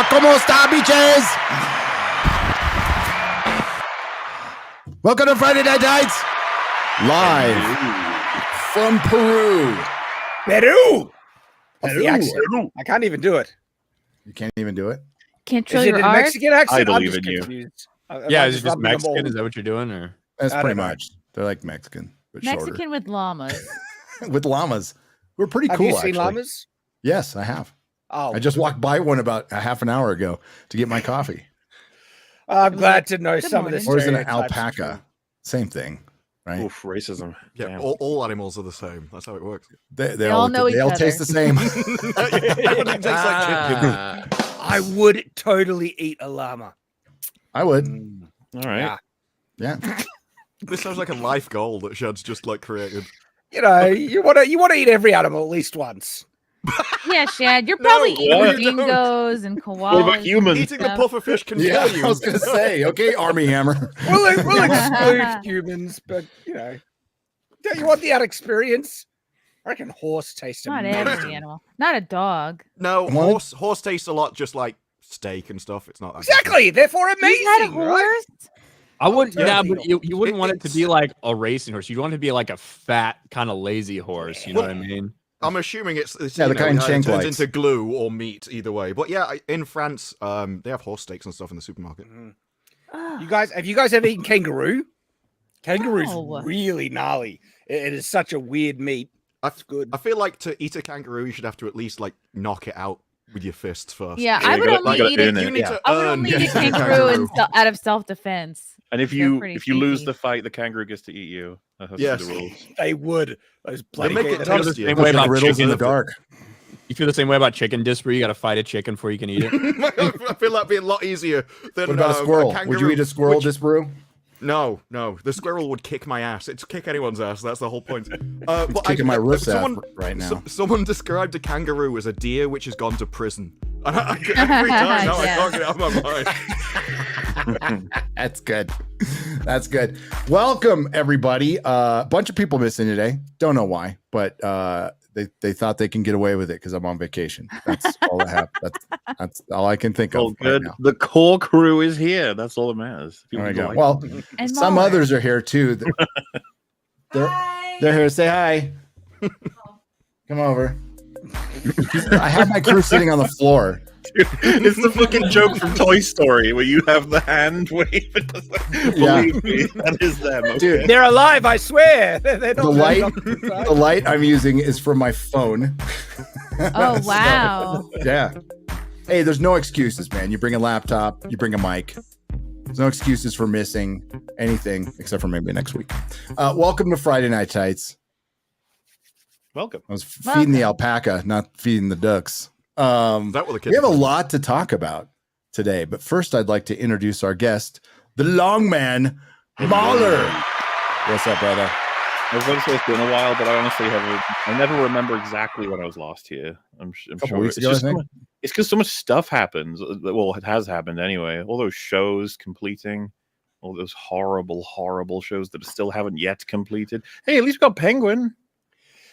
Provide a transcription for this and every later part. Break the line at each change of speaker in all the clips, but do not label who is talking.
Hola, ¿cómo está, bitches? Welcome to Friday Night Nights, live from Peru.
Peru. What's the accent? I can't even do it.
You can't even do it?
Can't
Is
trill
it
your
a
art?
Mexican accent?
I
I'm
believe
just
in you.
confused.
Yeah, is it just Mexican? Is that what you're doing? Or
That's
I
pretty
don't know.
much. They're like Mexican, but
Mexican with llamas.
shorter. With llamas. We're pretty
Have
cool,
you seen
actually.
llamas?
Yes, I have.
Oh,
I just walked by one about a half an hour ago to get my coffee.
I'm glad to know
Good
some of
morning.
this.
Or is it an alpaca? Same thing, right?
Oof, racism.
Yeah,
Damn.
all animals are the same. That's how it works.
They
all know each
they all
other.
taste the same.
Everything tastes like chicken.
I would totally eat a llama.
I would.
All right.
Yeah.
Yeah.
This sounds like a life goal that Shad's just like created.
You know, you want to eat every animal at least once.
Yeah, Shad, you're probably
No,
eating
you don't.
dingoes and koalas.
What about humans?
Eating the
stuff.
puffer fish can
Yeah,
kill you.
I was gonna say, okay, Army Hammer.
We'll exclude humans, but you know, don't you want the out experience? I reckon horse tastes
Not
amazing.
every animal. Not a dog.
No,
What?
horse tastes a lot just like steak and stuff. It's not that
Exactly. Therefore,
You had a
amazing. Right?
horse?
I wouldn't.
Yeah.
Yeah, but you wouldn't want it to be
It's-
like a racing horse. You'd want it to be like a fat, kind of lazy horse. You know what I mean?
I'm assuming it's
Yeah,
you
the
know,
kind
it
Shank
turns
likes.
into glue or meat either way. But yeah, in France, they have horse steaks and stuff in the supermarket.
You guys, have you guys ever eaten kangaroo? Kangaroo's
No.
really gnarly. It is such a weird meat. That's good.
I feel like to eat a kangaroo, you should have to at least like knock it out with your fists first.
Yeah,
Yeah,
I
you
would
gotta-
only
you gotta
eat it.
earn it.
You need
Yeah.
to
I would
earn
only eat a
getting
kangaroo out of self-defense.
And if
They're
you
pretty
lose
sneaky.
the fight, the kangaroo gets to eat you. That's
Yes.
the rules.
They would. Those bloody
make it
gators.
tough.
Same way
Pushing
about
riddles in the
chicken.
dark.
You feel the same way about chicken, Disparu? You got to fight a chicken before you can eat it.
I feel that'd be a lot easier than
What about a squirrel? Would you eat a squirrel,
which-
Disparu?
No. The squirrel would kick my ass. It's kick anyone's ass. That's the whole point. But
Kicking my roof's ass
someone,
right now.
Someone described a kangaroo as a deer which has gone to prison. And every time now I
Yes.
can't get it out of my mind.
That's good. That's good. Welcome, everybody. A bunch of people missing today. Don't know why, but they thought they can get away with it because I'm on vacation. That's all I have. That's all I can think
All
of right
good.
now.
The core crew is here. That's all that matters.
There we
People
go.
like-
Well,
And
some
MauLer.
others are here too. They're here. Say hi. Come over. I have my crew sitting on the floor.
It's the fucking joke from Toy Story where you have the hand wave.
Yeah.
Believe me, that is them. Okay?
Dude,
They're alive, I swear. They're not
the light,
they're not inside.
the light I'm using is from my phone.
Oh, wow.
Yeah. Hey, there's no excuses, man. You bring a laptop, you bring a mic. There's no excuses for missing anything except for maybe next week. Welcome to Friday Night Tights.
Welcome.
I was feeding the alpaca, not feeding the ducks.
Is that what the
We
kids
have a
do?
lot to talk about today, but first I'd like to introduce our guest, the long man, MauLer. What's up, brother?
I was going to say it's been a while, but I honestly haven't. I never remember exactly when I was last here. I'm
Couple
sure
weeks
it's
ago, I
just
think.
it's because so much stuff happens. Well, it has happened anyway. All those shows completing, all those horrible shows that still haven't yet completed. Hey, at least we got Penguin.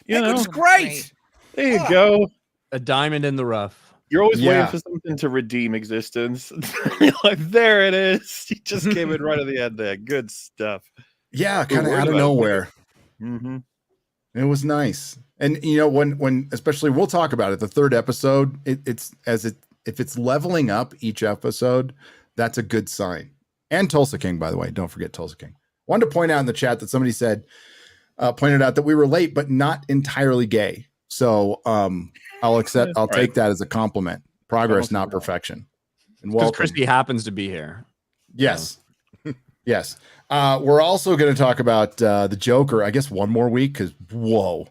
You know,
It's great.
there you go.
A diamond in the rough.
You're always
Yeah.
waiting for something to redeem existence. You're like, there it is. You just came in right at the end there. Good stuff.
Yeah, kind of
worried
out of
about it.
nowhere.
Mm-hmm.
It was nice. And you know, when especially we'll talk about it, the third episode, if it's leveling up each episode, that's a good sign. And Tulsa King, by the way, don't forget Tulsa King. Wanted to point out in the chat that somebody said, pointed out that we were late, but not entirely gay. So I'll take that as a compliment. Progress, not perfection. And
Because
welcome.
Christy happens to be here.
Yes. Yes. We're also going to talk about the Joker, I guess, one more week because, whoa,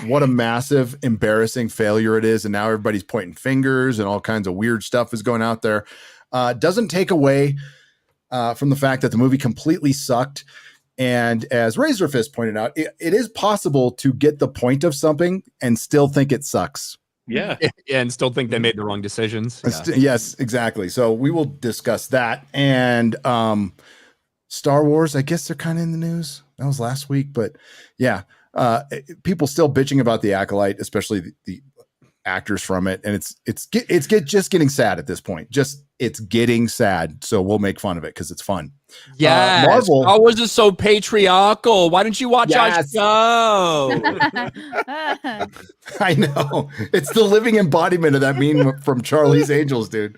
what a massive, embarrassing failure it is. And now everybody's pointing fingers and all kinds of weird stuff is going out there. Doesn't take away from the fact that the movie completely sucked. And as Razorfist pointed out, it is possible to get the point of something and still think it sucks.
Yeah.
And still think they made the wrong decisions. Yeah.
Yes, exactly. So we will discuss that. And Star Wars, I guess they're kind of in the news. That was last week, but yeah, people still bitching about the Acolyte, especially the actors from it, and it's just getting sad at this point. Just it's getting sad, so we'll make fun of it because it's fun.
Yes.
Marvel.
How was it so patriarchal? Why didn't you watch
Yes.
our show?
I know, it's the living embodiment of that meme from Charlie's Angels, dude.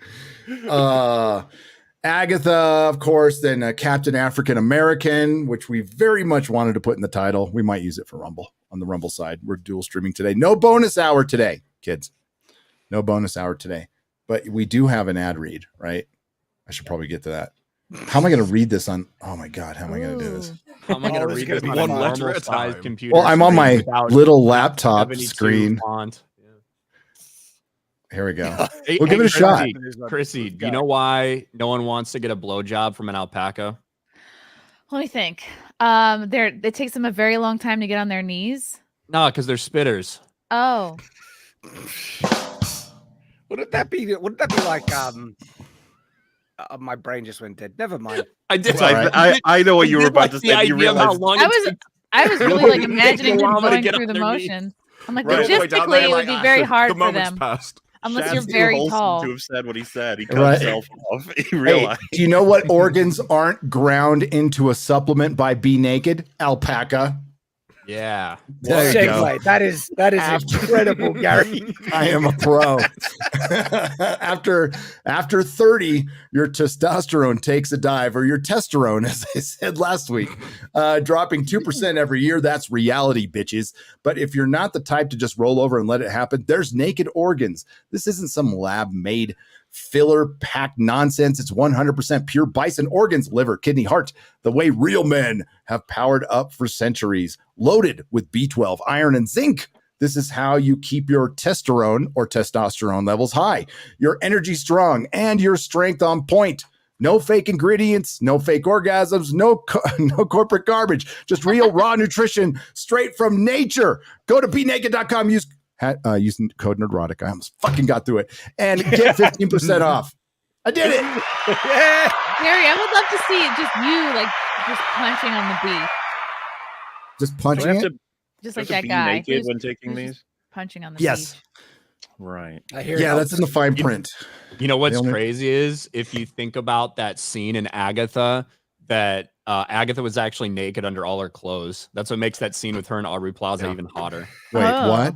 Agatha, of course, then Captain African American, which we very much wanted to put in the title. We might use it for Rumble on the Rumble side. We're dual streaming today. No bonus hour today, kids. No bonus hour today. But we do have an ad read, right? I should probably get to that. How am I going to read this on? Oh my God, how am I going to do this?
How am I going to
Oh,
read
it's
this
gonna
on
be
a
one
letter at a
normal-sized
time.
computer?
Well, I'm on my
without
little laptop
72
screen.
font?
Here we go.
Hey,
We'll give it a shot.
Chrissy, do you know why no one wants to get a blowjob from an alpaca?
Let me think. It takes them a very long time to get on their knees.
No, because they're spitters.
Oh,
Wouldn't that be like my brain just went dead. Never mind.
I did.
It's all right.
I know what you were
did
about
like
to
the
say. You
idea of how
realize
long
I
it
was
takes-
I was really like imagining them
Llama to
going
get
through
on
the
their knees.
motions. I'm like,
Right, way down
logistically,
there,
it would
like,
be very
the
hard for
moment's
them
passed.
unless
Shad's
you're
too
very
wholesome
tall.
to have said what he said. He cut
Right.
himself off. He
Hey,
realized.
do you know what organs aren't ground into a supplement by Be Naked? Alpaca.
Yeah.
There you go.
Segue. That is incredible, Gary.
I am a pro. after 30, your testosterone takes a dive, or your testosterone, as I said last week, dropping 2% every year. That's reality, bitches. But if you're not the type to just roll over and let it happen, there's naked organs. This isn't some lab-made filler packed nonsense. It's 100% pure bison organs, liver, kidney, heart, the way real men have powered up for centuries, loaded with B12, iron, and zinc. This is how you keep your testosterone or testosterone levels high, your energy strong, and your strength on point. No fake ingredients, no fake orgasms, no corporate garbage, just real raw nutrition straight from nature. Go to BeNaked.com, using code Nerdrotic. I almost fucking got through it, and get 15% off. I did it.
Gary, I would love to see just you like just punching on the beat,
Just
Do I
punching
have
it.
to,
just
do I
like
have to
that
be
guy
naked
who's
when taking
who's just
these?
punching on the
Yes.
beach.
Right.
I hear
Yeah,
it.
that's in the fine print.
You know what's
The only-
crazy is if you think about that scene in Agatha, that Agatha was actually naked under all her clothes. That's what makes that scene with her and Aubrey Plaza
Yeah.
even hotter.
Wait,
Oh.
what?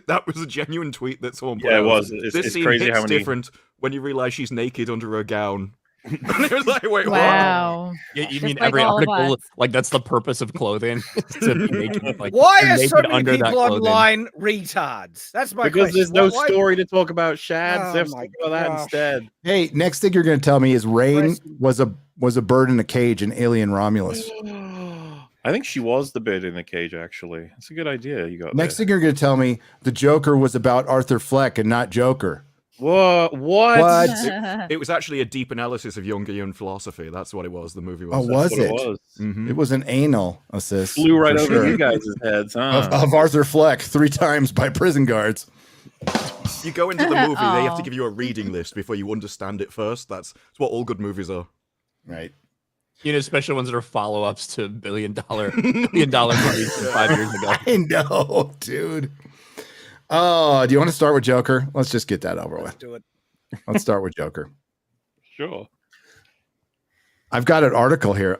That was a genuine tweet that someone put
Yeah, it
out.
was.
This
It's
scene
crazy
hits
how many.
different when you realize she's naked under her gown. And it was like, wait, what?
Wow.
Yeah, you
Just
mean
like
every
all of
article?
us.
Like that's the purpose of clothing. is to be naked, like,
Why
you're
are so
naked
many
under that
people
clothing.
online retards? That's my
Because
question.
there's no
Why-
story to talk about Shads.
Oh
They have to
my
talk about that
gosh.
instead.
Hey, next thing you're going to tell me is Rain
Pressing.
was a bird in a cage in Alien Romulus.
I think she was the bird in the cage, actually. That's a good idea you got
Next
there.
thing you're going to tell me the Joker was about Arthur Fleck and not Joker.
What?
What?
It was actually a deep analysis of Jungian philosophy. That's what it was. The movie was.
Oh, was
That's what
it?
was.
Mhm.
It was an anal assist.
Flew right
for
over
sure.
you guys' heads, huh?
Of Arthur Fleck 3 times by prison guards.
You go into the movie, they have to
Oh.
give you a reading list before you understand it first. That's what all good movies are.
Right.
You know, especially ones that are follow-ups to billion dollar movies from 5 years ago.
I know, dude. Oh, do you want to start with Joker? Let's just get that over
Let's
with.
do it.
Let's start with Joker.
Sure.
I've got an article here.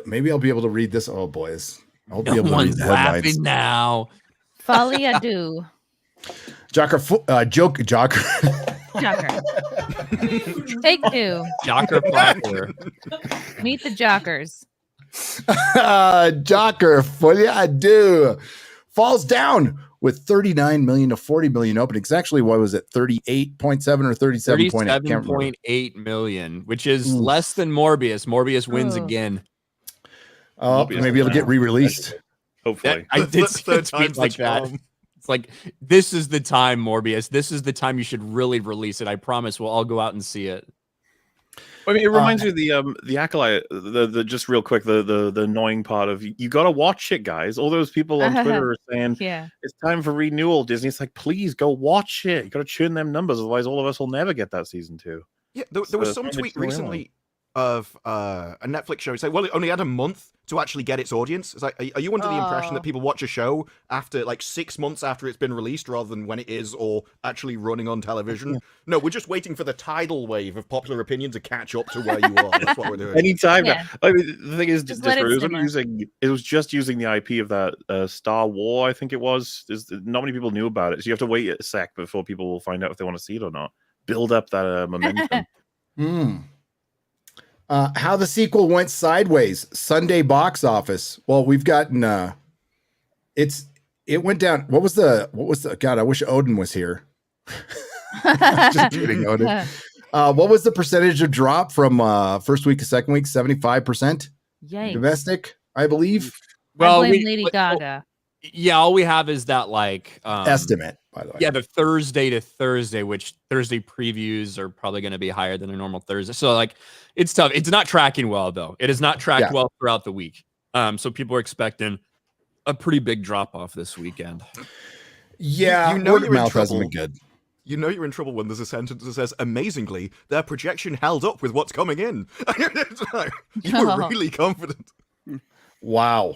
Maybe I'll be able to read this. Oh, boys. I'll be
No
able to read
one's
the headlines.
laughing now.
Folly ado.
Joker. Joker.
Jocker. Take 2.
Jocker Platter.
Meet the Jockers.
Joker. Fully I do. Falls down with 39 million to 40 million openings. Actually, what was it? 38.7 or 37.8? Can't remember.
37.8 million, which is
Oof.
less than Morbius. Morbius wins
Oh.
again.
Oh,
Morbius
maybe it'll
is
get
now.
re-released.
Hopefully.
I did see a
Third
tweet
time's the
like that.
charm.
It's like, this is the time, Morbius. This is the time you should really release it. I promise we'll all go out and see it.
I mean, it reminds me of the Acolyte. The just real quick, the annoying part of you got to watch it, guys. All those people on Twitter are saying
Yeah.
it's time for renewal. Disney, it's like, please go watch it. You got to churn them numbers, otherwise all of us will never get that season 2.
Yeah, there
So
was some
it's
tweet
really
recently of a Netflix show. It's like, well, it only had a month to actually get its audience. It's like, are you under the impression that people watch a show after like 6 months after it's been released rather than when it is or actually running on television? No, we're just waiting for the tidal wave of popular opinion to catch up to where you are. That's what we're doing.
Anytime.
Yeah.
I mean, the thing is,
Just let it
it was just using the IP of that Star War, I think it was. Not many people knew about it, so you have to wait a sec before people will find out if they want to see it or not. Build up that momentum.
How the sequel went sideways. Sunday box office. Well, we've gotten it went down. What was the God, I wish Odin was here. Just kidding, Odin. What was the percentage of drop from first week to second week? 75%.
Yikes.
Domestic, I believe.
Well, I blame Lady Gaga.
Yeah, all we have is that like
Estimate, by the way.
Yeah, the Thursday to Thursday, which Thursday previews are probably going to be higher than a normal Thursday. So like, it's tough. It's not tracking well though. It is not tracked well throughout the week. So people are expecting a pretty big drop off this weekend.
Yeah,
you know
word of
you're in
mouth hasn't
trouble.
been good.
You know you're in trouble when there's a sentence that says, amazingly, their projection held up with what's coming in. You were really confident.
Wow.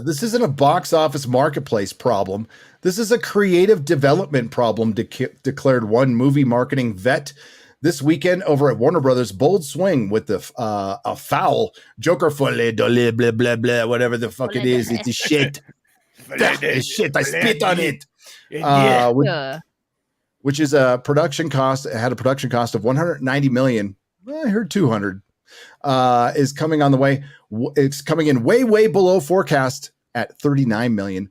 This isn't a box office marketplace problem. This is a creative development problem, declared one movie marketing vet this weekend over at Warner Brothers. Bold swing with the a foul Joker folle dole blah blah blah, whatever the fuck it is. It's shit. It's shit. I spit on it. Which is a production cost. It had a production cost of 190 million. I heard 200. Is coming on the way. It's coming in way below forecast at 39 million.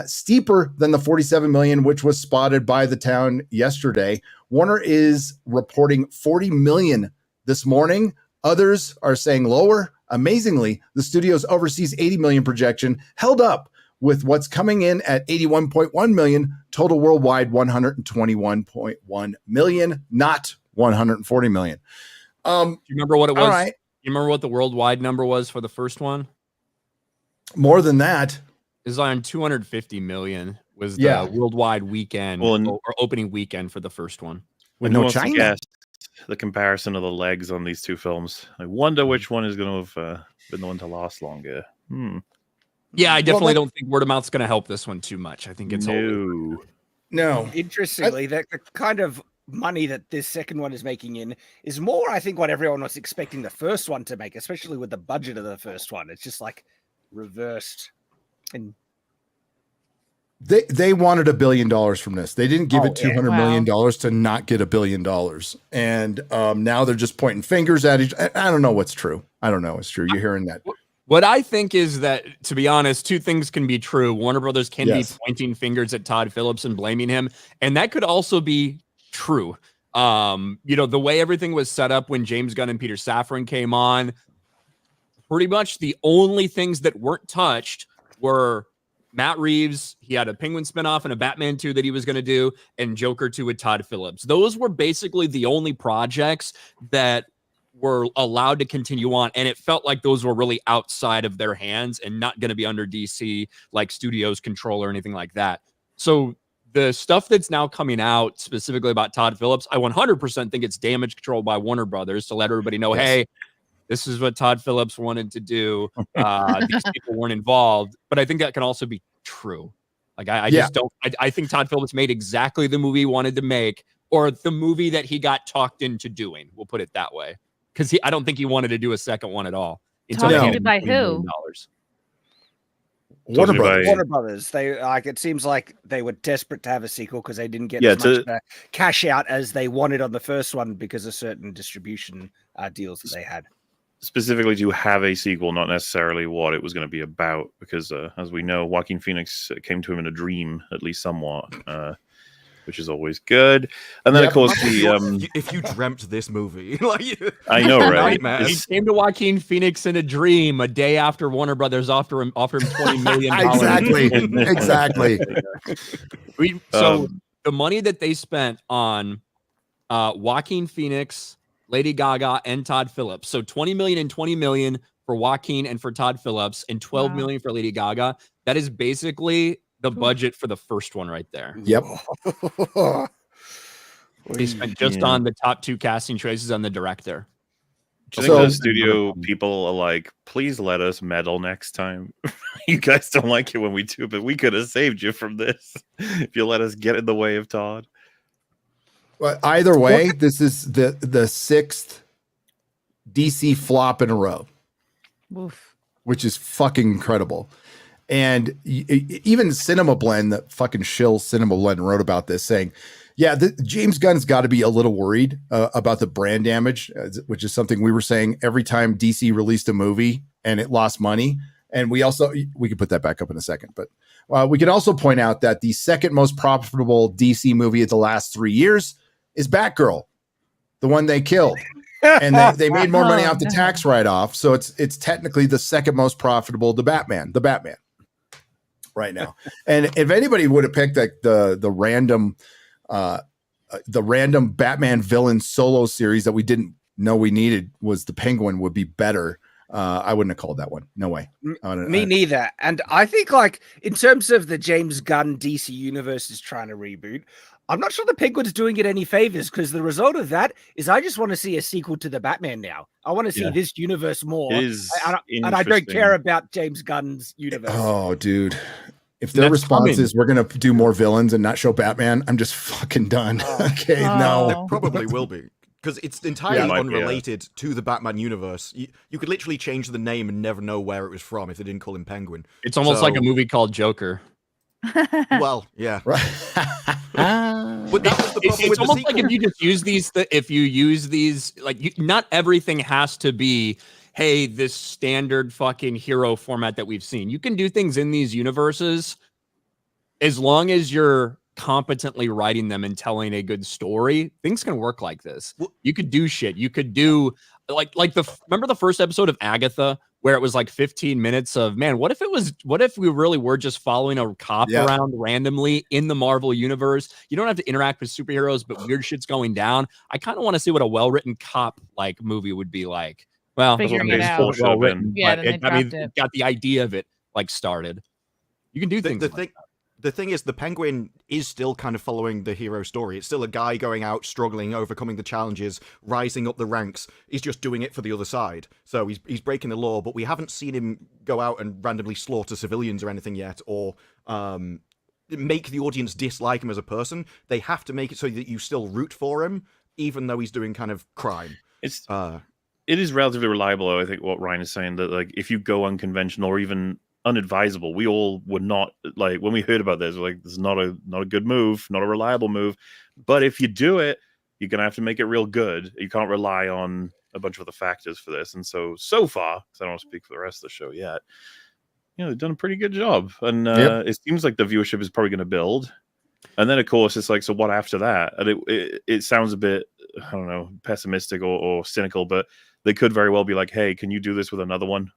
Steeper than the 47 million, which was spotted by The Town yesterday. Warner is reporting 40 million this morning. Others are saying lower. Amazingly, the studio's overseas 80 million projection held up with what's coming in at 81.1 million, total worldwide 121.1 million, not 140 million.
Do you remember what it was?
All right.
You remember what the worldwide number was for the first one?
More than that.
Is on 250 million was the worldwide weekend or opening weekend for the first one.
With no China.
Guess the comparison of the legs on these two films. I wonder which one is going to have been the one to last longer.
Yeah, I definitely don't think word of mouth's going to help this one too much. I think it's
no.
Interestingly, the kind of money that this second one is making in is more, I think, what everyone was expecting the first one to make, especially with the budget of the first one. It's just like reversed. And
they wanted $1 billion from this. They didn't give it $200 million to not get $1 billion. And now they're just pointing fingers at each. I don't know what's true. I don't know what's true. You're hearing that.
What I think is that, to be honest, two things can be true. Warner Brothers can be pointing fingers at Todd Phillips and blaming him. And that could also be true. The way everything was set up when James Gunn and Peter Safran came on, pretty much the only things that weren't touched were Matt Reeves. He had a Penguin spinoff and a Batman 2 that he was going to do, and Joker 2 with Todd Phillips. Those were basically the only projects that were allowed to continue on, and it felt like those were really outside of their hands and not going to be under DC like studios control or anything like that. So the stuff that's now coming out specifically about Todd Phillips, I 100% think it's damage control by Warner Brothers to let everybody know, hey, this is what Todd Phillips wanted to do. These people weren't involved, but I think that can also be true. Like I just don't. I think Todd Phillips made exactly the movie he wanted to make, or the movie that he got talked into doing. We'll put it that way, because I don't think he wanted to do a second one at all.
Talked into by who?
Warner Brothers. They it seems like they were desperate to have a sequel because they didn't get as much cash out as they wanted on the first one because of certain distribution deals that they had.
Specifically to have a sequel, not necessarily what it was going to be about, because as we know, Joaquin Phoenix came to him in a dream, at least somewhat, which is always good. And then, of course,
if you dreamt this movie,
I know, right?
He came to Joaquin Phoenix in a dream a day after Warner Brothers offered him $20 million.
Exactly.
So the money that they spent on Joaquin Phoenix, Lady Gaga, and Todd Phillips. So 20 million and 20 million for Joaquin and for Todd Phillips, and 12 million for Lady Gaga. That is basically the budget for the first one right there.
Yep.
They spent just on the top two casting choices on the director.
Do you think
So-
the studio people are like, please let us meddle next time? You guys don't like it when we do, but we could have saved you from this if you let us get in the way of Todd.
But either way, this is the sixth DC flop in a row,
Oof.
which is fucking incredible. And even Cinema Blend, that fucking shill Cinema Blend, wrote about this, saying, yeah, James Gunn's got to be a little worried about the brand damage, which is something we were saying every time DC released a movie and it lost money. And we can put that back up in a second, but we can also point out that the second most profitable DC movie of the last 3 years is Batgirl, the one they killed. And they made more money off the tax write-off. So it's technically the second most profitable, the Batman right now. And if anybody would have picked like the random Batman villain solo series that we didn't know we needed was the Penguin, would be better. I wouldn't have called that one. No way.
Me neither. And I think, like, in terms of the James Gunn DC universe is trying to reboot, I'm not sure the Penguin's doing it any favors, because the result of that is I just want to see a sequel to the Batman now. I want to see this universe more.
It is
and I don't care about James Gunn's universe.
Oh, dude. If their response is we're going to do more villains and not show Batman, I'm just fucking done. Okay, no.
There probably will be. Because it's entirely unrelated to the Batman universe. You could literally change the name and never know where it was from if they didn't call him Penguin.
It's almost like a movie called Joker.
Well, yeah.
Right.
But that was the problem
It's
with the
almost like
sequel.
if you just use these, if you use these, like, not everything has to be, hey, this standard fucking hero format that we've seen. You can do things in these universes as long as you're competently writing them and telling a good story. Things can work like this. You could do shit. You could do remember the first episode of Agatha where it was like 15 minutes of, man, what if we really were just following a cop around randomly in the Marvel universe? You don't have to interact with superheroes, but weird shit's going down. I kind of want to see what a well-written cop like movie would be like. Well,
Figuring it out.
well written.
Yeah,
but
then they dropped it.
got the idea of it like started. You can do things.
The thing is, the Penguin is still kind of following the hero story. It's still a guy going out, struggling, overcoming the challenges, rising up the ranks. He's just doing it for the other side. So he's breaking the law, but we haven't seen him go out and randomly slaughter civilians or anything yet, or make the audience dislike him as a person. They have to make it so that you still root for him, even though he's doing kind of crime.
It is relatively reliable, I think, what Ryan is saying, that like if you go unconventional or even unadvisable, we all would not, like, when we heard about this, we're like, this is not a good move, not a reliable move. But if you do it, you're gonna have to make it real good. You can't rely on a bunch of other factors for this. And so far, because I don't want to speak for the rest of the show yet, they've done a pretty good job. And it seems like the viewership is probably going to build. And then of course it's like, so what after that? And it sounds a bit, I don't know, pessimistic or cynical, but they could very well be like, hey, can you do this with another one?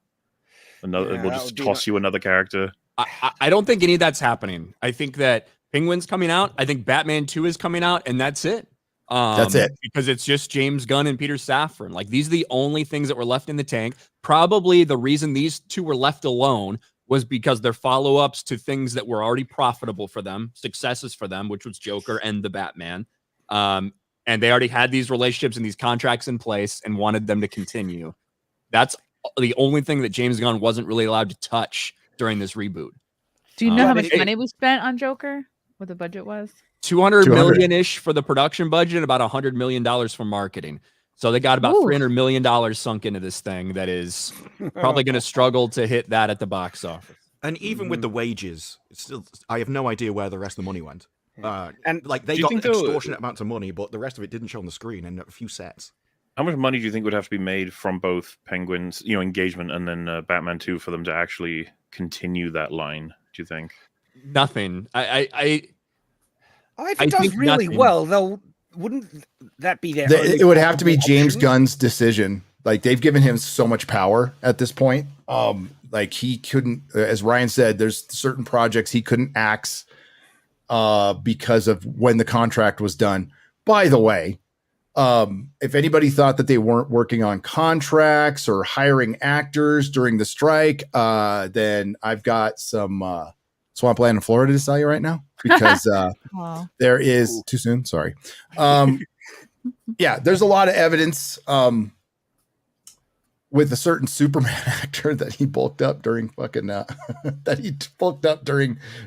We'll just toss you another character.
I don't think any of that's happening. I think that Penguin's coming out. I think Batman 2 is coming out, and that's it.
That's it.
Because it's just James Gunn and Peter Safran. Like, these are the only things that were left in the tank. Probably the reason these two were left alone was because they're follow-ups to things that were already profitable for them, successes for them, which was Joker and the Batman. And they already had these relationships and these contracts in place and wanted them to continue. That's the only thing that James Gunn wasn't really allowed to touch during this reboot.
Do you know how much money was spent on Joker? What the budget was?
200 million-ish for the production budget, about $100 million for marketing. So they got about $300 million sunk into this thing that is probably going to struggle to hit that at the box office.
And even with the wages, still, I have no idea where the rest of the money went.
And
like, they got extortionate amounts of money, but the rest of it didn't show on the screen, and a few sets.
How much money do you think would have to be made from both Penguin's, engagement and then Batman 2 for them to actually continue that line? Do you think?
Nothing.
If it does really well, wouldn't that be their?
It would have to be James Gunn's decision. Like, they've given him so much power at this point. Like, he couldn't, as Ryan said, there's certain projects he couldn't axe because of when the contract was done. By the way, if anybody thought that they weren't working on contracts or hiring actors during the strike, then I've got some swampland in Florida to sell you right now, because there is too soon. Sorry. Yeah, there's a lot of evidence with a certain Superman actor that he bulked up during fucking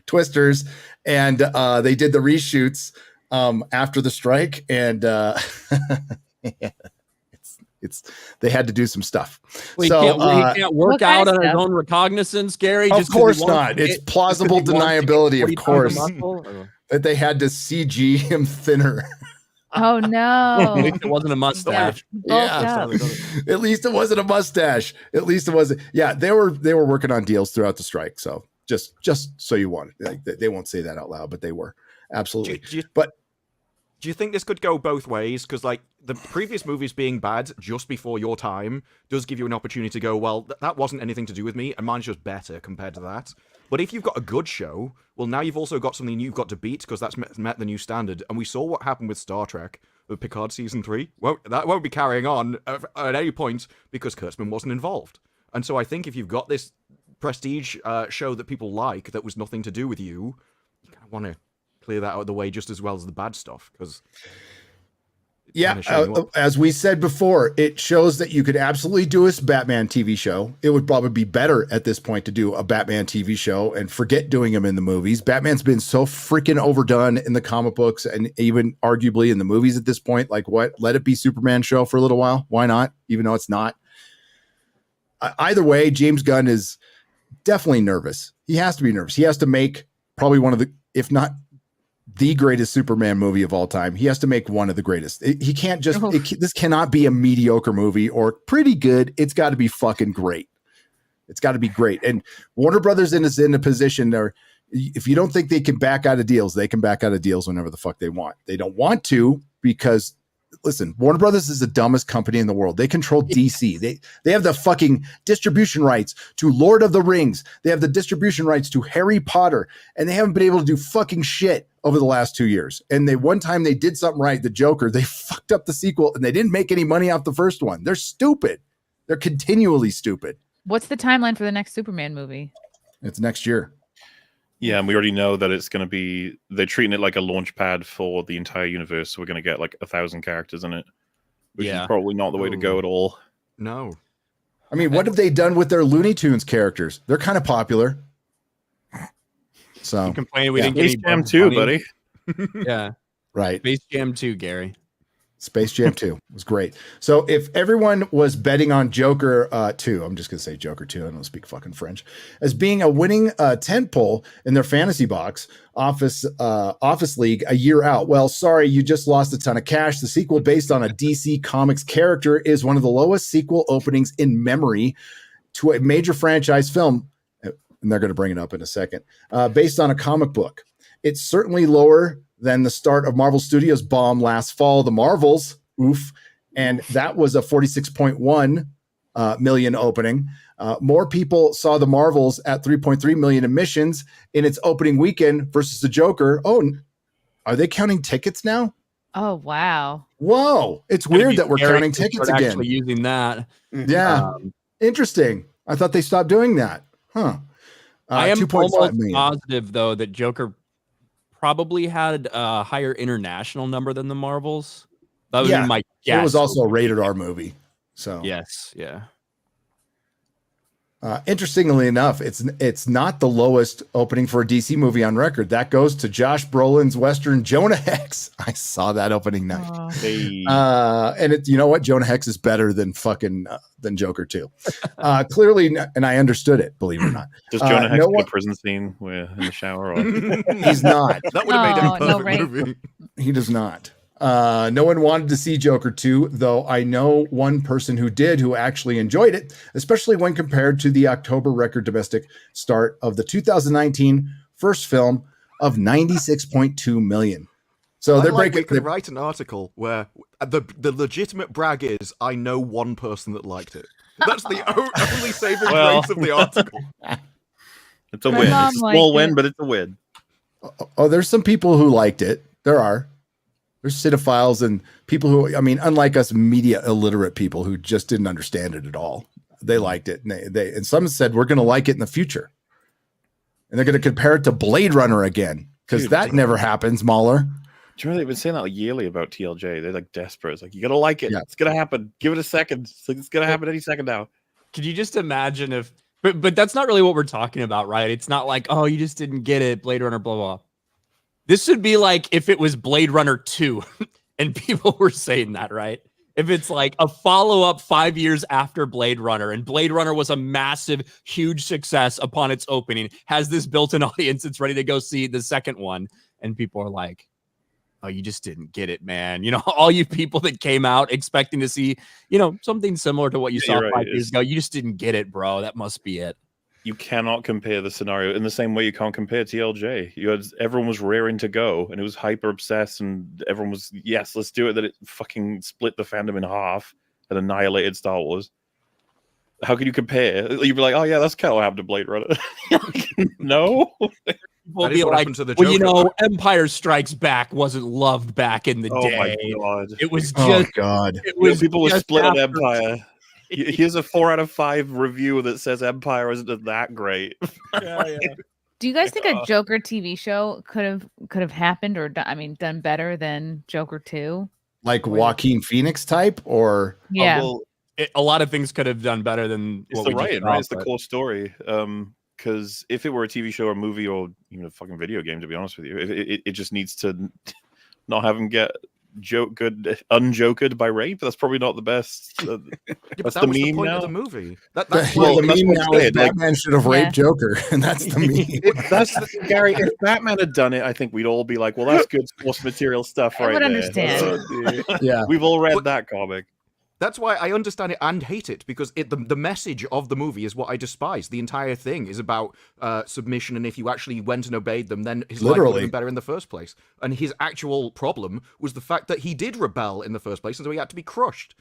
Twisters, and they did the reshoots after the strike, and it's they had to do some stuff.
Well,
So
he can't work
What kind
out
of
on his
stuff?
own recognizance, Gary.
of
just 'cause he
course
wants
not.
to
It's
get-
plausible
just 'cause he wants to get
deniability,
40
of
pounds
course,
muscle?
that they had to CG him thinner.
Oh
At
no.
least it wasn't a mustache.
Yeah.
Bulked up.
At least it wasn't a mustache. At least it wasn't. Yeah, they were working on deals throughout the strike. So just so you want it, like they won't say that out loud, but they were absolutely.
Do you think this could go both ways? Because like the previous movies being bad just before your time does give you an opportunity to go, well, that wasn't anything to do with me, and mine's just better compared to that. But if you've got a good show, well, now you've also got something you've got to beat because that's met the new standard. And we saw what happened with Star Trek with Picard season 3. Well, that won't be carrying on at any point because Kurtzman wasn't involved. And so I think if you've got this prestige show that people like that was nothing to do with you, you kind of want to clear that out of the way just as well as the bad stuff, because
as we said before, it shows that you could absolutely do a Batman TV show. It would probably be better at this point to do a Batman TV show and forget doing him in the movies. Batman's been so freaking overdone in the comic books and even arguably in the movies at this point. Like, what? Let it be Superman show for a little while. Why not? Even though it's not. Either way, James Gunn is definitely nervous. He has to be nervous. He has to make probably one of the, if not the greatest Superman movie of all time. He has to make one of the greatest. He can't just, this cannot be a mediocre movie or pretty good. It's got to be fucking great. It's got to be great. And Warner Brothers is in a position there. If you don't think they can back out of deals, they can back out of deals whenever the fuck they want. They don't want to because, listen, Warner Brothers is the dumbest company in the world. They control DC. They have the fucking distribution rights to Lord of the Rings. They have the distribution rights to Harry Potter, and they haven't been able to do fucking shit over the last 2 years. And one time they did something right, the Joker, they fucked up the sequel and they didn't make any money off the first one. They're stupid. They're continually stupid.
What's the timeline for the next Superman movie?
It's next year.
Yeah, and we already know that it's going to be, they're treating it like a launch pad for the entire universe. So we're going to get like 1,000 characters in it, which is probably not the way to go at all.
No.
I mean, what have they done with their Looney Tunes characters? They're kind of popular. So
Complaining we didn't get
Space
any
Jam 2, buddy.
Yeah.
right.
Space Jam 2, Gary.
Space Jam 2 was great. So if everyone was betting on Joker 2, I'm just going to say Joker 2, I don't speak fucking French, as being a winning tentpole in their fantasy box office league a year out. Well, sorry, you just lost a ton of cash. The sequel based on a DC Comics character is one of the lowest sequel openings in memory to a major franchise film. And they're going to bring it up in a second, based on a comic book. It's certainly lower than the start of Marvel Studios' bomb last fall, The Marvels, oof. And that was a 46.1 million opening. More people saw The Marvels at 3.3 million admissions in its opening weekend versus The Joker. Oh, are they counting tickets now?
Oh, wow.
Whoa. It's weird that we're counting tickets again.
Actually using that.
Yeah. Interesting. I thought they stopped doing that. Huh.
I am
2.5
almost
million.
positive, though, that Joker probably had a higher international number than the Marvels. That would be my guess.
It was also a rated R movie. So
yes, yeah.
Interestingly enough, it's not the lowest opening for a DC movie on record. That goes to Josh Brolin's Western Jonah Hex. I saw that opening night. And you know what? Jonah Hex is better than than Joker 2. Clearly, and I understood it, believe it or not.
Does Jonah Hex get a prison scene where in the shower? Or?
He's not.
That would have made him perfect
right?
movie.
He does not. No one wanted to see Joker 2, though I know one person who did, who actually enjoyed it, especially when compared to the October record domestic start of the 2019 first film of 96.2 million. So they're breaking.
We could write an article where the legitimate brag is, I know one person that liked it. That's the only saving grace of the article.
It's a
My
win.
mom
It's a
liked
small
it.
win, but it's a win.
Oh, there's some people who liked it. There are. There's cinephiles and people who, I mean, unlike us media illiterate people who just didn't understand it at all. They liked it. And some said, we're going to like it in the future. And they're going to compare it to Blade Runner again. Because that never happens, MauLer.
Do you remember they've been saying that yearly about TLJ? They're like desperate. It's like, you got to like it.
Yeah.
It's going to happen. Give it a second. It's going to happen any second now.
Could you just imagine if? But that's not really what we're talking about, right? It's not like, oh, you just didn't get it, Blade Runner, blah blah. This would be like if it was Blade Runner 2, and people were saying that, right? If it's like a follow-up 5 years after Blade Runner, and Blade Runner was a massive, huge success upon its opening, has this built-in audience that's ready to go see the second one, and people are like, oh, you just didn't get it, man. You know, all you people that came out expecting to see, you know, something similar to what you saw 5 years ago, you just didn't get it, bro. That must be it.
You cannot compare the scenario in the same way you can't compare TLJ. Everyone was raring to go, and it was hyper obsessed, and everyone was, yes, let's do it. That it fucking split the fandom in half and annihilated Star Wars. How can you compare? You'd be like, oh yeah, that's kind of what happened to Blade Runner. No.
Will be like, well, you know, Empire Strikes Back wasn't loved back in the day.
My God.
It was just,
oh God.
It was
people were split on
after...
Empire. Here's a 4 out of 5 review that says Empire isn't that great.
Yeah.
Do you guys think a Joker TV show could have happened or done better than Joker 2?
Like Joaquin Phoenix type, or
yeah,
a lot of things could have done better than
it's the writing, right? It's the core story. Because if it were a TV show or a movie or even a fucking video game, to be honest with you, it just needs to not have him get unjoked by rape. That's probably not the best. That's
that
the
was
meme
the point
now.
of the movie.
the
that's
meme
what
now
I'm
is
saying,
Batman should have raped Joker, and that's the meme.
That's Gary. If Batman had done it, I think we'd all be like, "Well, that's good source material stuff, right
would
there."
understand.
Yeah,
we've all read that comic.
That's why I understand it and hate it, because the message of the movie is what I despise. The entire thing is about submission, and if you actually went and obeyed them, then his life would have been better in the first place. And his actual problem was the fact that he did rebel in the first place, and so he had to be crushed.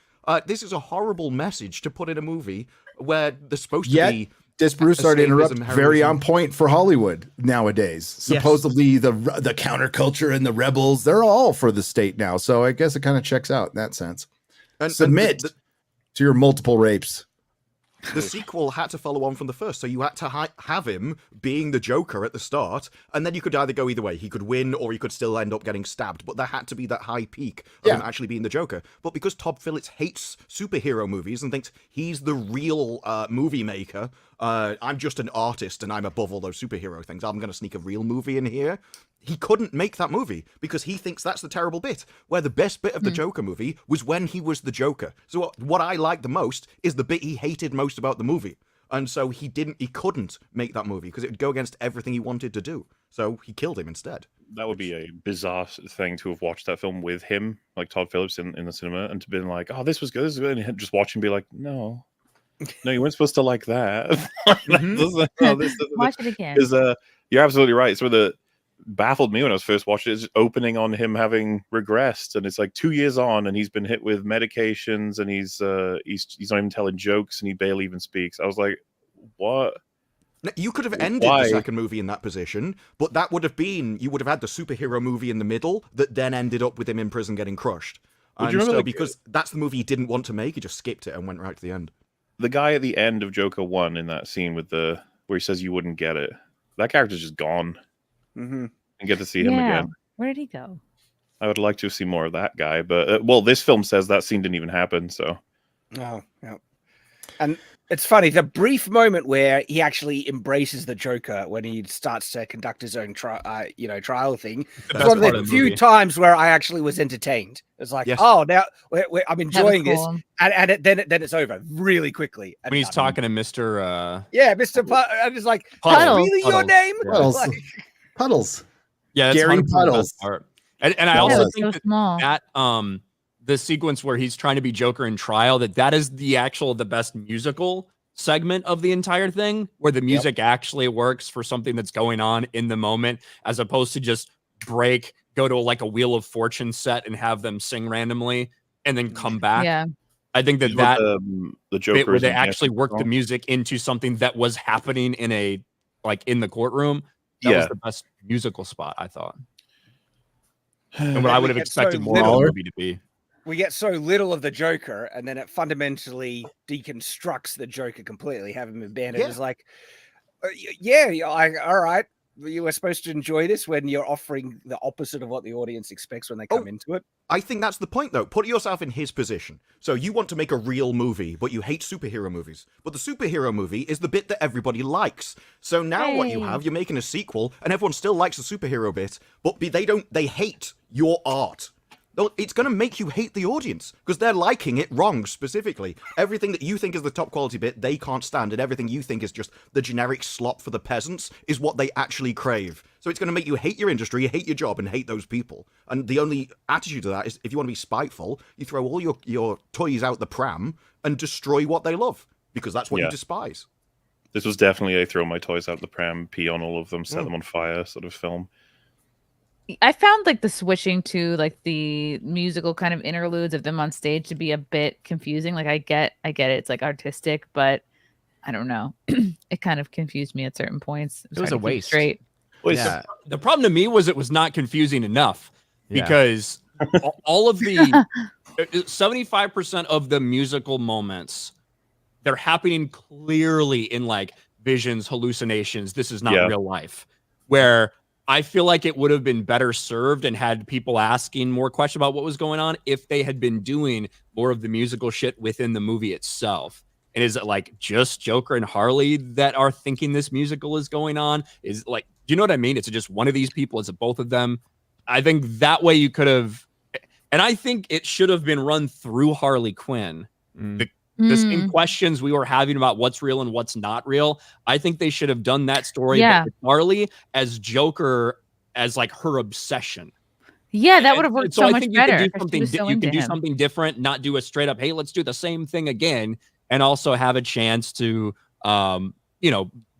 This is a horrible message to put in a movie where they're supposed to be...
Disparu, sorry to interrupt, very on point for Hollywood nowadays. Supposedly the counterculture and the rebels, they're all for the state now. So I guess it kind of checks out in that sense. And submit to your multiple rapes.
The sequel had to follow on from the first, so you had to have him being the Joker at the start, and then you could either go either way. He could win, or he could still end up getting stabbed, but there had to be that high peak of him actually being the Joker. But because Todd Phillips hates superhero movies and thinks he's the real movie maker, I'm just an artist and I'm above all those superhero things, I'm going to sneak a real movie in here. He couldn't make that movie because he thinks that's the terrible bit, where the best bit of the Joker movie was when he was the Joker. So what I like the most is the bit he hated most about the movie. And so he couldn't make that movie because it would go against everything he wanted to do. So he killed him instead.
That would be a bizarre thing to have watched that film with him, like Todd Phillips in the cinema, and to be like, oh, this was good, and just watch him be like, no, you weren't supposed to like that.
Watch it again.
Because you're absolutely right. So the baffled me when I was first watching it is opening on him having regressed, and it's like 2 years on, and he's been hit with medications, and he's not even telling jokes, and he barely even speaks. I was like, what?
You could have ended the second movie in that position, but that would have been, you would have had the superhero movie in the middle that then ended up with him in prison getting crushed. And so because that's the movie he didn't want to make, he just skipped it and went right to the end.
The guy at the end of Joker 1 in that scene with where he says you wouldn't get it, that character's just gone. And get to see him again.
Where did he go?
I would like to see more of that guy, but this film says that scene didn't even happen. So,
and it's funny, the brief moment where he actually embraces the Joker when he starts to conduct his own trial thing. It's one of the few times where I actually was entertained. It's like, oh, now I'm enjoying this, and then it's over really quickly.
When he's talking to Mr.
Mr. And it's like, Puddles. Really your name?
Puddles. Puddles.
Yeah, that's
Gary Puddles.
And I also think that the sequence where he's trying to be Joker in trial, that is the best musical segment of the entire thing, where the music actually works for something that's going on in the moment, as opposed to just go to like a Wheel of Fortune set and have them sing randomly and then come back.
Yeah.
I think that
the Joker
bit where they actually worked the music into something that was happening in the courtroom. That was the best musical spot, I thought. And what I would have expected more of the movie to be.
We get so little of the Joker, and then it fundamentally deconstructs the Joker completely, have him abandoned. It's like, all right, you were supposed to enjoy this when you're offering the opposite of what the audience expects when they come into it?
I think that's the point, though. Put yourself in his position. So you want to make a real movie, but you hate superhero movies. But the superhero movie is the bit that everybody likes. So now what you have, you're making a sequel, and everyone still likes the superhero bit, but they hate your art. It's going to make you hate the audience because they're liking it wrong specifically. Everything that you think is the top quality bit, they can't stand, and everything you think is just the generic slop for the peasants is what they actually crave. So it's going to make you hate your industry, hate your job, and hate those people. And the only attitude to that is if you want to be spiteful, you throw all your toys out the pram and destroy what they love because that's what you despise.
This was definitely a throw my toys out the pram, pee on all of them, set them on fire sort of film.
I found like the switching to like the musical kind of interludes of them on stage to be a bit confusing. Like I get it. It's like artistic, but I don't know. It kind of confused me at certain points.
It was a waste.
Straight.
Yeah. The problem to me was it was not confusing enough because all of the 75% of the musical moments, they're happening clearly in like visions, hallucinations. This is not real life. Where I feel like it would have been better served and had people asking more questions about what was going on if they had been doing more of the musical shit within the movie itself. And is it like just Joker and Harley that are thinking this musical is going on? Is it like, do you know what I mean? It's just one of these people. Is it both of them? I think that way you could have, and I think it should have been run through Harley Quinn. The same questions we were having about what's real and what's not real. I think they should have done that story with Harley as Joker as like her obsession.
Yeah, that would have worked so much better.
You can do something different, not do a straight up, hey, let's do the same thing again, and also have a chance to,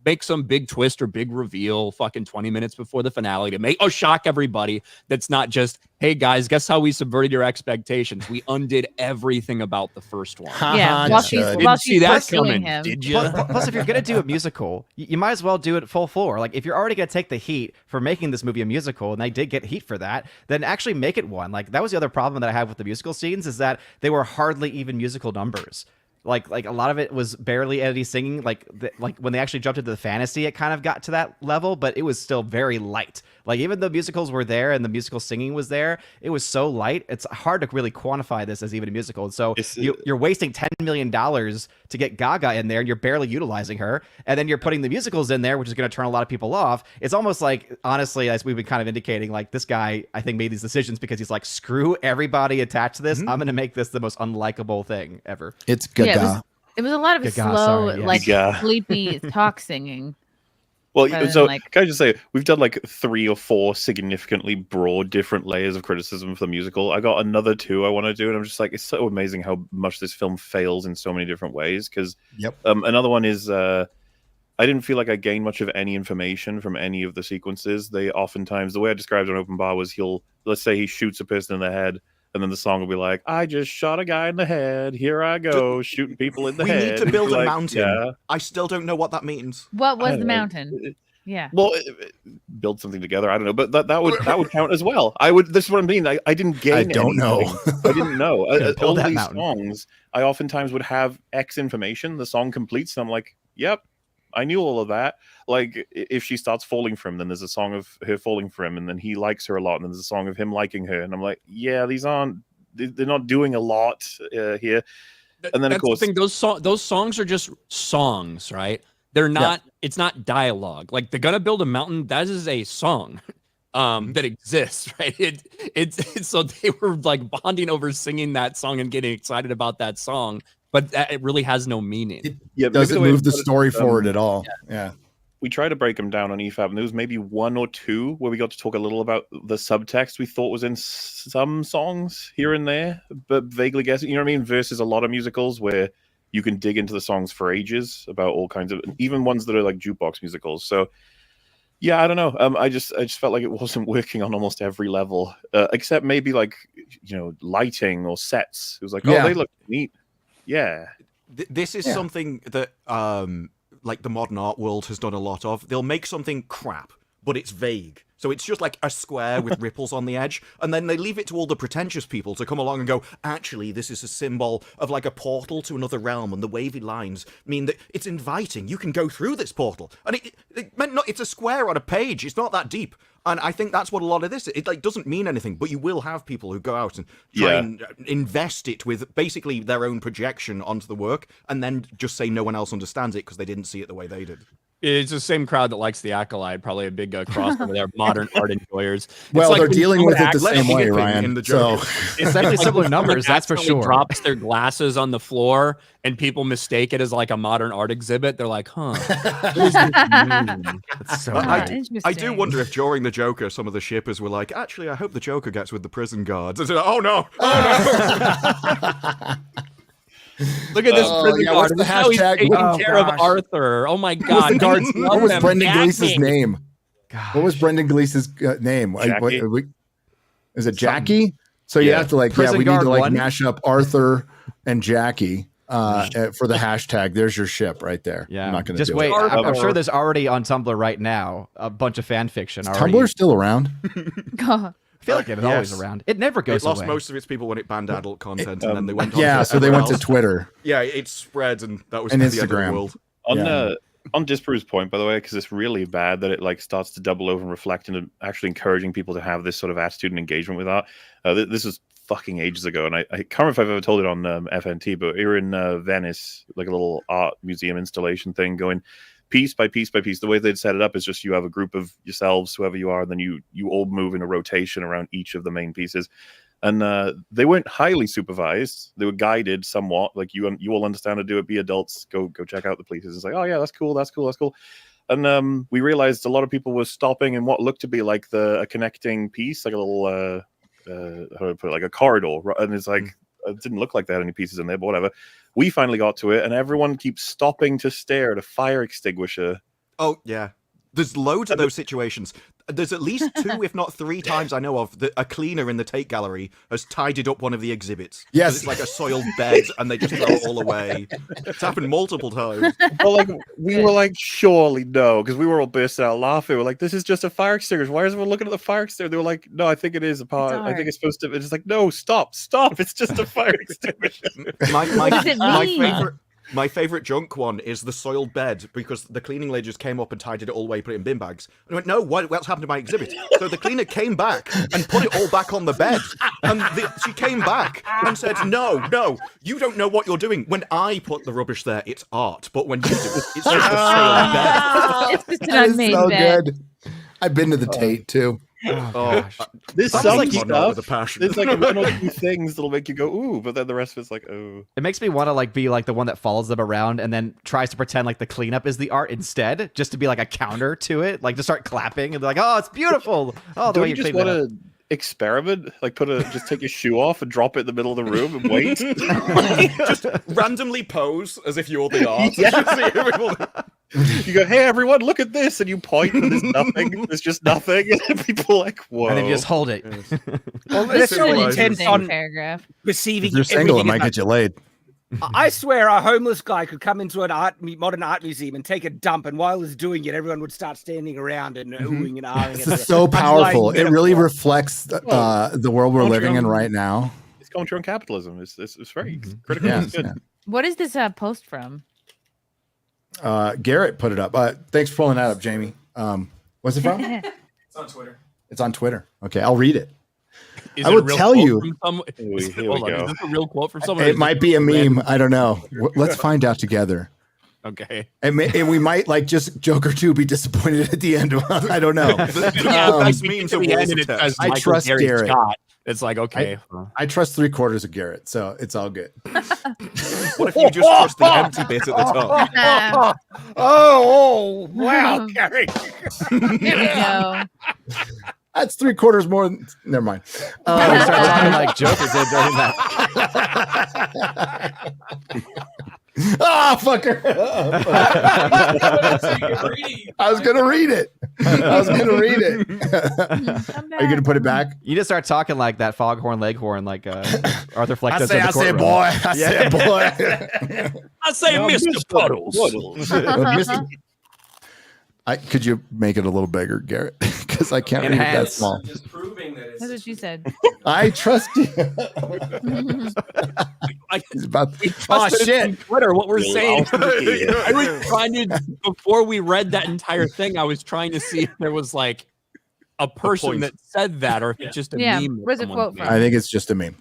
make some big twist or big reveal fucking 20 minutes before the finale to shock everybody. That's not just, hey guys, guess how we subverted your expectations? We undid everything about the first one.
Yeah, while she's pursuing him.
Did you?
Plus, if you're going to do a musical, you might as well do it full floor. Like, if you're already going to take the heat for making this movie a musical, and they did get heat for that, then actually make it one. Like, that was the other problem that I have with the musical scenes, is that they were hardly even musical numbers. Like a lot of it was barely Eddie singing. Like when they actually jumped into the fantasy, it kind of got to that level, but it was still very light. Like even the musicals were there and the musical singing was there, it was so light. It's hard to really quantify this as even a musical. And so you're wasting $10 million to get Gaga in there, and you're barely utilizing her. And then you're putting the musicals in there, which is going to turn a lot of people off. It's almost like, honestly, as we've been kind of indicating, like this guy, I think, made these decisions because he's like, screw everybody attached to this. I'm going to make this the most unlikable thing ever.
It's Gaga.
Yeah, it was a lot of slow, sleepy talk singing.
Well, so can I just say, we've done like 3 or 4 significantly broad different layers of criticism for the musical. I got another 2 I want to do, and I'm just like, it's so amazing how much this film fails in so many different ways. Because another one is, I didn't feel like I gained much of any information from any of the sequences. They oftentimes, the way I described it on Open Bar was let's say he shoots a person in the head, and then the song will be like, I just shot a guy in the head. Here I go, shooting people in the head.
We need to build a mountain. Yeah. I still don't know what that means.
What was the mountain? Yeah.
Well, build something together. I don't know, but that would count as well. This is what I mean. I didn't gain.
I don't know.
I didn't know. All these mountain. Songs, I oftentimes would have X information. The song completes, and I'm like, yep, I knew all of that. Like, if she starts falling for him, then there's a song of her falling for him, and then he likes her a lot, and then there's a song of him liking her, and I'm like, yeah, they're not doing a lot here. And then, of course,
the thing, those songs are just songs, right? They're not. Yeah. It's not dialogue. Like, they're gonna build a mountain. That is a song that exists, right? It's so they were like bonding over singing that song and getting excited about that song, but it really has no meaning.
It doesn't move the story forward at all. Yeah.
We tried to break them down on EFAB, and there was maybe 1 or 2 where we got to talk a little about the subtext we thought was in some songs here and there, but vaguely guessing, you know what I mean? Versus a lot of musicals where you can dig into the songs for ages about all kinds of, even ones that are like jukebox musicals. So, yeah, I don't know. I just felt like it wasn't working on almost every level, except maybe like, lighting or sets. It was like, oh, they look neat. Yeah.
This is something that like the modern art world has done a lot of. They'll make something crap, but it's vague. So it's just like a square with ripples on the edge, and then they leave it to all the pretentious people to come along and go, actually, this is a symbol of like a portal to another realm, and the wavy lines mean that it's inviting. You can go through this portal. And it meant not, it's a square on a page. It's not that deep. And I think that's what a lot of this, it like doesn't mean anything, but you will have people who go out and try and invest it with basically their own projection onto the work, and then just say no one else understands it because they didn't see it the way they did.
It's the same crowd that likes the Acolyte, probably a big crossover there, modern art enjoyers.
Well,
like
they're
when
dealing
someone
with it the
acts-
same way,
shipping
Ryan.
in the
So
Joker.
It's definitely similar numbers, that's for
accidentally
sure.
drops their glasses on the floor and people mistake it as like a modern art exhibit. They're like, huh. What does this mean?
It's so
I
right.
do
Interesting.
wonder if during the Joker, some of the shippers were like, actually, I hope the Joker gets with the prison guards. And so, oh no!
Look at this
Oh,
prison
yeah,
guard.
what's the
Look how he's
hashtag?
taking
Oh,
care of
gosh.
Arthur. Oh my
What was
god.
the guard's-
Love
what was
them.
Brendan
Gag
Gleese's
me.
name?
Gosh.
What was Brendan Gleese's name?
Jackie.
Is it Jackie? So you
Yeah.
have to like,
Prison
we need
Guard
to like
1?
mash up Arthur and Jackie for the hashtag. There's your ship right there.
Yeah,
I'm not going to
just
do
wait.
it.
I'm sure there's already on Tumblr right now a bunch of fan fiction
Is
already.
Tumblr still around?
God.
I feel like it's always
Yes.
around. It never
It
goes
lost
away.
most of its people when it banned adult content, and then they went on
Yeah,
to
so they
everywhere
went to
else.
Twitter.
Yeah, it spread, and that was
And
the end of
Instagram.
the world.
On
Yeah.
on Disparu's point, by the way, because it's really bad that it like starts to double over and reflect and actually encouraging people to have this sort of attitude and engagement with art. This was fucking ages ago, and I can't remember if I've ever told it on FNT, but we were in Venice, like a little art museum installation thing, going piece by piece by piece. The way they'd set it up is just you have a group of yourselves, whoever you are, and then you all move in a rotation around each of the main pieces. And they weren't highly supervised. They were guided somewhat. Like you all understand how to do it. Be adults. Go check out the pieces. It's like, oh yeah, that's cool. That's cool. That's cool. And we realized a lot of people were stopping in what looked to be like a connecting piece, like a little how do I put it, like a corridor. And it's like it didn't look like they had any pieces in there, but whatever. We finally got to it, and everyone keeps stopping to stare at a fire extinguisher.
Oh, yeah. There's loads of those situations. There's at least 2, if not 3 times I know of that a cleaner in the Tate Gallery has tidied up one of the exhibits. 'Cause
Yes.
It's like a soiled bed, and they just throw it all away. It's happened multiple times.
Well, like we were like, surely no, because we were all bursting out laughing. We're like, this is just a fire extinguisher. Why is everyone looking at the fire extinguisher? They were like, no, I think it is a part. I think it's supposed to. It's just like, no, stop. It's just a fire extinguisher.
What does it mean?
My favorite junk one is the soiled bed, because the cleaning lady just came up and tidied it all away, put it in bin bags. And I went, no, what's happened to my exhibit? So the cleaner came back and put it all back on the bed. And she came back and said, no, you don't know what you're doing. When I put the rubbish there, it's art. But when you do it, it's just a soiled bed.
It's just an
That is
unmade
so
bed.
good. I've been to the Tate too.
Oh,
There's
sounds
some
like you know with a
stuff.
passion.
There's like 1 or 2 things that'll make you go ooh, but then the rest of it's like oh.
It makes me want to like be like the one that follows them around and then tries to pretend like the cleanup is the art instead, just to be like a counter to it, like to start clapping and be like, "Oh, it's beautiful!" Oh, the
Don't
way
you
you
just
cleaned
want
it up.
to experiment? Like just take your shoe off and drop it in the middle of the room and wait.
Just randomly pose as if you're the art.
You go, hey everyone, look at this, and you point, and there's nothing. There's just nothing, and people are like, whoa.
And then you just hold it.
Well, they're so
Civilized.
intent
Interesting
on
paragraph.
receiving
If you're single, it
everything
might
as
get you laid.
I swear a homeless guy could come into an modern art museum and take a dump, and while he's doing it, everyone would start standing around and oohing and ahhing.
This
at
is
it.
so
I'm like,
powerful. It really
metaphor.
reflects the world we're living in right now.
It's culture and capitalism. It's very critical.
Yes,
It's good.
yeah.
What is this post from?
Garrett put it up. Thanks for pulling that up, Jamie. What's it from?
It's on Twitter.
It's on Twitter. Okay, I'll read it.
Is
I
it a
will
real
tell
quote
you-
from some-
Here we
Hold on,
go.
is this a real quote from someone? or
It
is
might
this
be a
random?
meme. I don't know. Let's find out together.
Okay.
And we might like just Joker 2 be disappointed at the end. I don't know.
Yeah,
Um,
like,
best
we
memes
get to
are
the
walls
end and
of
it
text.
says
I
Michael
trust
Gary
Garrett.
Scott. It's like okay.
I trust 3/4 of Garrett, so it's all good.
What if you just trust the empty bit at the top?
Oh, wow, Gary.
Here we go.
That's 3/4 more. Never mind.
You start talking like Joker did during that.
Ah, fucker. I was gonna read it. Are you gonna put it back?
You just start talking like that foghorn leghorn, like Arthur Fleck
I
does
say,
in the courtroom.
boy. I say, boy.
I say, Mr. Puddles.
Mr. Could you make it a little bigger, Garrett? Because I can't read it that
Enhance.
small.
Just proving that it's
That's what she said.
I trust you. He's about. Oh shit!
On Twitter, what we're
Real
saying.
awesome kid.
I was trying to, before we read that entire thing, I was trying to see if there was like a person
point.
that said that, or if it's just a
Yeah,
meme. that
where's the
someone
quote
made.
from?
I think it's just a meme.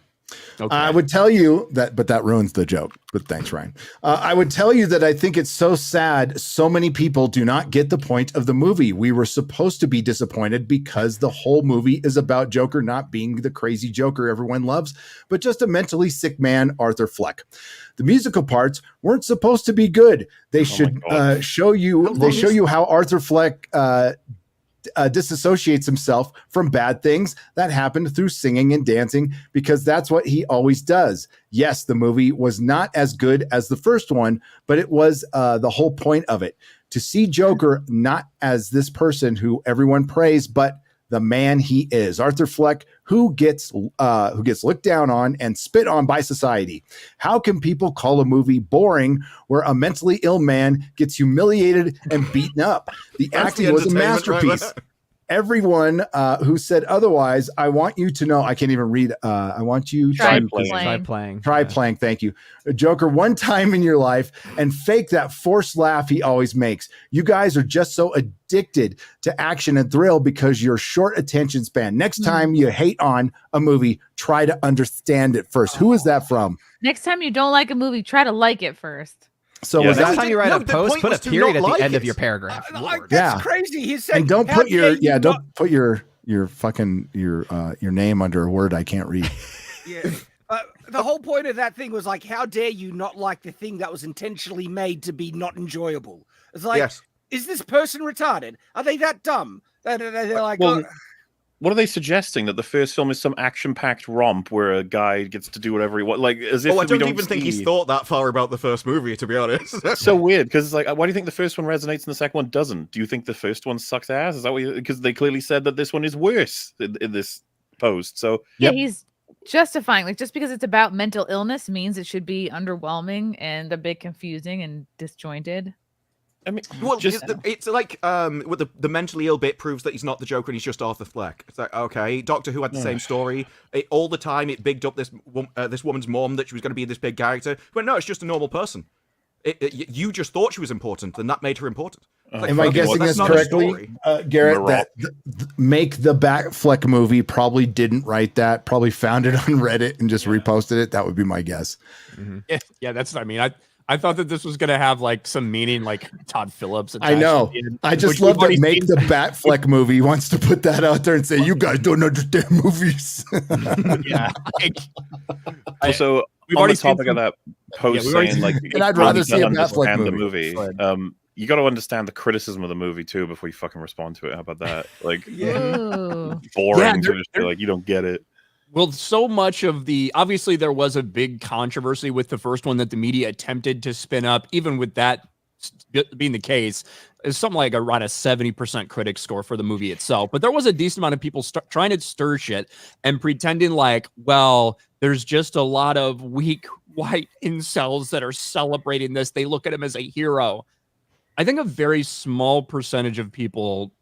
Okay.
I would tell you that, but that ruins the joke. But thanks, Ryan. I would tell you that I think it's so sad. So many people do not get the point of the movie. We were supposed to be disappointed because the whole movie is about Joker not being the crazy Joker everyone loves, but just a mentally sick man, Arthur Fleck. The musical parts weren't supposed to be good. They should
God.
show you. They show you how Arthur Fleck disassociates himself from bad things that happened through singing and dancing, because that's what he always does. Yes, the movie was not as good as the first one, but it was the whole point of it, to see Joker not as this person who everyone praised, but the man he is, Arthur Fleck, who gets looked down on and spit on by society. How can people call a movie boring where a mentally ill man gets humiliated and beaten up? The
That's
acting
the
was a
entertainment right
masterpiece.
there.
Everyone who said otherwise, I want you to know, I can't even read. I want you
Try
to
playing.
Try
playing.
playing.
try
Yeah.
playing. Thank you. Joker one time in your life and fake that forced laugh he always makes. You guys are just so addicted to action and thrill because your short attention span. Next time you hate on a movie, try to understand it first. Who is that from?
Next time you don't like a movie, try to like it first.
So
Yeah,
was
Next
that
time you write
No,
a
the
post,
point
put a
was to
period
not
at the
like
end of
it.
your paragraph.
That's
Yeah.
crazy. He's saying,
and don't
how
put your
dare you
don't
not-
put your fucking your name under a word I can't read.
Yeah. The whole point of that thing was like, how dare you not like the thing that was intentionally made to be not enjoyable? It's like,
Yes.
is this person retarded? Are they that dumb? They're like,
Well, what are they suggesting? That the first film is some action-packed romp where a guy gets to do whatever he wants? Like, as if
Oh, I
we
don't even think he's
see-
thought that far about the first movie, to be honest.
It's so weird because it's like, why do you think the first one resonates and the second one doesn't? Do you think the first one sucks ass? Is that what? Because they clearly said that this one is worse in this post. So
Yeah,
Yep.
he's justifying, like, just because it's about mental illness means it should be underwhelming and a bit confusing and disjointed.
I mean,
Well,
just
it's like with the mentally ill bit proves that he's not the Joker and he's just Arthur Fleck. It's like, okay, Doctor Who had the same story. All the time it bigged up this woman's mom that she was going to be this big character. But no, it's just a normal person. You just thought she was important, and that made her important. It's like,
Am I
okay,
guessing
that's
this
not a
correctly,
story.
Garrett?
Maroc.
That Make the Batfleck movie probably didn't write that. Probably found it on Reddit and just reposted it. That would be my guess.
Yeah, that's what I mean. I thought that this was gonna have like some meaning, like Todd Phillips.
I know.
attached to it,
I just
which
love
we've already
that Make
seen.
the Batfleck movie wants to put that out there and say, you guys don't understand movies.
Yeah, like,
also
we've
on
already
the
seen
topic of
some-
that post
we've already
saying like,
And I'd
well,
rather
you
see a
don't
Batfleck
understand the
movie.
movie. You got to understand the criticism of the movie too before you fucking respond to it. How about that? Like,
Ooh.
boring
Yeah,
to
they're-
just be like, you don't get it.
Well, so much of the obviously there was a big controversy with the first one that the media attempted to spin up. Even with that being the case, is something like around a 70% critic score for the movie itself. But there was a decent amount of people trying to stir shit and pretending like, well, there's just a lot of weak white incels that are celebrating this. They look at him as a hero. I think a very small percentage of people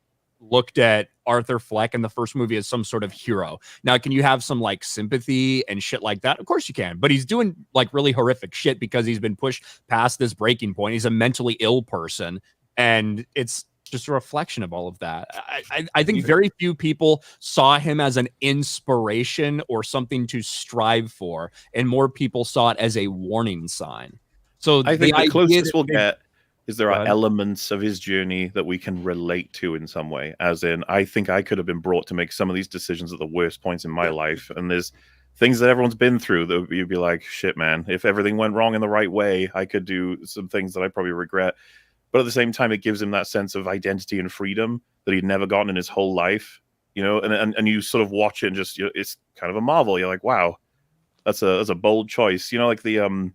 looked at Arthur Fleck in the first movie as some sort of hero. Now, can you have some like sympathy and shit like that? Of course you can, but he's doing like really horrific shit because he's been pushed past this breaking point. He's a mentally ill person, and it's just a reflection of all of that. I think very few people saw him as an inspiration or something to strive for, and more people saw it as a warning sign. So
I think the
idea
closest
that
we'll
they-
get is there
Go
are
ahead.
elements of his journey that we can relate to in some way. As in, I think I could have been brought to make some of these decisions at the worst points in my life. And there's things that everyone's been through that you'd be like, shit, man, if everything went wrong in the right way, I could do some things that I probably regret. But at the same time, it gives him that sense of identity and freedom that he'd never gotten in his whole life. You know, and you sort of watch it and just, it's kind of a marvel. You're like, wow, that's a bold choice. You know, like the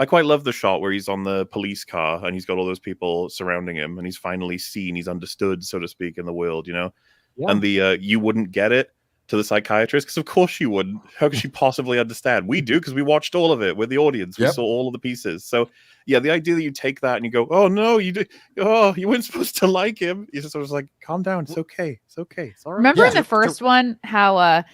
I quite love the shot where he's on the police car and he's got all those people surrounding him and he's finally seen, he's understood, so to speak, in the world, you know?
Yeah.
And the you wouldn't get it. to the psychiatrist, because of course she wouldn't. How could she possibly understand? We do, because we watched all of it with the audience. We
Yep.
saw all of the pieces. So yeah, the idea that you take that and you go, oh no, you weren't supposed to like him. You just was like, calm down, it's okay, it's okay, it's all right.
Remember
Yeah.
in the first one how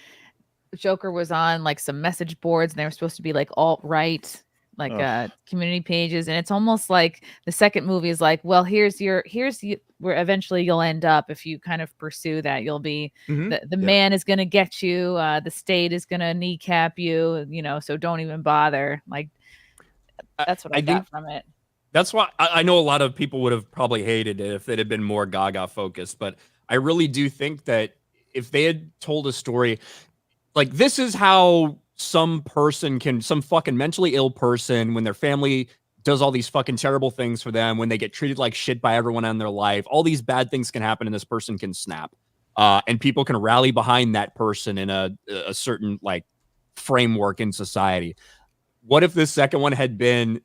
Joker was on like some message boards and they were supposed to be like alt-right, like community pages, and it's almost like the second movie is like, well, here's where eventually you'll end up if you kind of pursue that. You'll be the man is gonna get you, the state is gonna kneecap you, so don't even bother. Like that's what I got from it.
That's why I know a lot of people would have probably hated it if it had been more Gaga focused, but I really do think that if they had told a story like this is how some fucking mentally ill person, when their family does all these fucking terrible things for them, when they get treated like shit by everyone in their life, all these bad things can happen and this person can snap. And people can rally behind that person in a certain like framework in society. What if this second one had been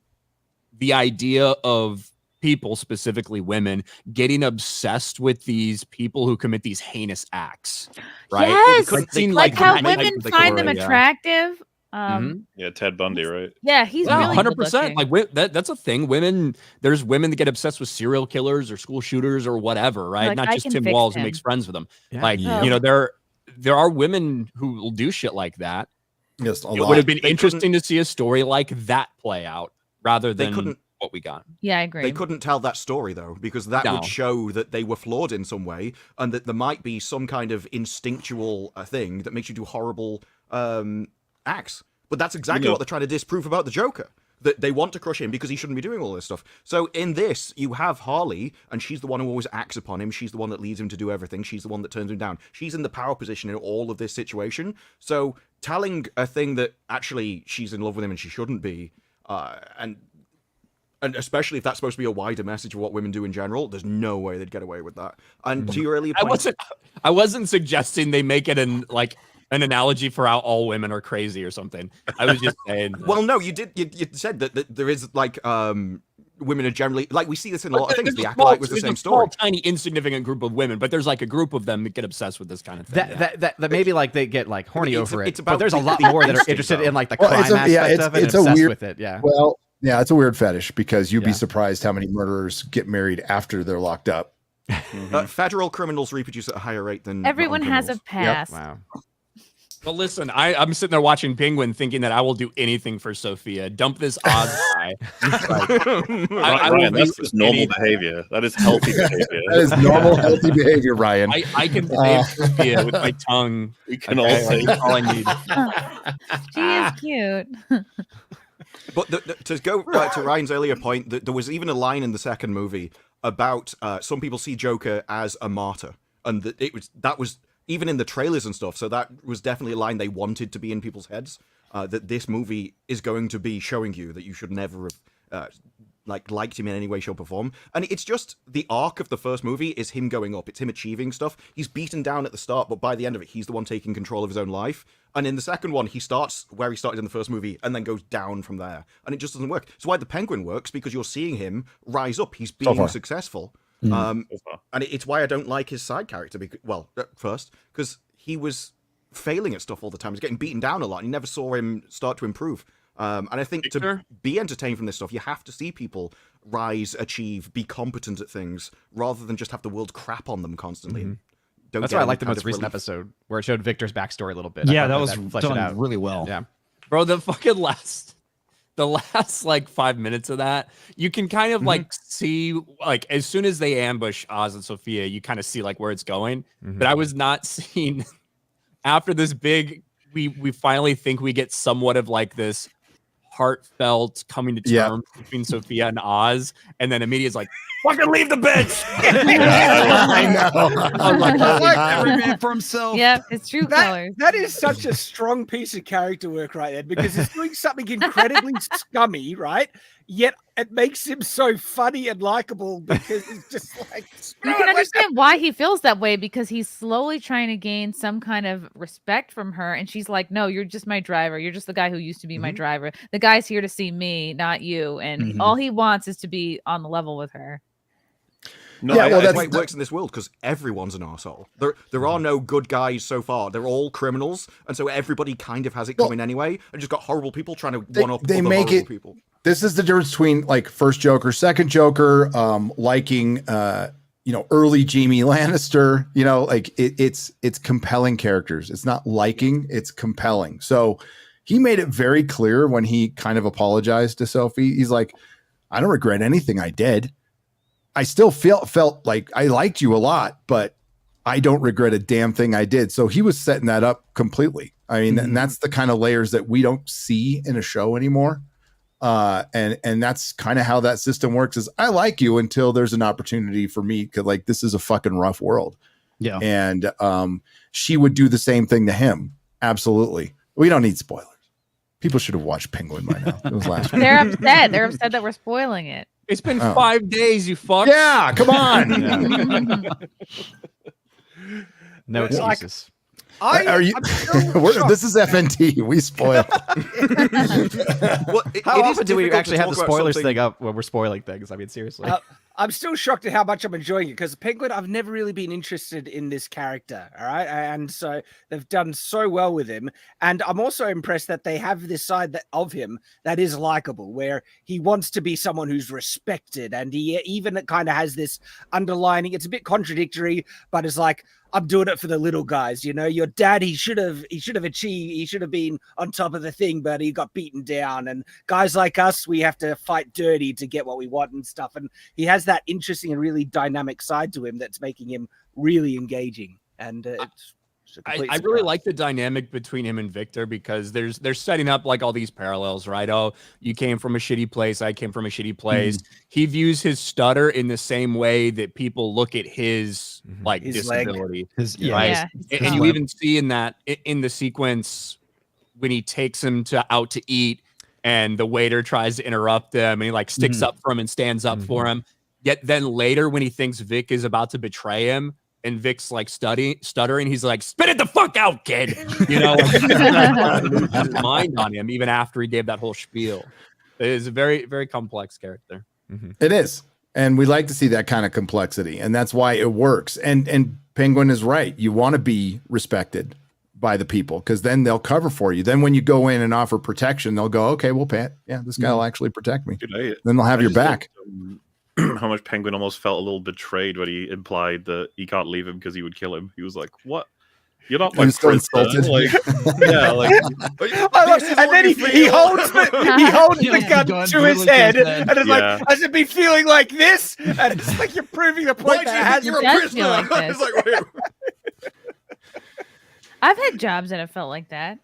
the idea of people, specifically women, getting obsessed with these people who commit these heinous acts, right?
Yes,
like
how
the
women find them attractive.
Yeah, Ted Bundy, right?
Yeah, he's really
100%. Like that's a thing. There's women that get obsessed with serial killers or school shooters or whatever, right?
Like,
not
I
just
can
Tim
fix
Walls
him.
who makes friends with them.
Yeah.
Like there are women who will do shit like that.
Yes,
It would have been interesting to see a story like that play out rather than what we got.
Yeah, I agree.
They couldn't tell that story though, because that would show that they were flawed in some way, and that there might be some kind of instinctual thing that makes you do horrible acts. But that's exactly what they're trying to disprove about the Joker. That they want to crush him because he shouldn't be doing all this stuff. So in this, you have Harley, and she's the one who always acts upon him. She's the one that leads him to do everything. She's the one that turns him down. She's in the power position in all of this situation. So telling a thing that actually she's in love with him and she shouldn't be, and especially if that's supposed to be a wider message of what women do in general, there's no way they'd get away with that. And to your earlier point,
I wasn't suggesting they make it an analogy for how all women are crazy or something. I was just saying.
Well, no, you did. You said that there is like women are generally like, we see this in a lot of things. The Acolyte was the same story.
There's a small, tiny, insignificant group of women, but there's like a group of them that get obsessed with this kind of thing.
That maybe like they get like horny over it.
It's about
but there's a lot
the
more that are
instinct,
interested
though.
in like the crime aspect of it.
It's
and
a
obsessed
weird
with it. Yeah.
Well, yeah, it's a weird fetish because you'd be
Yeah.
surprised how many murderers get married after they're locked up.
Federal criminals reproduce at a higher rate than
Everyone has a past.
Wow.
Well, listen, I'm sitting there watching Penguin thinking that I will do anything for Sophia. Dump this Oz guy.
Ryan, that's just normal behavior. That is healthy behavior.
That is normal, healthy behavior, Ryan.
I can save Sophia with my tongue.
We can all say
That's all I need.
She is cute.
But to go to Ryan's earlier point, there was even a line in the second movie about some people see Joker as a martyr, and that was even in the trailers and stuff. So that was definitely a line they wanted to be in people's heads. That this movie is going to be showing you that you should never have liked him in any way, shape, or form. And it's just the arc of the first movie is him going up. It's him achieving stuff. He's beaten down at the start, but by the end of it, he's the one taking control of his own life. And in the second one, he starts where he started in the first movie and then goes down from there. And it just doesn't work. So why the Penguin works, because you're seeing him rise up. He's being successful. And it's why I don't like his side character. Because he was failing at stuff all the time. He's getting beaten down a lot. And you never saw him start to improve. And I think to be entertained from this stuff, you have to see people rise, achieve, be competent at things, rather than just have the world crap on them constantly.
Mm-hmm. That's why I liked the most recent episode where it showed Victor's backstory a little bit.
Yeah, that was
fleshed it
done
out.
really well.
Yeah.
Bro, the last like 5 minutes of that, you can kind of like see, like, as soon as they ambush Oz and Sophia, you kind of see like where it's going. But I was not seeing after this big, we finally think we get somewhat of like this heartfelt coming to terms between Sophia and Oz, and then immediately it's like, fucking leave the bitch.
I know.
I'm like,
Every man for himself.
Yep, it's true colors.
That is such a strong piece of character work right there, because it's doing something incredibly scummy, right? Yet it makes him so funny and likable because it's just like,
You can understand why he feels that way, because he's slowly trying to gain some kind of respect from her. And she's like, no, you're just my driver. You're just the guy who used to be my driver. The guy's here to see me, not you. And all he wants is to be on the level with her.
No,
Yeah, well,
That's
that's
the way it works in this world because everyone's an arsehole. There are no good guys so far. They're all criminals, and so everybody kind of has it coming anyway. And just got horrible people trying to one up
they
other
make
horrible
it-
people.
This is the difference between like first Joker, second Joker, liking early Jamie Lannister, like it's compelling characters. It's not liking, it's compelling. So he made it very clear when he kind of apologized to Sophie. He's like, I don't regret anything I did. I still felt like I liked you a lot, but I don't regret a damn thing I did. So he was setting that up completely. I mean, and that's the kind of layers that we don't see in a show anymore. And that's kind of how that system works is I like you until there's an opportunity for me to like, this is a fucking rough world.
Yeah.
And she would do the same thing to him. Absolutely. We don't need spoilers. People should have watched Penguin by now. It was last week.
They're upset. They're upset that we're spoiling it.
It's been
Oh.
5 days, you fuck.
Yeah, come on.
No
It's like-
excuses.
Are you?
I'm still shocked.
This is FNT. We spoil.
Well,
How
it is
often do we
difficult
actually
to
have the
talk about
spoilers
something-
thing up when we're spoiling things? I mean, seriously.
I'm still shocked at how much I'm enjoying it because Penguin, I've never really been interested in this character. All right. And so they've done so well with him. And I'm also impressed that they have this side of him that is likable, where he wants to be someone who's respected. And he even kind of has this underlining, it's a bit contradictory, but it's like, I'm doing it for the little guys. Your dad, he should have achieved, he should have been on top of the thing, but he got beaten down. And guys like us, we have to fight dirty to get what we want and stuff. And he has that interesting and really dynamic side to him that's making him really engaging. And it's a complete
I really
surprise.
like the dynamic between him and Victor because they're setting up like all these parallels, right? Oh, you came from a shitty place. I came from a shitty place. He views his stutter in the same way that people look at his like
His leg.
disability.
Yeah.
Right.
Yeah.
And you even see in the sequence when he takes him out to eat and the waiter tries to interrupt him and he like sticks up for him and stands up for him. Yet then later when he thinks Vic is about to betray him and Vic's like stuttering, he's like, spit it the fuck out, kid. Loses his mind on him even after he gave that whole spiel. It is a very, very complex character.
It is. And we like to see that kind of complexity. And that's why it works. And Penguin is right. You want to be respected by the people because then they'll cover for you. Then when you go in and offer protection, they'll go, okay, well, Pat, yeah, this guy will actually protect me.
Dude,
Then they'll have
I
your
just
back.
loved, how much Penguin almost felt a little betrayed when he implied that he can't leave him because he would kill him. He was like, "What? You're not my
I'm so
prisoner."
insulted.
Like, yeah, like
I love, and then he holds the
Yeah,
gun
gun
to his
literally to
head,
his head.
and it's
Yeah.
like, has it been feeling like this? And it's like you're proving the point
Why do
that
you
it
think
hasn't.
you're a
does
prisoner?
feel like
It's like, wait.
I've had jobs that have felt like that.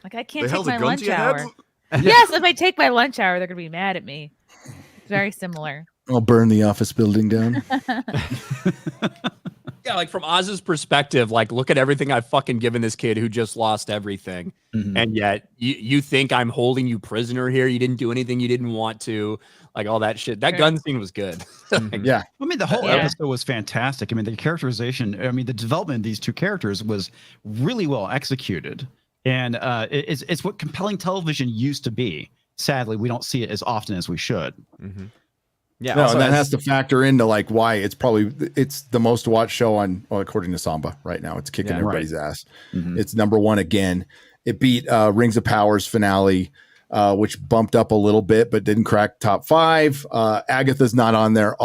Like I can't
They
take
held a
my
gun
lunch
to your
hour.
head?
Yes, if I take my lunch hour, they're gonna be mad at me. It's very similar.
I'll burn the office building down.
Yeah, like from Oz's perspective, like look at everything I've fucking given this kid who just lost everything. And yet you think I'm holding you prisoner here. You didn't do anything you didn't want to, like all that shit. That
Sure.
gun scene was good.
Yeah.
I mean, the whole
Yeah.
episode was fantastic. I mean, the characterization, I mean, the development of these two characters was really well executed. And it's what compelling television used to be. Sadly, we don't see it as often as we should.
Yeah.
No,
also
and that
as-
has to factor into like why it's the most watched show on, well, according to Samba right now. It's kicking
Yeah,
everybody's ass.
Mhm.
It's number one again. It beat Rings of Power's finale, which bumped up a little bit, but didn't crack top 5. Agatha's not on there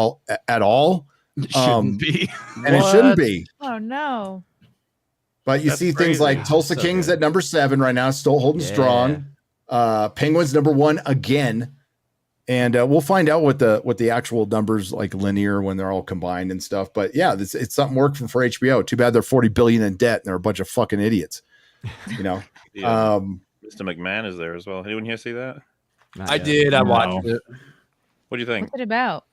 at all.
It shouldn't
Um,
be.
And it shouldn't be.
Oh no.
But you
That's
see things
crazy.
like Tulsa
So
King's
good.
at number 7 right now, still holding strong. Penguin's number 1 again. And we'll find out what the actual numbers like linear when they're all combined and stuff. But yeah, it's something working for HBO. Too bad they're 40 billion in debt and they're a bunch of fucking idiots. You know.
yeah. Mr. McMahon is there as well. Anyone here see that?
Not
I
yet.
did. I watched it.
What do you think?
What's it about?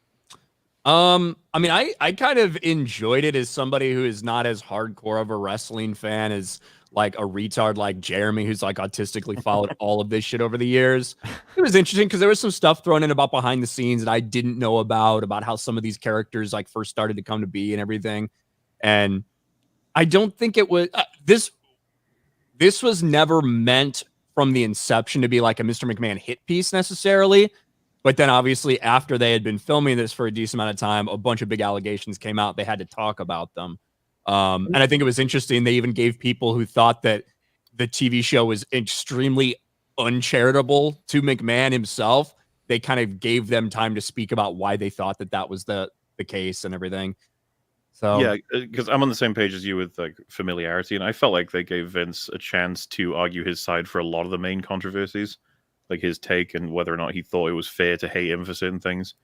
I mean, I kind of enjoyed it as somebody who is not as hardcore of a wrestling fan as like a retard like Jeremy, who's like autistically followed all of this shit over the years. It was interesting because there was some stuff thrown in about behind the scenes that I didn't know about how some of these characters like first started to come to be and everything. And I don't think it was this was never meant from the inception to be like a Mr. McMahon hit piece necessarily. But then obviously after they had been filming this for a decent amount of time, a bunch of big allegations came out. They had to talk about them. And I think it was interesting. They even gave people who thought that the TV show was extremely uncharitable to McMahon himself. They kind of gave them time to speak about why they thought that that was the case and everything. So
yeah, because I'm on the same page as you with like familiarity, and I felt like they gave Vince a chance to argue his side for a lot of the main controversies, like his take and whether or not he thought it was fair to hate him for certain things.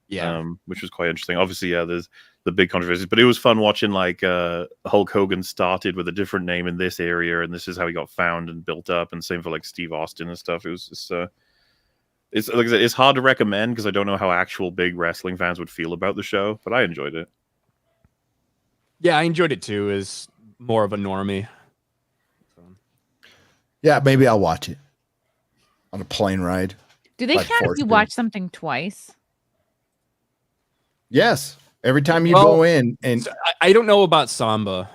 yeah.
Which was quite interesting. Obviously, yeah, there's the big controversies, but it was fun watching like Hulk Hogan started with a different name in this area, and this is how he got found and built up, and same for like Steve Austin and stuff. It was just it's like I said, it's hard to recommend because I don't know how actual big wrestling fans would feel about the show, but I enjoyed it.
Yeah, I enjoyed it too as more of a normie. So.
Yeah, maybe I'll watch it on a plane ride.
Do they
Like
count if
fourth
you
grade.
watch something twice?
Yes. Every time you
Well,
go in and
So I don't know about Samba.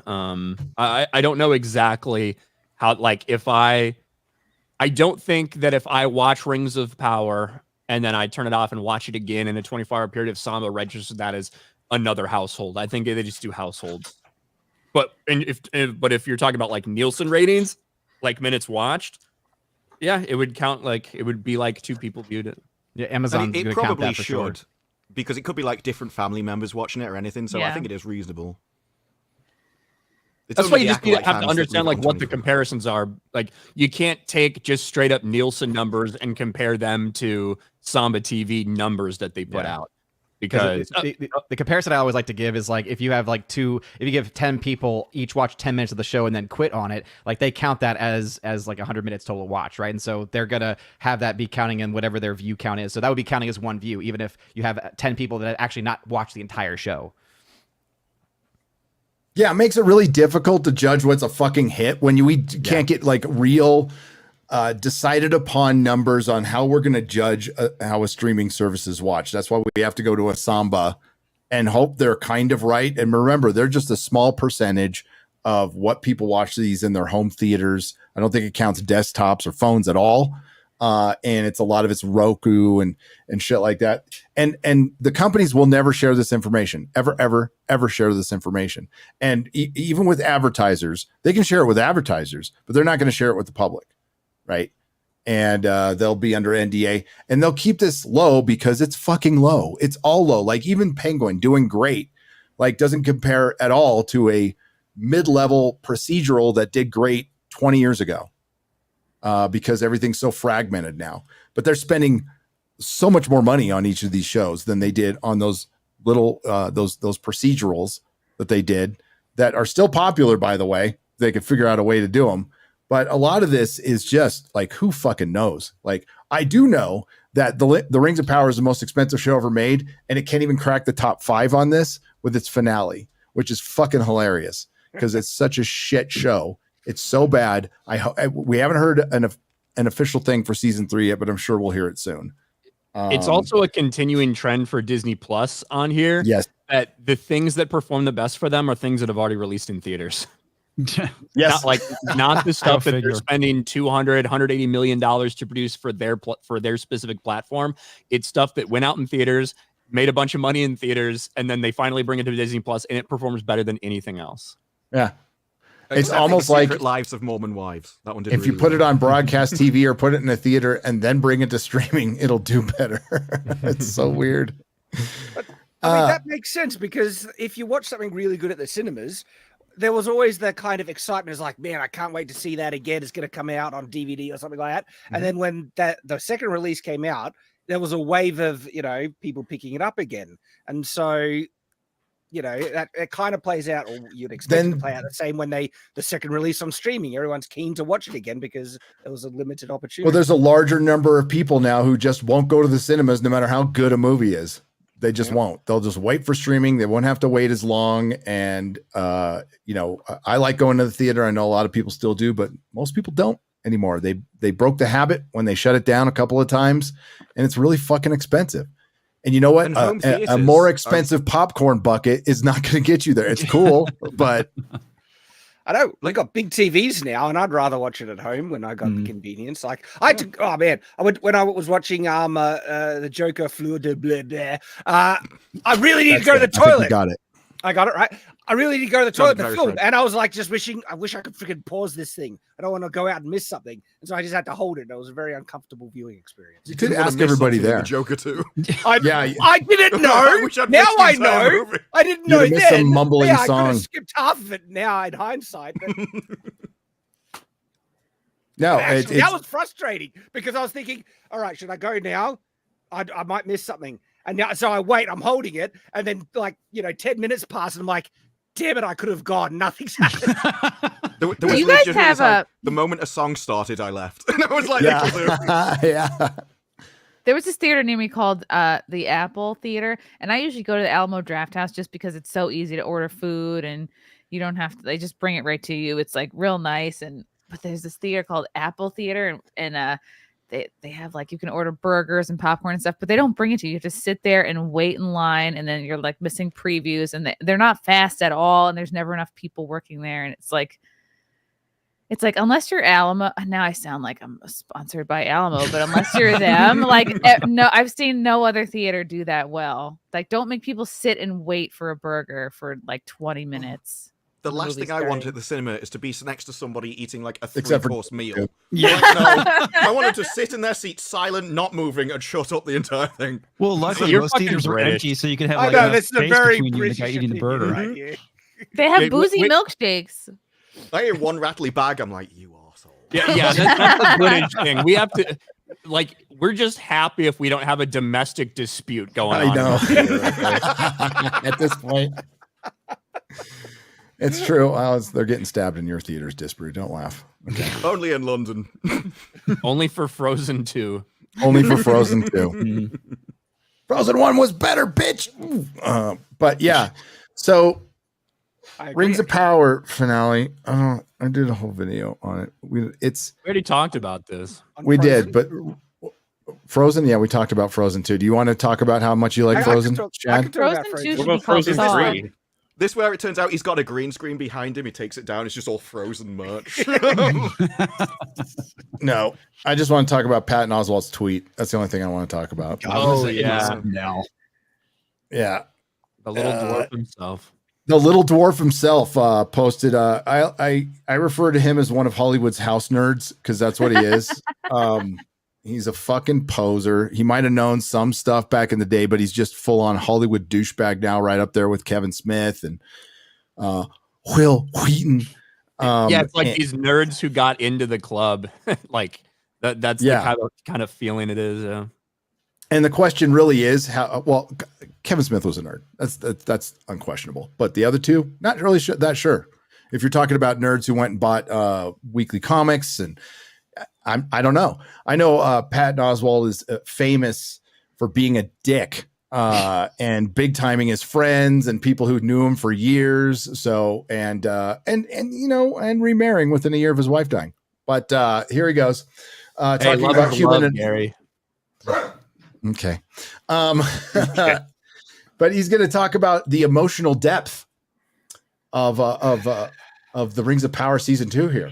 I don't know exactly how, like, if I don't think that if I watch Rings of Power and then I turn it off and watch it again in a 24-hour period, if Samba registers that as another household. I think they just do households. But if you're talking about like Nielsen ratings, like minutes watched, yeah, it would count, like it would be like 2 people viewed it.
Yeah, Amazon's
it
going to count
probably
that for
should,
sure.
because it could be like different family members watching it or anything. So I
Yeah.
think it is reasonable. It's
That's
only
why
the
you just need to
Acolyte
have
fans
to
that
understand
leave it
like
on
what the
24.
comparisons are. Like you can't take just straight up Nielsen numbers and compare them to Samba TV numbers that they put
Yeah.
out. Because
The comparison I always like to give is like if you have like if you give 10 people each watch 10 minutes of the show and then quit on it, like they count that as like 100 minutes total watch, right? And so they're gonna have that be counting in whatever their view count is. So that would be counting as one view, even if you have 10 people that actually not watch the entire show.
yeah, it makes it really difficult to judge what's a fucking hit when we can't get like real decided upon numbers on how we're going to judge how a streaming service is watched. That's why we have to go to a Samba and hope they're kind of right. And remember, they're just a small percentage of what people watch these in their home theaters. I don't think it counts desktops or phones at all. And it's a lot of it's Roku and shit like that. And the companies will never share this information, ever share this information. And even with advertisers, they can share it with advertisers, but they're not going to share it with the public. Right. And they'll be under NDA and they'll keep this low because it's fucking low. It's all low. Like even Penguin doing great, like doesn't compare at all to a mid-level procedural that did great 20 years ago because everything's so fragmented now. But they're spending so much more money on each of these shows than they did on those little those procedurals that they did that are still popular, by the way. They could figure out a way to do them. But a lot of this is just like, who fucking knows? Like, I do know that the Rings of Power is the most expensive show ever made, and it can't even crack the top 5 on this with its finale, which is fucking hilarious because it's such a shit show. It's so bad. We haven't heard an official thing for season 3 yet, but I'm sure we'll hear it soon.
it's also a continuing trend for Disney Plus on here.
Yes.
That the things that perform the best for them are things that have already released in theaters.
Yes.
Not the stuff that
figure.
they're spending $180 million to produce for their specific platform. It's stuff that went out in theaters, made a bunch of money in theaters, and then they finally bring it to Disney Plus, and it performs better than anything else.
Yeah. It's
I think
almost
The
like
Secret Lives of Mormon Wives. That one did.
if
really
you put
well.
it on broadcast TV or put it in a theater and then bring it to streaming, it'll do better. It's so weird.
I mean, that makes sense because if you watch something really good at the cinemas, there was always that kind of excitement. It's like, man, I can't wait to see that again. It's going to come out on DVD or something like that.
Mm-hmm.
And then when the second release came out, there was a wave of, people picking it up again. And so, that it kind of plays out, or you'd expect it to play out the same when the second release on streaming. Everyone's keen to watch it again because there was a limited opportunity.
Well, there's a larger number of people now who just won't go to the cinemas no matter how good a movie is. They just won't. They'll just wait for streaming. They won't have to wait as long. And, I like going to the theater. I know a lot of people still do, but most people don't anymore. They broke the habit when they shut it down a couple of times, and it's really fucking expensive. And you know what?
And home
A more
theaters
expensive popcorn bucket is not going to get you there. It's cool, but
I know we got big TVs now, and I'd rather watch it at home when I got the convenience. Like I had to, oh man, when I was watching the Joker Fleur de Bleu there. I really need to go to the toilet. I got it right. I really need to go to the toilet to film, and I was like, just wishing I wish I could freaking pause this thing. I don't want to go out and miss something, and so I just had to hold it. It was a very uncomfortable viewing experience.
You could ask everybody there.
The Joker too.
I didn't know. Now I know. I didn't know then.
Some mumbling
I could
song.
have skipped half of it now in hindsight. But
no,
actually, that was frustrating because I was thinking, all right, should I go now? I might miss something. And now, so I wait, I'm holding it. And then 10 minutes pass and I'm like, damn it, I could have gone. Nothing's happened.
There was
you guys have
the moment a song started, I left. And I was like,
yeah.
There was this theater near me called the Apple Theater. And I usually go to the Alamo Draft House just because it's so easy to order food and you don't have to, they just bring it right to you. It's like real nice. But there's this theater called Apple Theater and they have like you can order burgers and popcorn and stuff, but they don't bring it to you. You have to sit there and wait in line, and then you're like missing previews, and they're not fast at all, and there's never enough people working there, and it's like unless you're Alamo. Now I sound like I'm sponsored by Alamo, but unless you're them, no, I've seen no other theater do that well. Like, don't make people sit and wait for a burger for like 20 minutes.
The last thing I want at the cinema is to be next to somebody eating like a
Except for-
3-course meal.
Yeah.
No, I wanted to sit in their seat, silent, not moving, and shut up the entire thing.
Well, luckily
You're
most
fucking
theaters were
British.
empty, so you could have
I
like
know,
enough
this is a
space
very
between you and the
British
guy eating the burger.
right here.
They have
Wait,
boozy
wait.
milkshakes.
I hear one rattly bag, I'm like, you arsehole.
Yeah, that's a British thing. We have to, we're just happy if we don't have a domestic dispute going on.
I know. At this point. It's true. They're getting stabbed in your theaters, Disparu. Don't laugh. Okay.
Only in London.
Only for Frozen 2.
Only for Frozen 2. Frozen 1 was better, bitch. But yeah. So Rings of Power finale. I did a whole video on it. We
already talked about this.
We did, but Frozen, yeah, we talked about Frozen 2. Do you want to talk about how much you like Frozen, Chad?
Frozen 2 should
What
be
about
called
Frozen
Saw.
3?
This where it turns out he's got a green screen behind him. He takes it down. It's just all Frozen merch.
No, I just want to talk about Patton Oswalde's tweet. That's the only thing I want to talk about.
Oh, yeah.
No.
Yeah.
The little dwarf himself.
The little dwarf himself posted. I refer to him as one of Hollywood's house nerds because that's what he is. He's a fucking poser. He might have known some stuff back in the day, but he's just full on Hollywood douchebag now, right up there with Kevin Smith and Will Wheaton.
Yeah, it's like these nerds who got into the club. Like that's the kind of feeling it is. Yeah.
And the question really is how well Kevin Smith was a nerd. That's unquestionable. But the other two, not really that sure. If you're talking about nerds who went and bought weekly comics, and I don't know. I know Patton Oswalde is famous for being a dick and big timing his friends and people who knew him for years. So and remarrying within a year of his wife dying. But here he goes talking about human and
Gary.
Okay. But he's going to talk about the emotional depth of the Rings of Power season 2 here.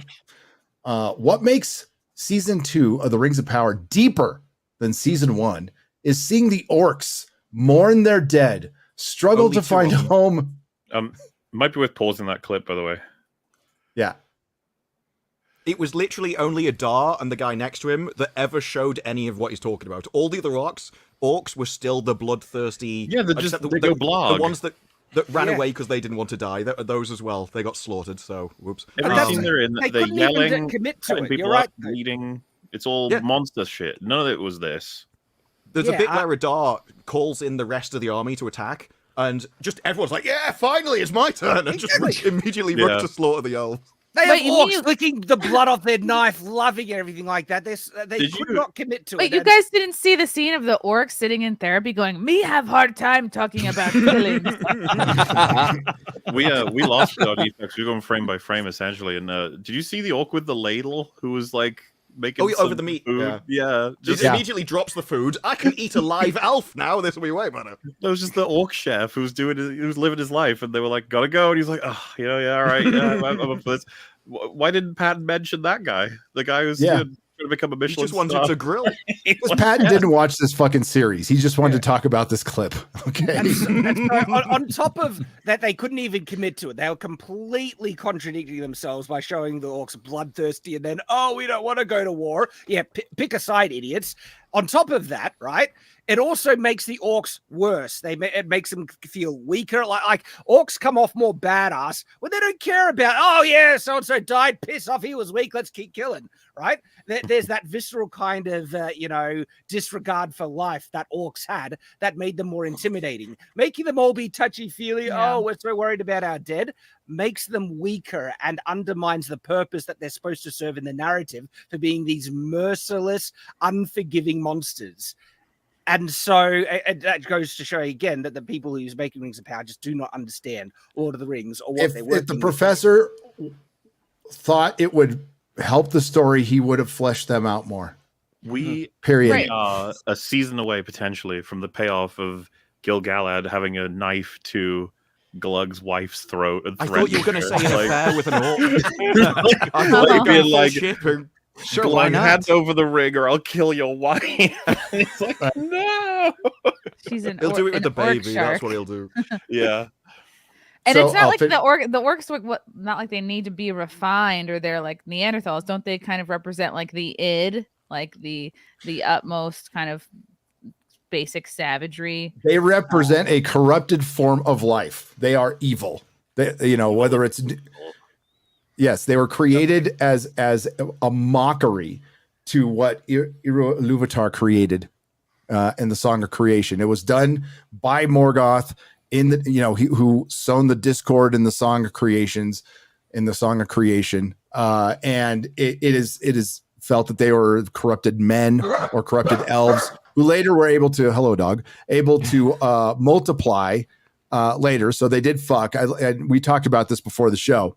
What makes season 2 of the Rings of Power deeper than season 1 is seeing the orcs mourn their dead, struggle to find home.
Might be worth pausing that clip, by the way.
Yeah.
It was literally only Adar and the guy next to him that ever showed any of what he's talking about. All the other orcs were still the bloodthirsty.
Yeah, they go blog.
The ones that ran away because they didn't want to die. Those as well. They got slaughtered. So whoops.
Every scene they're in, they're yelling,
commit to
cutting
it.
people
You're
up,
right.
bleeding. It's all monster shit. None of it was this.
There's a bit where Adar calls in the rest of the army to attack, and just everyone's like, "Yeah, finally, it's my turn!" and just immediately run to slaughter the elves.
They have orcs licking the blood off their knife, loving everything like that. They could not commit to it.
Wait, you guys didn't see the scene of the orcs sitting in therapy going, "Me have hard time talking about feelings."
We lost the audio effects. We were going frame by frame essentially. And did you see the orc with the ladle who was like making
over
some
the meat.
food. Yeah,
Just
Yeah.
immediately drops the food. I can eat a live elf now. This will be way better.
It was just the orc chef who was living his life, and they were like, "Gotta go," and he's like, "Oh, yeah, all right, yeah, I'm up for this." Why didn't Patton mention that guy? The guy who's going to become a
He
Michelin
just wanted
star.
to grill.
Because Patton didn't watch this fucking series. He just wanted to talk about this clip. Okay.
And so on top of that, they couldn't even commit to it. They were completely contradicting themselves by showing the orcs bloodthirsty and then, oh, we don't want to go to war. Yeah, pick a side, idiots. On top of that, right, it also makes the orcs worse. It makes them feel weaker. Like orcs come off more badass when they don't care about, oh, yeah, so-and-so died. Piss off. He was weak. Let's keep killing, right? There's that visceral kind of, disregard for life that orcs had that made them more intimidating. Making them all be touchy-feely,
Yeah.
oh, we're so worried about our dead, makes them weaker and undermines the purpose that they're supposed to serve in the narrative for being these merciless, unforgiving monsters. And so that goes to show again that the people who's making Rings of Power just do not understand Lord of the Rings or what they're working
If the
with.
professor thought it would help the story, he would have fleshed them out more.
We
Period.
Right.
are a season away potentially from the payoff of Gil-galad having a knife to Glug's wife's throat. And
I thought you were going to say an
like,
affair with an orc. I thought you were
being
going to
like,
ship and
Sure,
Glug,
why not?
hand over the ring or I'll kill your wife. And it's like, no.
She's an
he'll do it with
an
the
orc
baby.
shark.
That's what he'll do.
Yeah.
And
So
it's not
I'll
like
fin-
the orcs not like they need to be refined or they're like Neanderthals. Don't they kind of represent like the id, like the utmost kind of basic savagery?
They represent a corrupted form of life. They are evil. They, whether it's yes, they were created as a mockery to what Iluvatar created in the Song of Creation. It was done by Morgoth in the who sown the discord in the Song of Creations, in the Song of Creation, and it is felt that they were corrupted men or corrupted elves who later were able to multiply later. So they did fuck. And we talked about this before the show,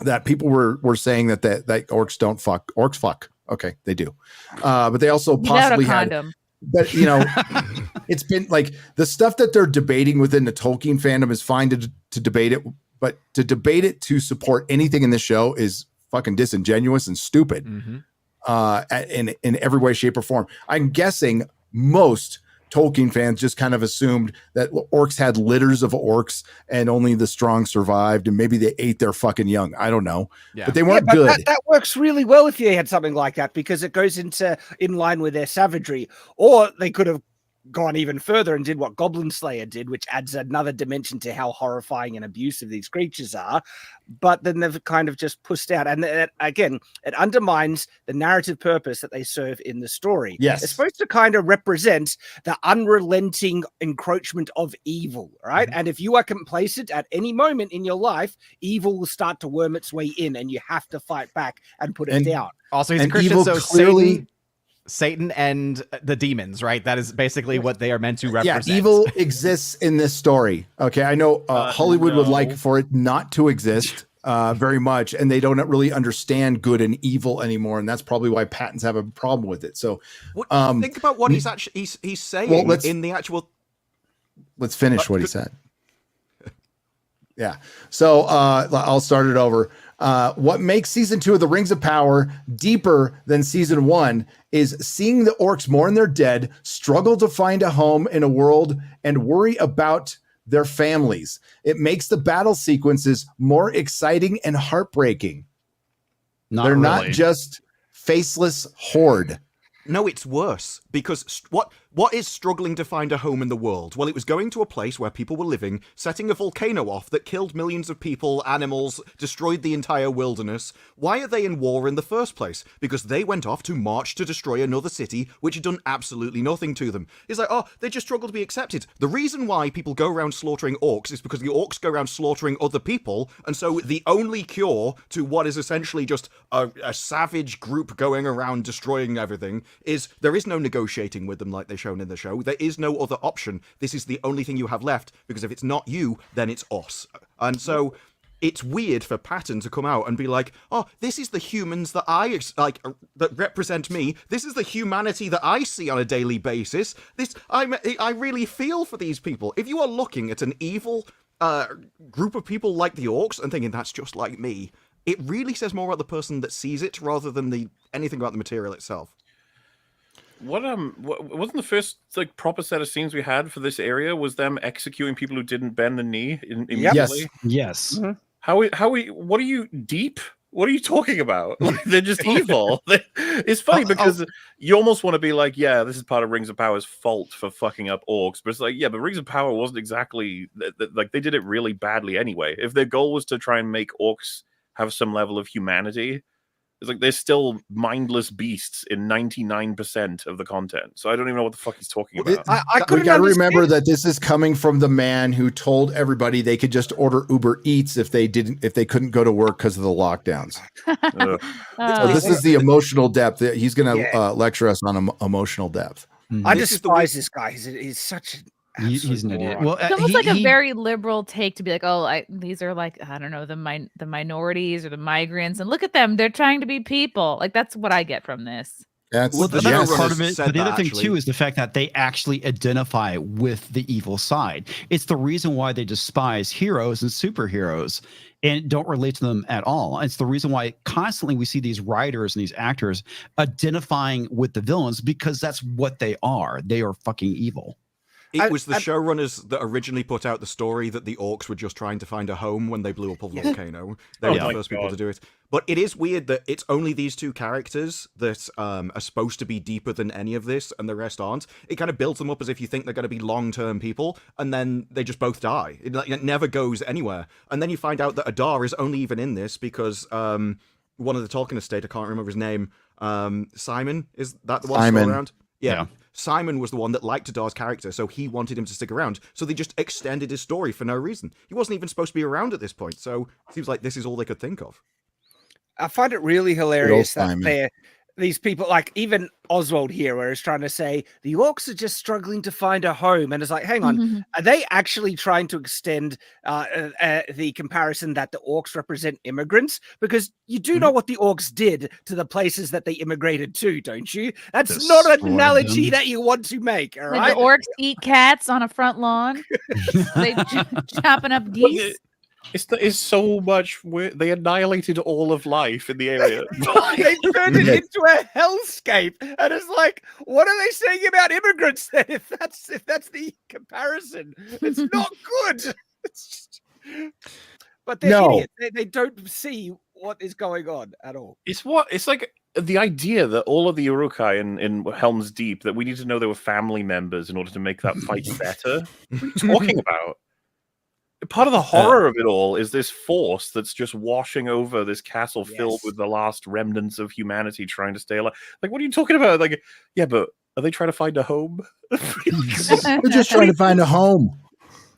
that people were saying that orcs don't fuck. Orcs fuck. Okay, they do. But they also
Without
possibly
a
had.
condom.
But it's been like the stuff that they're debating within the Tolkien fandom is fine to debate it, but to debate it to support anything in this show is fucking disingenuous and stupid. In every way, shape, or form. I'm guessing most Tolkien fans just kind of assumed that orcs had litters of orcs and only the strong survived, and maybe they ate their fucking young. I don't know,
Yeah.
but they weren't
but
good.
that works really well if you had something like that because it goes in line with their savagery. Or they could have gone even further and did what Goblin Slayer did, which adds another dimension to how horrifying and abusive these creatures are. But then they've kind of just pushed out, and again, it undermines the narrative purpose that they serve in the story.
Yes.
It's supposed to kind of represent the unrelenting encroachment of evil, right? And if you are complacent at any moment in your life, evil will start to worm its way in, and you have to fight back and put it
And-
down.
Also, he's a
And
Christian,
evil
so
clearly-
Satan and the demons, right? That is basically what they are meant to represent.
Yeah, evil exists in this story. Okay, I know Hollywood would like
no.
for it not to exist very much, and they don't really understand good and evil anymore, and that's probably why Pattons have a problem with it. So
Think about what he's actually he's saying
Well,
in the actual.
let's finish what he said. Yeah. So I'll start it over. What makes season 2 of the Rings of Power deeper than season 1 is seeing the orcs mourn their dead, struggle to find a home in a world, and worry about their families. It makes the battle sequences more exciting and heartbreaking. They're not just faceless horde.
No, it's worse because what is struggling to find a home in the world? Well, it was going to a place where people were living, setting a volcano off that killed millions of people, animals, destroyed the entire wilderness. Why are they in war in the first place? Because they went off to march to destroy another city, which had done absolutely nothing to them. It's like, oh, they just struggle to be accepted. The reason why people go around slaughtering orcs is because the orcs go around slaughtering other people, and so the only cure to what is essentially just a savage group going around destroying everything is there is no negotiating with them like they've shown in the show. There is no other option. This is the only thing you have left, because if it's not you, then it's us. And so it's weird for Patton to come out and be like, oh, this is the humans that I like, that represent me. This is the humanity that I see on a daily basis. I really feel for these people. If you are looking at an evil group of people like the orcs and thinking that's just like me, it really says more about the person that sees it rather than anything about the material itself.
What wasn't the first like proper set of scenes we had for this area was them executing people who didn't bend the knee immediately?
Yes.
Mm-hmm. What are you deep? What are you talking about? Like, they're just evil. It's funny because you almost want to be like, yeah, this is part of Rings of Power's fault for fucking up orcs, but it's like, yeah, but Rings of Power wasn't exactly like they did it really badly anyway. If their goal was to try and make orcs have some level of humanity, it's like they're still mindless beasts in 99% of the content. So I don't even know what the fuck he's talking about.
We got to remember that this is coming from the man who told everybody they could just order Uber Eats if they couldn't go to work because of the lockdowns. So this is the emotional depth. He's going to lecture us on emotional depth.
I despise this guy. He's such
He's an idiot. Well,
it's almost like a very liberal take to be like, oh, these are like, I don't know, the minorities or the migrants, and look at them, they're trying to be people. Like, that's what I get from this.
That's part of it. But the other thing too is the fact that they actually identify with the evil side. It's the reason why they despise heroes and superheroes and don't relate to them at all. It's the reason why constantly we see these writers and these actors identifying with the villains, because that's what they are. They are fucking evil.
It was the showrunners that originally put out the story that the orcs were just trying to find a home when they blew up a volcano. They were the first people to do it. But it is weird that it's only these two characters that are supposed to be deeper than any of this, and the rest aren't. It kind of builds them up as if you think they're going to be long-term people, and then they just both die. It never goes anywhere. And then you find out that Adar is only even in this because one of the Tolkien estate, I can't remember his name, Simon, is that the one still around? Yeah. Simon was the one that liked Adar's character, so he wanted him to stick around. So they just extended his story for no reason. He wasn't even supposed to be around at this point, so it seems like this is all they could think of.
I find it really hilarious that these people, like even Oswalde here, where he's trying to say the orcs are just struggling to find a home, and it's like, hang on, are they actually trying to extend the comparison that the orcs represent immigrants? Because you do know what the orcs did to the places that they immigrated to, don't you? That's not an analogy that you want to make. All right,
the orcs eat cats on a front lawn. They chopping up geese.
It's so much weird. They annihilated all of life in the area.
They turned it into a hellscape, and it's like, what are they saying about immigrants then? If that's the comparison, it's not good. It's just... But they're idiots. They don't see what is going on at all.
It's like the idea that all of the Uruk-hai in Helm's Deep, that we need to know they were family members in order to make that fight better. What are you talking about? Part of the horror of it all is this force that's just washing over this castle filled with the last remnants of humanity trying to stay alive. Like, what are you talking about? Like, yeah, but are they trying to find a home?
We're just trying to find a home.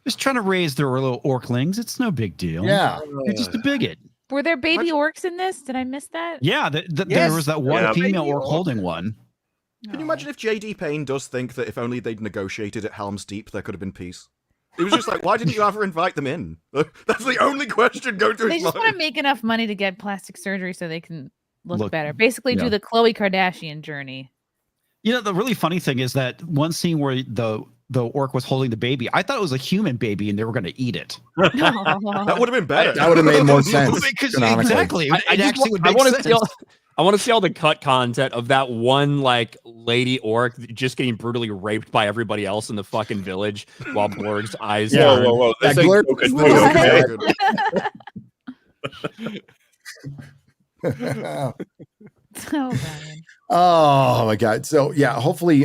Just trying to raise their little orclings. It's no big deal.
Yeah.
You're just a bigot.
Were there baby orcs in this? Did I miss that?
Yeah, there was that one female orc holding one.
Can you imagine if J.D. Payne does think that if only they'd negotiated at Helm's Deep, there could have been peace? It was just like, why didn't you ever invite them in? That's the only question going through his mind.
They just want to make enough money to get plastic surgery so they can look better. Basically, do the Khloe Kardashian journey.
You know, the really funny thing is that one scene where the orc was holding the baby, I thought it was a human baby and they were going to eat it.
That would have been better.
That would have made more sense.
Exactly.
I want to see all the cut content of that one like lady orc just getting brutally raped by everybody else in the fucking village while Blurg's eyes.
Yeah,
whoa.
That
So bad.
Oh my god. So yeah, hopefully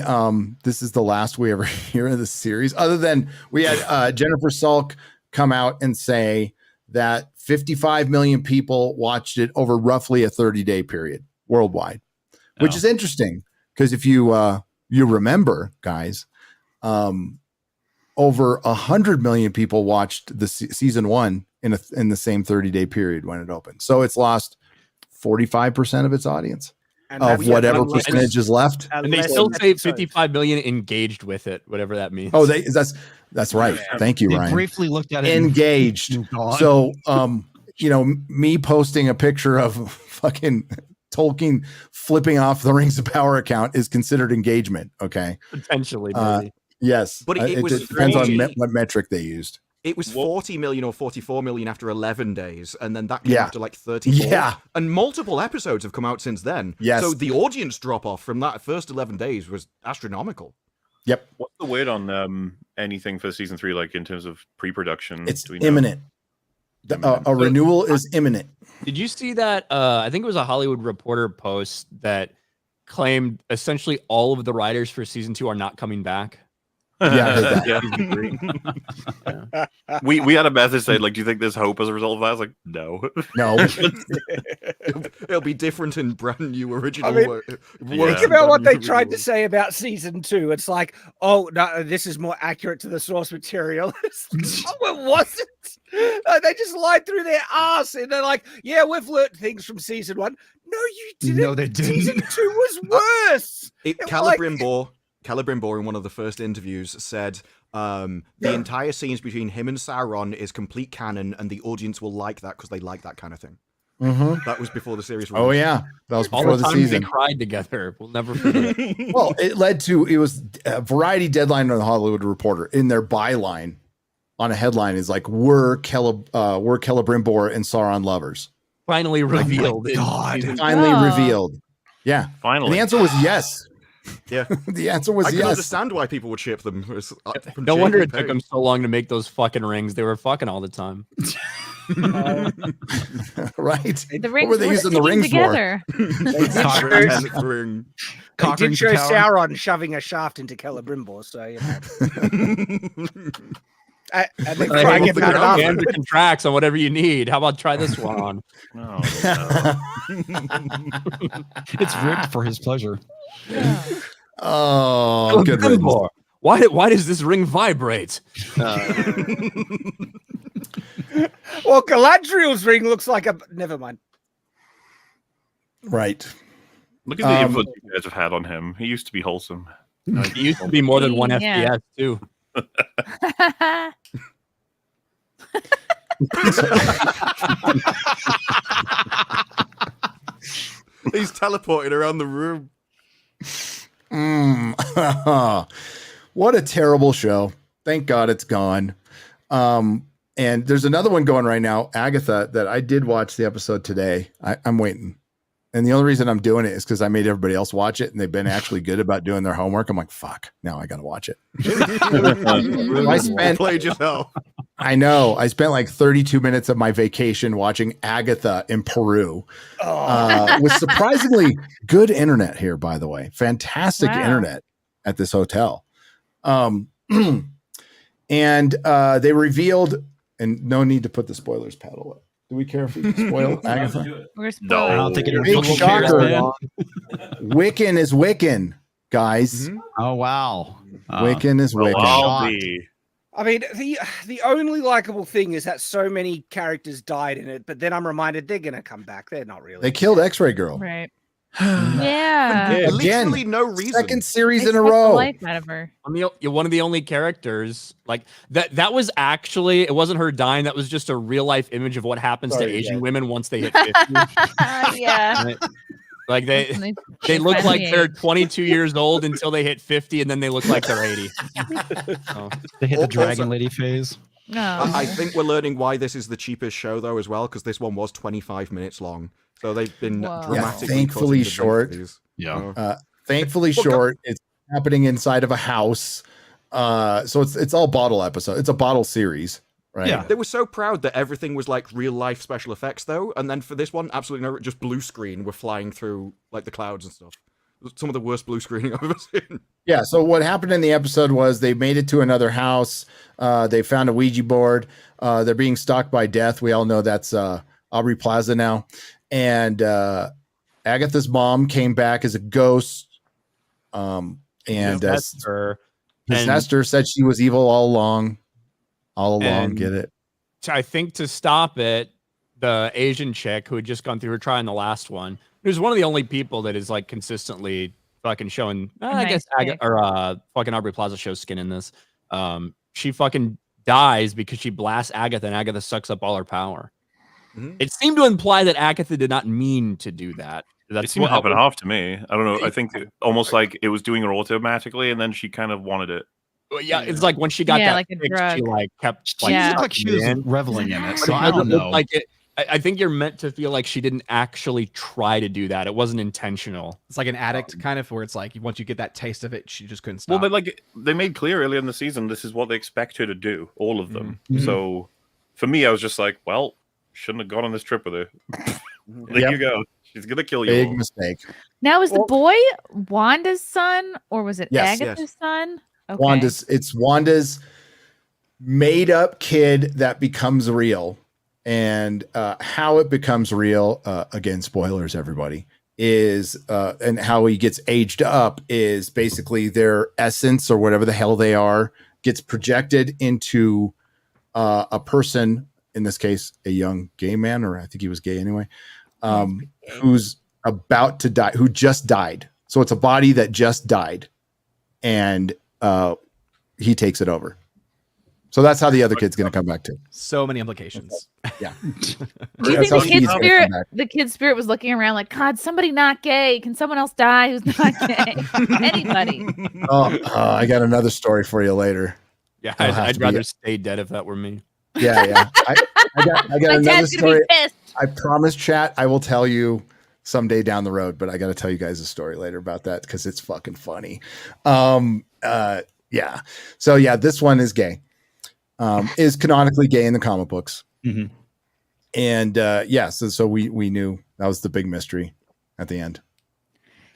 this is the last we ever hear of this series, other than we had Jennifer Salk come out and say that 55 million people watched it over roughly a 30-day period worldwide, which is interesting because if you remember, guys, over 100 million people watched the season 1 in the same 30-day period when it opened. So it's lost 45% of its audience of whatever percentage is left.
And they still say 55 million engaged with it, whatever that means.
Oh, that's right. Thank you, Ryan.
Briefly looked at it.
Engaged. So me posting a picture of fucking Tolkien flipping off the Rings of Power account is considered engagement. Okay.
Potentially, maybe.
Yes.
But it was
depends on
40
what metric they used.
It was 40 million or 44 million after 11 days, and then that came after like 34.
Yeah.
And multiple episodes have come out since then.
Yes.
So the audience drop off from that first 11 days was astronomical.
Yep.
What's the wait on anything for season 3, like in terms of pre-production?
It's
Do we know?
imminent. A renewal is imminent.
Did you see that? I think it was a Hollywood Reporter post that claimed essentially all of the writers for season 2 are not coming back.
Yeah,
yeah. We had a message saying, like, do you think there's hope as a result of that? I was like, no.
No.
It'll be different in brand new original.
I mean,
work.
Think about what they tried to say about season 2. It's like, oh, no, this is more accurate to the source material. No, it wasn't. They just lied through their ass, and they're like, yeah, we've learned things from season 1. No, you didn't.
No, they didn't.
Season 2 was worse.
Celebrimbor in one of the first interviews said the entire scenes between him and Sauron is complete canon, and the audience will like that because they like that kind of thing.
Mm-hmm.
That was before the series.
Oh yeah, that was
All
before
the
the
times
season.
they cried together. We'll never forget.
Well, it was a Variety deadline on the Hollywood Reporter. In their byline on a headline is like, we're Celebrimbor and Sauron lovers.
Finally revealed.
Finally revealed. Yeah.
Finally.
And the answer was yes.
Yeah.
The answer was
I can
yes.
understand why people would ship them.
No wonder it took them so long to make those fucking rings. They were fucking all the time.
Right.
The rings
what were they using the rings
together.
ring.
They did show Sauron shoving a shaft into Celebrimbor, so you know. And then crying
Hey,
about it
the
after.
hands can tracks on whatever you need. How about try this one on?
Oh, no.
It's rigged for his pleasure.
Oh, good riddance.
Celebrimbor, why does this ring vibrate?
Well, Galadriel's ring looks like a. Never mind.
Right.
Look at the influence you guys have had on him. He used to be wholesome.
It used to be more than one
Yeah.
FPS too.
He's teleporting around the room.
What a terrible show. Thank God it's gone. And there's another one going right now, Agatha, that I did watch the episode today. I'm waiting. And the only reason I'm doing it is because I made everybody else watch it, and they've been actually good about doing their homework. I'm like, fuck, now I got to watch it.
Played yourself.
I know. I spent like 32 minutes of my vacation watching Agatha in Peru. With surprisingly good internet here, by the way. Fantastic internet at this hotel. And they revealed, and no need to put the spoilers paddle up. Do we care if we spoil Agatha?
We're
No.
I don't think it
Big shocker.
man.
Wiccan is Wiccan, guys.
Oh wow.
Wiccan is
Well,
Wiccan.
I'll be.
I mean, the only likable thing is that so many characters died in it, but then I'm reminded they're gonna come back. They're not really.
They killed X-Ray Girl.
Right. Yeah.
Again,
Literally no reason.
second series
They
in a
took the
row.
life out of her.
You're one of the only characters like that. That was actually, it wasn't her dying. That was just a real life image of what happens to Asian women once they hit 50.
Yeah.
Right? Like they look like they're 22 years old until they hit 50, and then they look like they're 80. So,
They hit the
Also-
dragon lady phase.
No.
I think we're learning why this is the cheapest show, though, as well, because this one was 25 minutes long. So they've been
Whoa.
dramatically
thankfully
cutting the
short.
these.
Yeah.
Thankfully short. It's happening inside of a house. So it's all bottle episode. It's a bottle series, right?
Yeah.
They were so proud that everything was like real life special effects, though, and then for this one, absolutely no, just blue screen. We're flying through like the clouds and stuff. Some of the worst blue screening I've ever seen.
Yeah. So what happened in the episode was they made it to another house. They found a Ouija board. They're being stalked by death. We all know that's Aubrey Plaza now. And Agatha's mom came back as a ghost. And
that's her.
possessed her, said she was evil all along.
And-
Get it?
I think to stop it, the Asian chick who had just gone through her trial in the last one, who's one of the only people that is like consistently fucking showing, I
Nice
guess,
chick.
fucking Aubrey Plaza shows skin in this. She fucking dies because she blasts Agatha, and Agatha sucks up all her power. It seemed to imply that Agatha did not mean to do that. That's
It seemed half and half to me. I don't know. I think almost like it was doing it automatically, and then she kind of wanted it.
Yeah, it's like when she got that
like a
fix,
drug.
she like kept
She
like
Yeah.
looked like she was
in.
reveling in it.
But
So
it
I don't
doesn't look
know.
like it. I think you're meant to feel like she didn't actually try to do that. It wasn't intentional.
It's like an addict kind of, where it's like once you get that taste of it, she just couldn't stop.
Well, but like they made clear earlier in the season, this is what they expect her to do, all of them. So for me, I was just like, well, shouldn't have gone on this trip with her. There you go. She's gonna kill you.
Big
all.
mistake.
Now, is the boy Wanda's son, or was it
Yes,
Agatha's son? Okay.
It's Wanda's made up kid that becomes real. And how it becomes real, again, spoilers, everybody, is and how he gets aged up is basically their essence or whatever the hell they are gets projected into a person, in this case, a young gay man, or I think he was gay anyway, who's about to die, who just died. So it's a body that just died, and he takes it over. So that's how the other kid's going to come back too.
So many implications.
Yeah.
Do you
That's
think
how
the
Steve's
kid's
gonna come
spirit,
back.
the kid's spirit was looking around like, God, somebody not gay? Can someone else die who's not gay? Anybody?
I got another story for you later.
Yeah,
It'll have
I'd
to be
rather
it.
stay dead if that were me.
Yeah. I got
My
another
dad's gonna
story.
be pissed.
I promise, chat, I will tell you someday down the road, but I got to tell you guys a story later about that because it's fucking funny. Yeah. So yeah, this one is gay. Is canonically gay in the comic books.
Mhm.
And so we knew that was the big mystery at the end.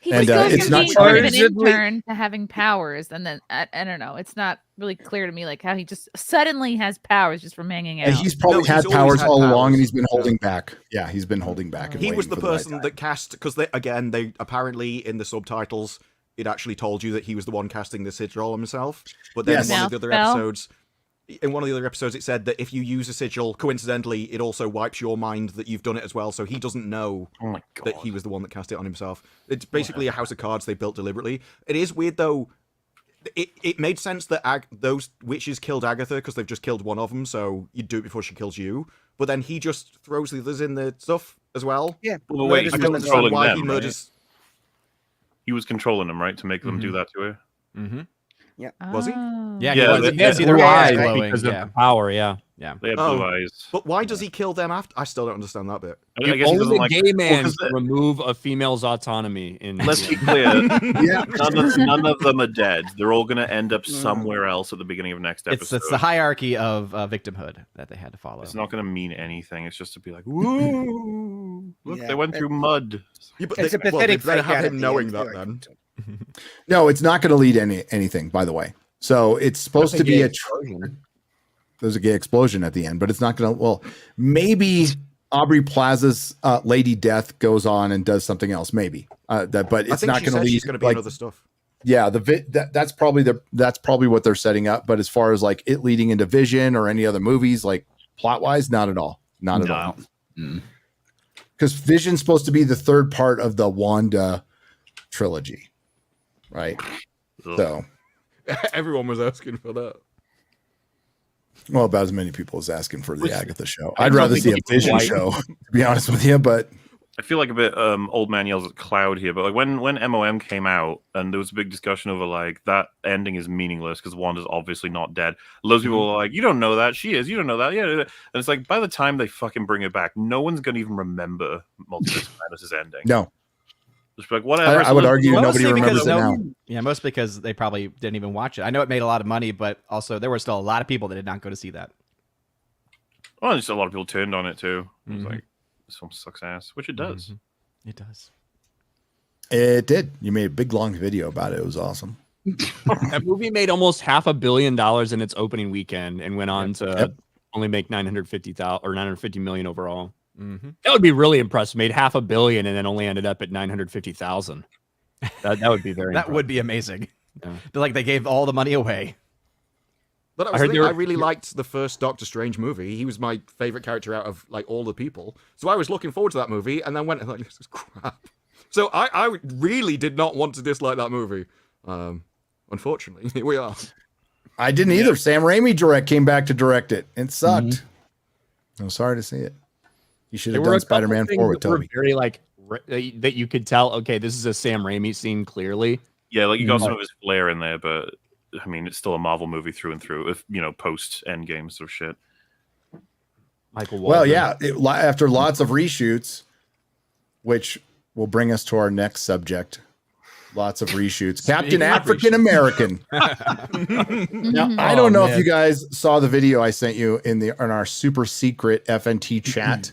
He
And,
just goes
it's
from
not
being sort of an
supposedly-
intern to having powers, and then I don't know. It's not really clear to me like how he just suddenly has powers just from hanging out.
And he's probably
No, he's
had
always
powers
had
all along,
powers.
and he's been holding back. Yeah, he's been holding back. And
He was
waiting
the
for right
person
time.
that cast, because they apparently in the subtitles it actually told you that he was the one casting the sigil himself. But then
Yes.
in one of the other
Mouth spell.
episodes, it said that if you use a sigil, coincidentally, it also wipes your mind that you've done it as well. So he doesn't know
Oh my god.
that he was the one that cast it on himself. It's basically a house of cards they built deliberately. It is weird though. It made sense that those witches killed Agatha because they've just killed one of them, so you'd do it before she kills you. But then he just throws the others in the stuff as well.
Yeah.
Well, wait,
Murders
I
he
don't
was
them.
understand
controlling
why
them,
he
right?
murders.
He was controlling them, right, to make them do that to her.
Mm-hmm.
Was he?
Oh.
Yeah,
Yeah,
he
they
has
had
either
blue
eyes
eyes
glowing.
because
Yeah.
of the power. Yeah.
Yeah.
They had
Oh.
blue eyes.
But why does he kill them after? I still don't understand that bit.
I guess he
Only
doesn't
a
like
gay man
'cause
can remove a female's autonomy. In
Let's be clear.
Yeah.
None of them are dead. They're all going to end up somewhere else at the beginning of next episode.
It's the hierarchy of victimhood that they had to follow.
It's not going to mean anything. It's just to be like, woo! Look,
Yeah.
they went through mud.
Yeah, but
It's a
they
pathetic
better
fake
have
out
him
at the
knowing
end.
that then.
No, it's not going to lead anything. By the way, so it's supposed to be there's a gay explosion at the end, but it's not going to. Well, maybe Aubrey Plaza's Lady Death goes on and does something else. Maybe but
I
it's
think
not
she
going to
said
lead.
she's going to be
like,
in other stuff.
yeah, that's probably what they're setting up. But as far as like it leading into Vision or any other movies, like plot wise, not at all. Not at all. Because Vision's supposed to be the third part of the Wanda trilogy, right?
Ugh.
So,
Everyone was asking for that.
well, about as many people as asking for the Agatha show.
I
I'd
don't
rather
think
see a
it's
Vision
white.
show, to be honest with you. But
I feel like a bit old man yells at cloud here, but like when MOM came out and there was a big discussion over like that ending is meaningless because Wanda's obviously not dead. Loads of people were like, you don't know that, she is, you don't know that, yeah. And it's like by the time they fucking bring it back, no one's gonna even remember Multiverse of Madness's ending.
no,
Just be like whatever.
I would argue
Mostly
nobody
because
remembers it now.
Yeah, mostly because they probably didn't even watch it. I know it made a lot of money, but also there were still a lot of people that did not go to see that.
Well, just a lot of people turned on it too. It was
Mhm.
like this film sucks ass, which it does.
Mhm. It does.
It did. You made a big long video about it. It was awesome.
That movie made almost $500 million in its opening weekend and went on to only make 950,000 or 950 million overall.
Mm-hmm.
That would be really impressive. Made $500 million and then only ended up at 950,000. That would be very.
That would be amazing.
Yeah.
But like they gave all the money away.
But
I heard
I
they were-
really liked the first Doctor Strange movie. He was my favorite character out of like all the people. So I was looking forward to that movie, and then went and like, this is crap. So I really did not want to dislike that movie. Unfortunately, here we are.
I didn't either. Sam Raimi came back to direct it. It sucked. I'm sorry to see it. He should
There
have
were
done
a couple
Spider-Man
things
4 with
that were
Toby.
very like that you could tell. Okay, this is a Sam Raimi scene clearly.
Yeah, like you got
Mhm.
some of his flair in there, but I mean, it's still a Marvel movie through and through. If post Endgame sort of shit.
Michael Waldron.
Well, yeah, after lots of reshoots, which will bring us to our next subject. Lots of reshoots. Captain
Speaking of
African American. Now, I don't know if you guys saw the video I sent you in our super secret FNT chat.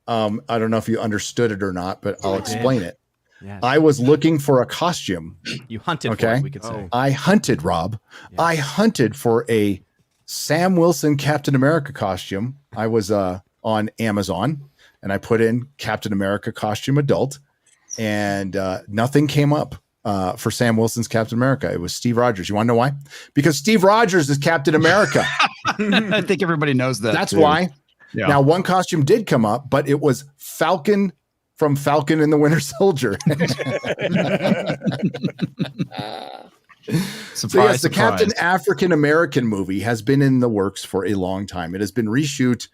I don't know if you understood it or not, but I'll explain it.
Yes.
I was looking for a costume.
You hunted for
Okay.
it, we could say.
I hunted, Rob.
Yes.
I hunted for a Sam Wilson Captain America costume. I was on Amazon and I put in Captain America costume adult, and nothing came up for Sam Wilson's Captain America. It was Steve Rogers. You want to know why? Because Steve Rogers is Captain America.
I think everybody knows that.
That's
too.
why.
Yeah.
Now, one costume did come up, but it was Falcon from Falcon and the Winter Soldier.
Surprise,
So yes, the
surprise.
Captain African American movie has been in the works for a long time. It has been reshot.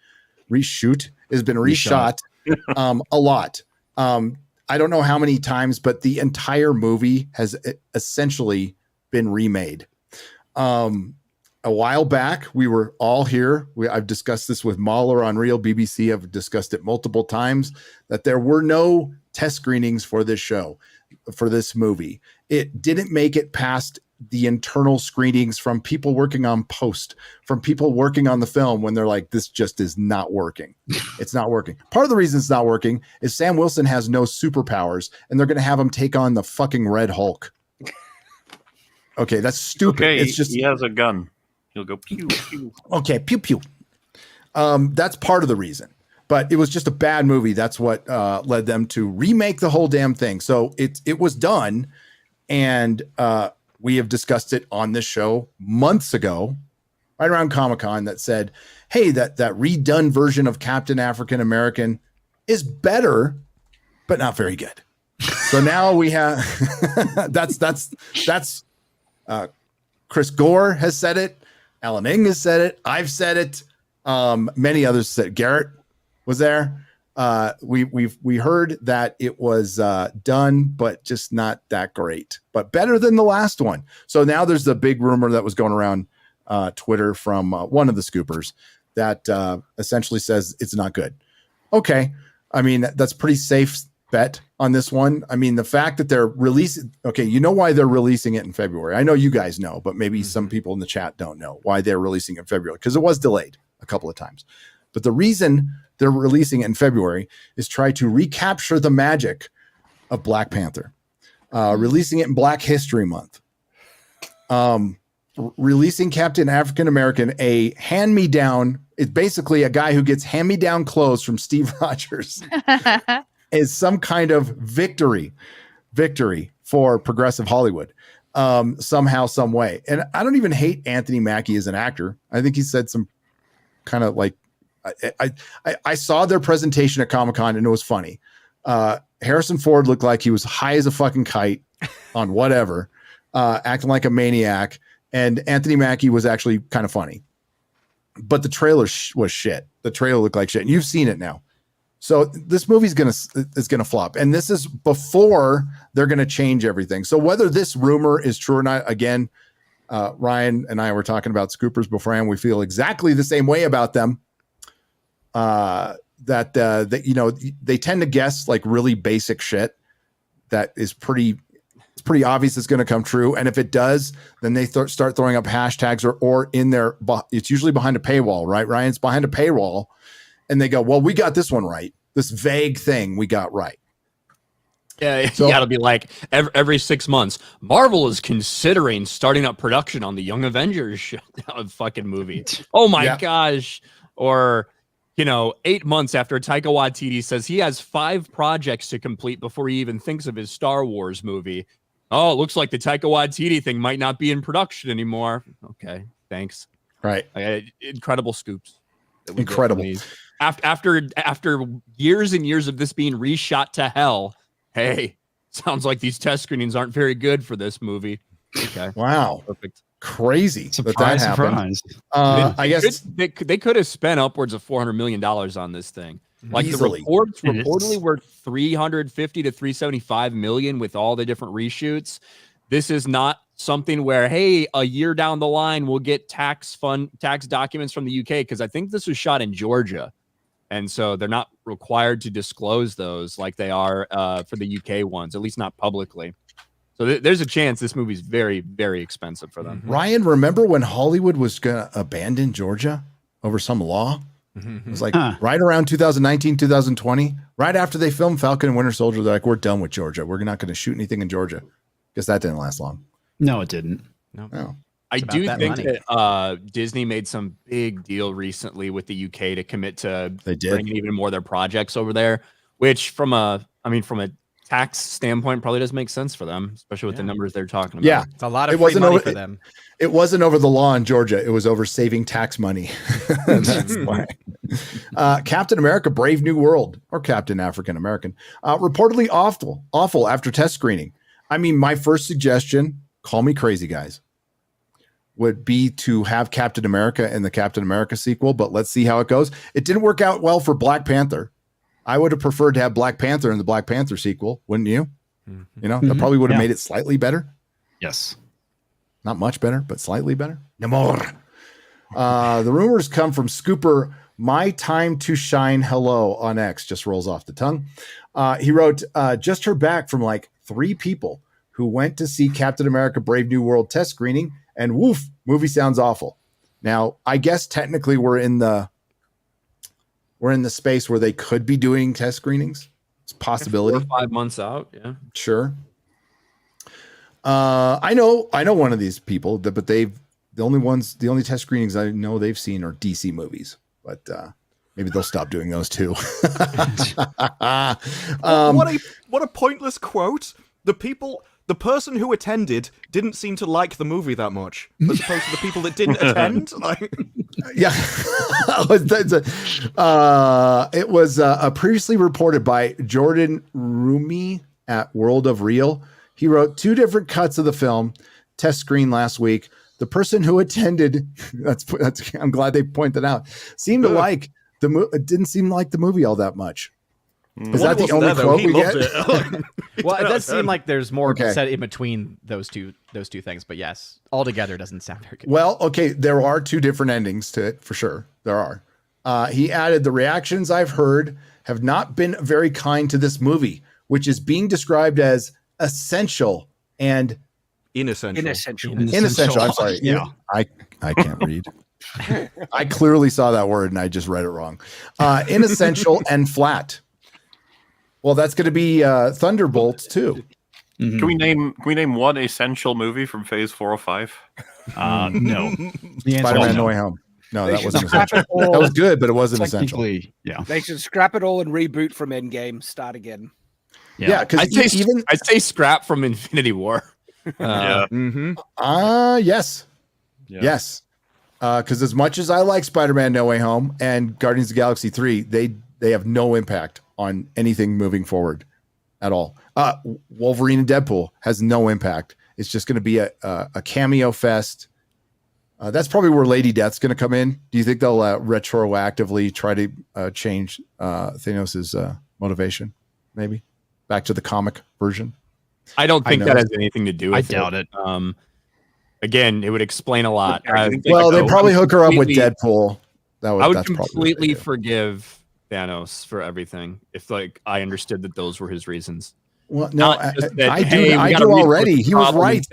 It has been reshot a lot. I don't know how many times, but the entire movie has essentially been remade. A while back, we were all here. I've discussed this with MauLer on Real BBC. I've discussed it multiple times that there were no test screenings for this show, for this movie. It didn't make it past the internal screenings from people working on post, from people working on the film when they're like, this just is not working. It's not working. Part of the reason it's not working is Sam Wilson has no superpowers and they're going to have him take on the fucking Red Hulk. Okay, that's stupid.
Okay,
It's just
he has a gun. He'll go pew pew.
okay, pew pew. That's part of the reason, but it was just a bad movie. That's what led them to remake the whole damn thing. So it was done, and we have discussed it on this show months ago, right around Comic-Con, that said, hey, that redone version of Captain African American is better, but not very good. So now we have that's Chris Gore has said it. Alan Ng has said it. I've said it. Many others said. Garrett was there. We heard that it was done, but just not that great, but better than the last one. So now there's the big rumor that was going around Twitter from one of the scoopers that essentially says it's not good. Okay. I mean, that's pretty safe bet on this one. I mean, the fact that they're releasing, okay, you know why they're releasing it in February. I know you guys know, but maybe some people in the chat don't know why they're releasing it in February, because it was delayed a couple of times. But the reason they're releasing it in February is try to recapture the magic of Black Panther, releasing it in Black History Month, releasing Captain African American, a hand-me-down. It's basically a guy who gets hand-me-down clothes from Steve Rogers. Is some kind of victory for progressive Hollywood, somehow, some way. And I don't even hate Anthony Mackie as an actor. I think he said some kind of like, I saw their presentation at Comic-Con and it was funny. Harrison Ford looked like he was high as a fucking kite on whatever, acting like a maniac. And Anthony Mackie was actually kind of funny, but the trailer was shit. The trailer looked like shit, and you've seen it now. So this movie's gonna flop, and this is before they're gonna change everything. So whether this rumor is true or not, again, Ryan and I were talking about scoopers beforehand. We feel exactly the same way about them. That they tend to guess like really basic shit that is pretty obvious it's going to come true. And if it does, then they start throwing up hashtags or in their. It's usually behind a paywall, right? Ryan, it's behind a paywall. And they go, well, we got this one right. This vague thing we got right.
Yeah,
So-
it'll be like every 6 months, Marvel is considering starting up production on the Young Avengers fucking movie. Oh my
Yeah.
gosh. Or, 8 months after Taika Waititi says he has 5 projects to complete before he even thinks of his Star Wars movie. Oh, it looks like the Taika Waititi thing might not be in production anymore. Okay, thanks.
Right.
Incredible scoops. that we get from
Incredible.
these. After years and years of this being reshot to hell, hey, sounds like these test screenings aren't very good for this movie. Okay,
Wow.
perfect.
Crazy.
Surprise,
that happened.
surprise.
I guess
They could have spent upwards of $400 million on this thing. Like
Easily.
the reports
And it's-
reportedly were 350 to 375 million with all the different reshoots. This is not something where, hey, a year down the line we'll get tax documents from the UK, because I think this was shot in Georgia, and so they're not required to disclose those like they are for the UK ones, at least not publicly. So there's a chance this movie's very, very expensive for them.
Ryan, remember when Hollywood was gonna abandon Georgia over some law? It was like right around 2019, 2020, right after they filmed Falcon and Winter Soldier. They're like, we're done with Georgia. We're not going to shoot anything in Georgia. Guess that didn't last long.
No, it didn't.
No.
I
about
do
that
think
money.
that Disney made some big deal recently with the UK to commit to
They did.
bringing even more of their projects over there, which from a tax standpoint probably does make sense for them, especially with the numbers they're talking about.
Yeah.
It's a lot
It
of free
wasn't
money
over-
for them.
It wasn't over the law in Georgia. It was over saving tax money. That's why. Captain America: Brave New World, or Captain African American, reportedly awful after test screening. I mean, my first suggestion, call me crazy, guys, would be to have Captain America in the Captain America sequel, but let's see how it goes. It didn't work out well for Black Panther. I would have preferred to have Black Panther in the Black Panther sequel, wouldn't you? You know, that probably would have
Yeah.
made it slightly better.
Yes.
Not much better, but slightly better. No more. The rumors come from Scooper. My Time to Shine Hello on X just rolls off the tongue. He wrote, just heard back from like 3 people who went to see Captain America: Brave New World test screening, and woof, movie sounds awful. Now, I guess technically we're in the space where they could be doing test screenings. It's a possibility.
4 or 5 months out. Yeah.
Sure. I know one of these people, but the only test screenings I know they've seen are DC movies, but maybe they'll stop doing those too.
What a pointless quote. The person who attended didn't seem to like the movie that much, as opposed to the people that didn't attend. Like,
Yeah. It was previously reported by Jordan Rumi at World of Real. He wrote 2 different cuts of the film, test screen last week. The person who attended, I'm glad they pointed out, seemed to like the movie. It didn't seem like the movie all that much. Is that the only quote we get?
Well, it does seem like there's more
Okay.
set in between those two things, but yes, altogether doesn't sound very good.
Well, okay, there are 2 different endings to it for sure. There are. He added, the reactions I've heard have not been very kind to this movie, which is being described as essential and
inessential.
inessential. I'm sorry.
Yeah.
I can't read. I clearly saw that word and I just read it wrong. Inessential and flat. Well, that's going to be Thunderbolts too.
Mhm.
Can we name one essential movie from Phase 4 or 5?
No. The answer is
Spider-Man:
no.
No Way Home. No,
They
that
should
wasn't
scrap
essential.
it all.
That was good, but it wasn't essential.
Technically, yeah.
They should scrap it all and reboot from Endgame. Start again.
Yeah,
I'd
because
say,
even
I'd say scrap from Infinity War.
Yeah.
yes.
Yeah.
Yes. Because as much as I like Spider-Man: No Way Home and Guardians of the Galaxy 3, they have no impact on anything moving forward at all. Wolverine and Deadpool has no impact. It's just going to be a cameo fest. That's probably where Lady Death's going to come in. Do you think they'll retroactively try to change Thanos' motivation? Maybe back to the comic version.
I don't think
I
that
know.
has anything to do with
doubt it.
Again, it would explain a lot.
I think
Well, they
could
probably hook her up with
completely-
Deadpool.
I would
that's probably what they
completely
do.
forgive Thanos for everything if like I understood that those were his reasons.
Well, no,
Not just that,
I do.
hey, we
I
got a
do
resource
already. He was
problem.
right.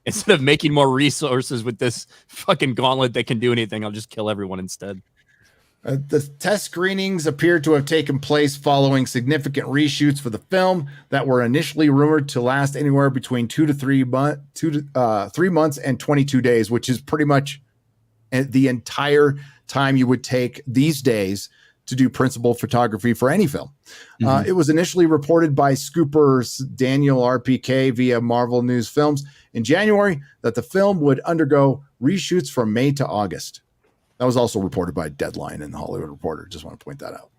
Instead of making more resources with this fucking gauntlet that can do anything, I'll just kill everyone instead.
The test screenings appear to have taken place following significant reshoots for the film that were initially rumored to last anywhere between 2 to 3 months and 22 days, which is pretty much the entire time you would take these days to do principal photography for any film. It was initially reported by Scooper's Daniel RPK via Marvel News Films in January that the film would undergo reshoots from May to August. That was also reported by Deadline and the Hollywood Reporter. Just want to point that out.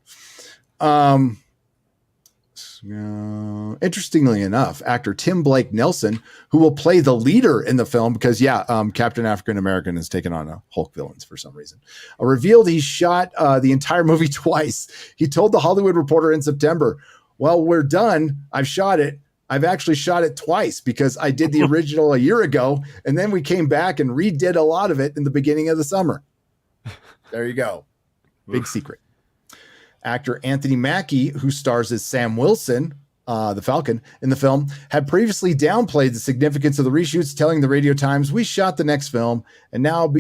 Interestingly enough, actor Tim Blake Nelson, who will play the leader in the film, because Captain African American has taken on a Hulk villains for some reason, revealed he shot the entire movie twice. He told the Hollywood Reporter in September, "Well, we're done. I've shot it. I've actually shot it twice because I did the original a year ago, and then we came back and redid a lot of it in the beginning of the summer." There you go. Big secret. Actor Anthony Mackie, who stars as Sam Wilson, the Falcon, in the film, had previously downplayed the significance of the reshoots, telling the Radio Times, "We shot the next film, and now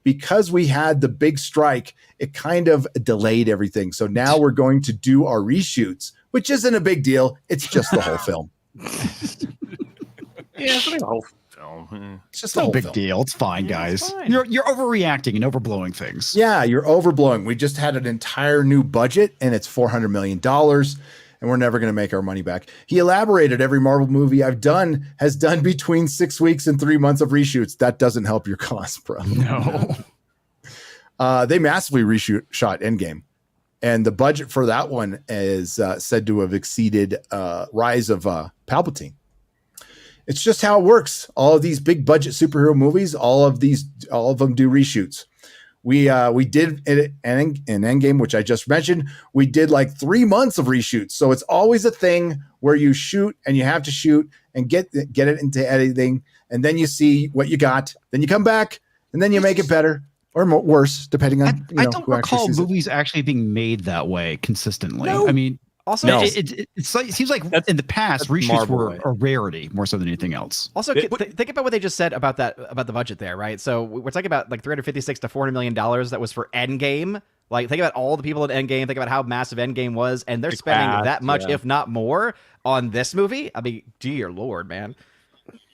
because we had the big strike, it kind of delayed everything. So now we're going to do our reshoots, which isn't a big deal. It's just the whole film."
Yeah, it's the whole film.
It's just
No
the whole
big
film.
deal. It's fine, guys.
it's fine.
You're overreacting and overblowing things.
Yeah, you're overblowing. We just had an entire new budget, and it's $400 million, and we're never going to make our money back. He elaborated, "Every Marvel movie I've done has done between 6 weeks and 3 months of reshoots. That doesn't help your cause, bro."
No.
They massively shot Endgame, and the budget for that one is said to have exceeded Rise of Palpatine. It's just how it works. All of these big budget superhero movies, all of them do reshoots. We did in Endgame, which I just mentioned, we did like 3 months of reshoots. So it's always a thing where you shoot and you have to shoot and get it into editing, and then you see what you got. Then you come back and then you make it better or worse, depending on
I don't
who actually
recall
sees it.
movies actually being made that way consistently.
No.
I mean,
Also,
No.
it seems like
That's-
in the past,
that's
reshoots
Marvel
were
way.
a rarity more so than anything else.
Also, think about what they just said about the budget there, right? So we're talking about like $356 to $400 million that was for Endgame. Like, think about all the people in Endgame. Think about how massive Endgame was, and they're
The
spending
cast,
that much,
yeah.
if not more, on this movie. I mean, dear Lord, man.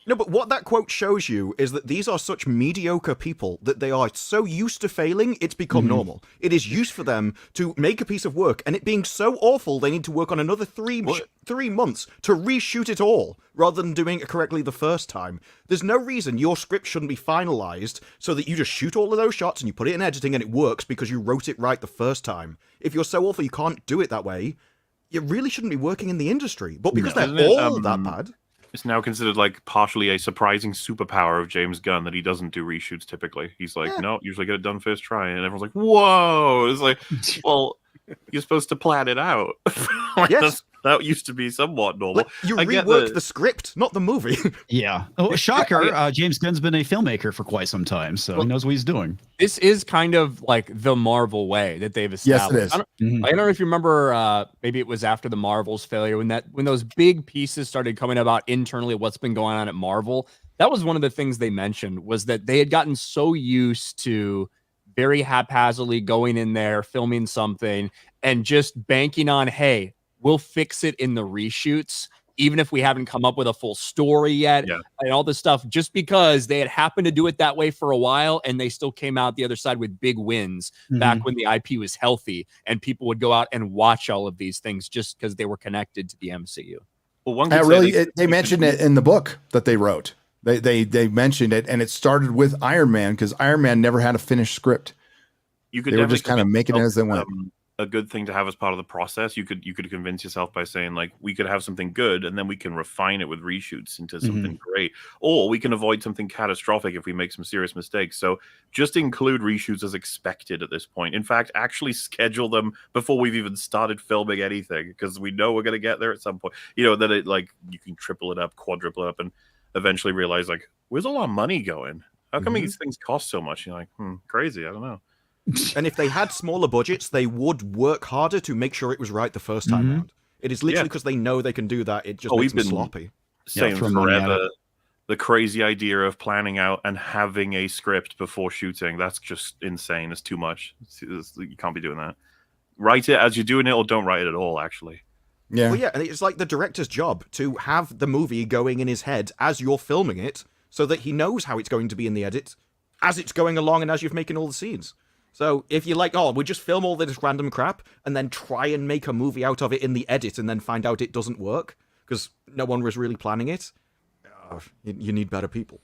No, but what that quote shows you is that these are such mediocre people that they are so used to failing, it's become normal. It is used for them to make a piece of work, and it being so awful, they need to work on another 3 months to reshoot it all, rather than doing it correctly the first time. There's no reason your script shouldn't be finalized so that you just shoot all of those shots and you put it in editing and it works because you wrote it right the first time. If you're so awful you can't do it that way, you really shouldn't be working in the industry. But because
Isn't
they're
it,
all that bad...
It's now considered like partially a surprising superpower of James Gunn that he doesn't do reshoots typically. He's like, no, usually get it done first try, and everyone's like, whoa! It's like, well, you're supposed to plan it out. Like,
Yes.
that used to be somewhat normal.
Like, you
I get
reworked the script, not the movie.
Yeah. Oh, shocker. James Gunn's been a filmmaker for quite some time, so he knows what he's doing.
This is kind of like the Marvel way that they've established.
Yes, it is.
Mhm.
I don't know if you remember, maybe it was after the Marvel's failure when those big pieces started coming about internally, what's been going on at Marvel. That was one of the things they mentioned, was that they had gotten so used to very haphazardly going in there, filming something, and just banking on, hey, we'll fix it in the reshoots, even if we haven't come up with a full story yet, and all this stuff, just because they had happened to do it that way for a while, and they still came out the other side with big wins back when the IP was healthy, and people would go out and watch all of these things just because they were connected to the MCU.
Well, one could say
They mentioned it in the book that they wrote. They mentioned it, and it started with Iron Man because Iron Man never had a finished script.
you could
They were
definitely
just kind of making it as they went.
A good thing to have as part of the process. You could convince yourself by saying, like, we could have something good and then we can refine it with reshoots into something great, or we can avoid something catastrophic if we make some serious mistakes. So just include reshoots as expected at this point. In fact, actually schedule them before we've even started filming anything, because we know we're going to get there at some point. You know, that it, like, you can triple it up, quadruple it up, and eventually realize, like, where's all our money going? How come these things cost so much? You're like, crazy. I don't know.
And if they had smaller budgets, they would work harder to make sure it was right the first time round. It is literally because they know they can do that. It just makes them sloppy.
Saying
throw money at
forever, the crazy idea of planning out and having a script before shooting, that's just insane. It's too much. You can't be doing that. Write it as you're doing it, or don't write it at all, actually.
Yeah.
Well, yeah, and it's like the director's job to have the movie going in his head as you're filming it, so that he knows how it's going to be in the edit as it's going along and as you're making all the scenes. So if you're like, oh, we just film all this random crap and then try and make a movie out of it in the edit and then find out it doesn't work because no one was really planning it, you need better people.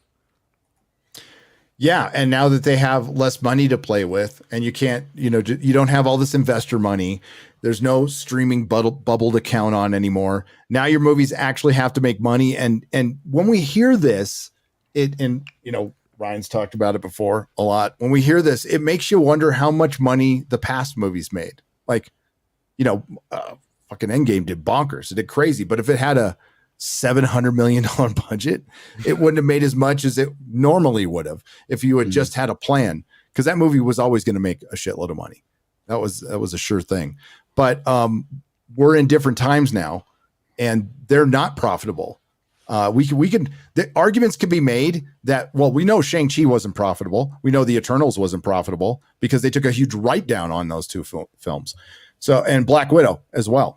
Yeah, and now that they have less money to play with, and you can't, you don't have all this investor money. There's no streaming bubble to count on anymore. Now your movies actually have to make money, and when we hear this, Ryan's talked about it before a lot. When we hear this, it makes you wonder how much money the past movies made. Like, fucking Endgame did bonkers. It did crazy, but if it had a $700 million budget, it wouldn't have made as much as it normally would have if you had just had a plan, because that movie was always going to make a shitload of money. That was a sure thing. But we're in different times now, and they're not profitable. The arguments can be made that, well, we know Shang-Chi wasn't profitable. We know The Eternals wasn't profitable because they took a huge write down on those two films. So, and Black Widow as well.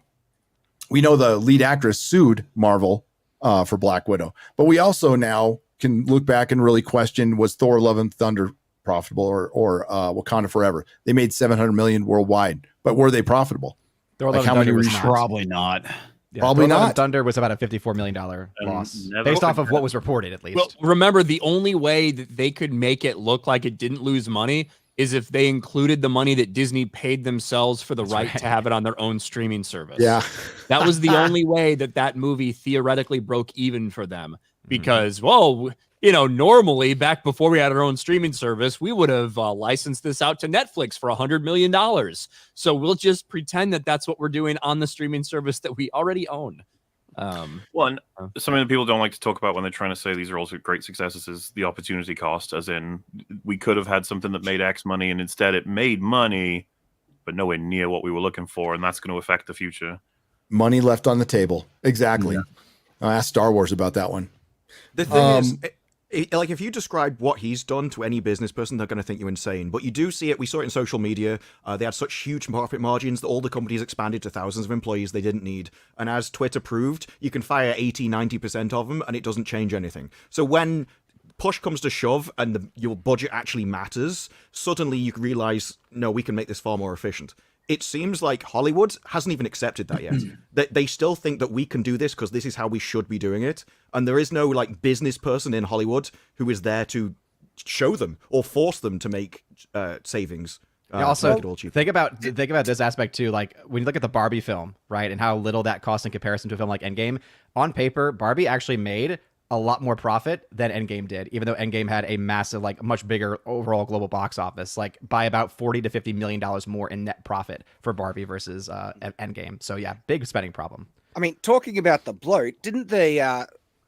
We know the lead actress sued Marvel for Black Widow, but we also now can look back and really question, was Thor: Love and Thunder profitable or Wakanda Forever? They made $700 million worldwide, but were they profitable?
Thor: Love and Thunder was not.
Probably not.
Yeah,
Probably
Thor: Love
not.
and Thunder was about a $54 million loss, based off of what was reported, at least.
Well, remember, the only way that they could make it look like it didn't lose money is if they included the money that Disney paid themselves for the right to have it on their own streaming service.
Yeah.
That was the only way that movie theoretically broke even for them. Because, normally back before we had our own streaming service, we would have licensed this out to Netflix for $100 million. So we'll just pretend that that's what we're doing on the streaming service that we already own.
And something that people don't like to talk about when they're trying to say these are also great successes is the opportunity cost, as in we could have had something that made X money and instead it made money, but nowhere near what we were looking for, and that's going to affect the future.
Money left on the table. Exactly. I asked Star Wars about that one.
The thing is, if you describe what he's done to any business person, they're going to think you're insane. But you do see it. We saw it in social media. They had such huge profit margins that all the companies expanded to thousands of employees they didn't need. And as Twitter proved, you can fire 80-90% of them and it doesn't change anything. So when push comes to shove and your budget actually matters, suddenly you realize, no, we can make this far more efficient. It seems like Hollywood hasn't even accepted that yet. They still think that we can do this because this is how we should be doing it. And there is no business person in Hollywood who is there to show them or force them to make savings.
Also, think about this aspect too. Like when you look at the Barbie film, right, and how little that cost in comparison to a film like Endgame. On paper, Barbie actually made a lot more profit than Endgame did, even though Endgame had a massive, much bigger overall global box office, by about $40 to $50 million more in net profit for Barbie versus Endgame. So yeah, big spending problem.
I mean, talking about the bloat, didn't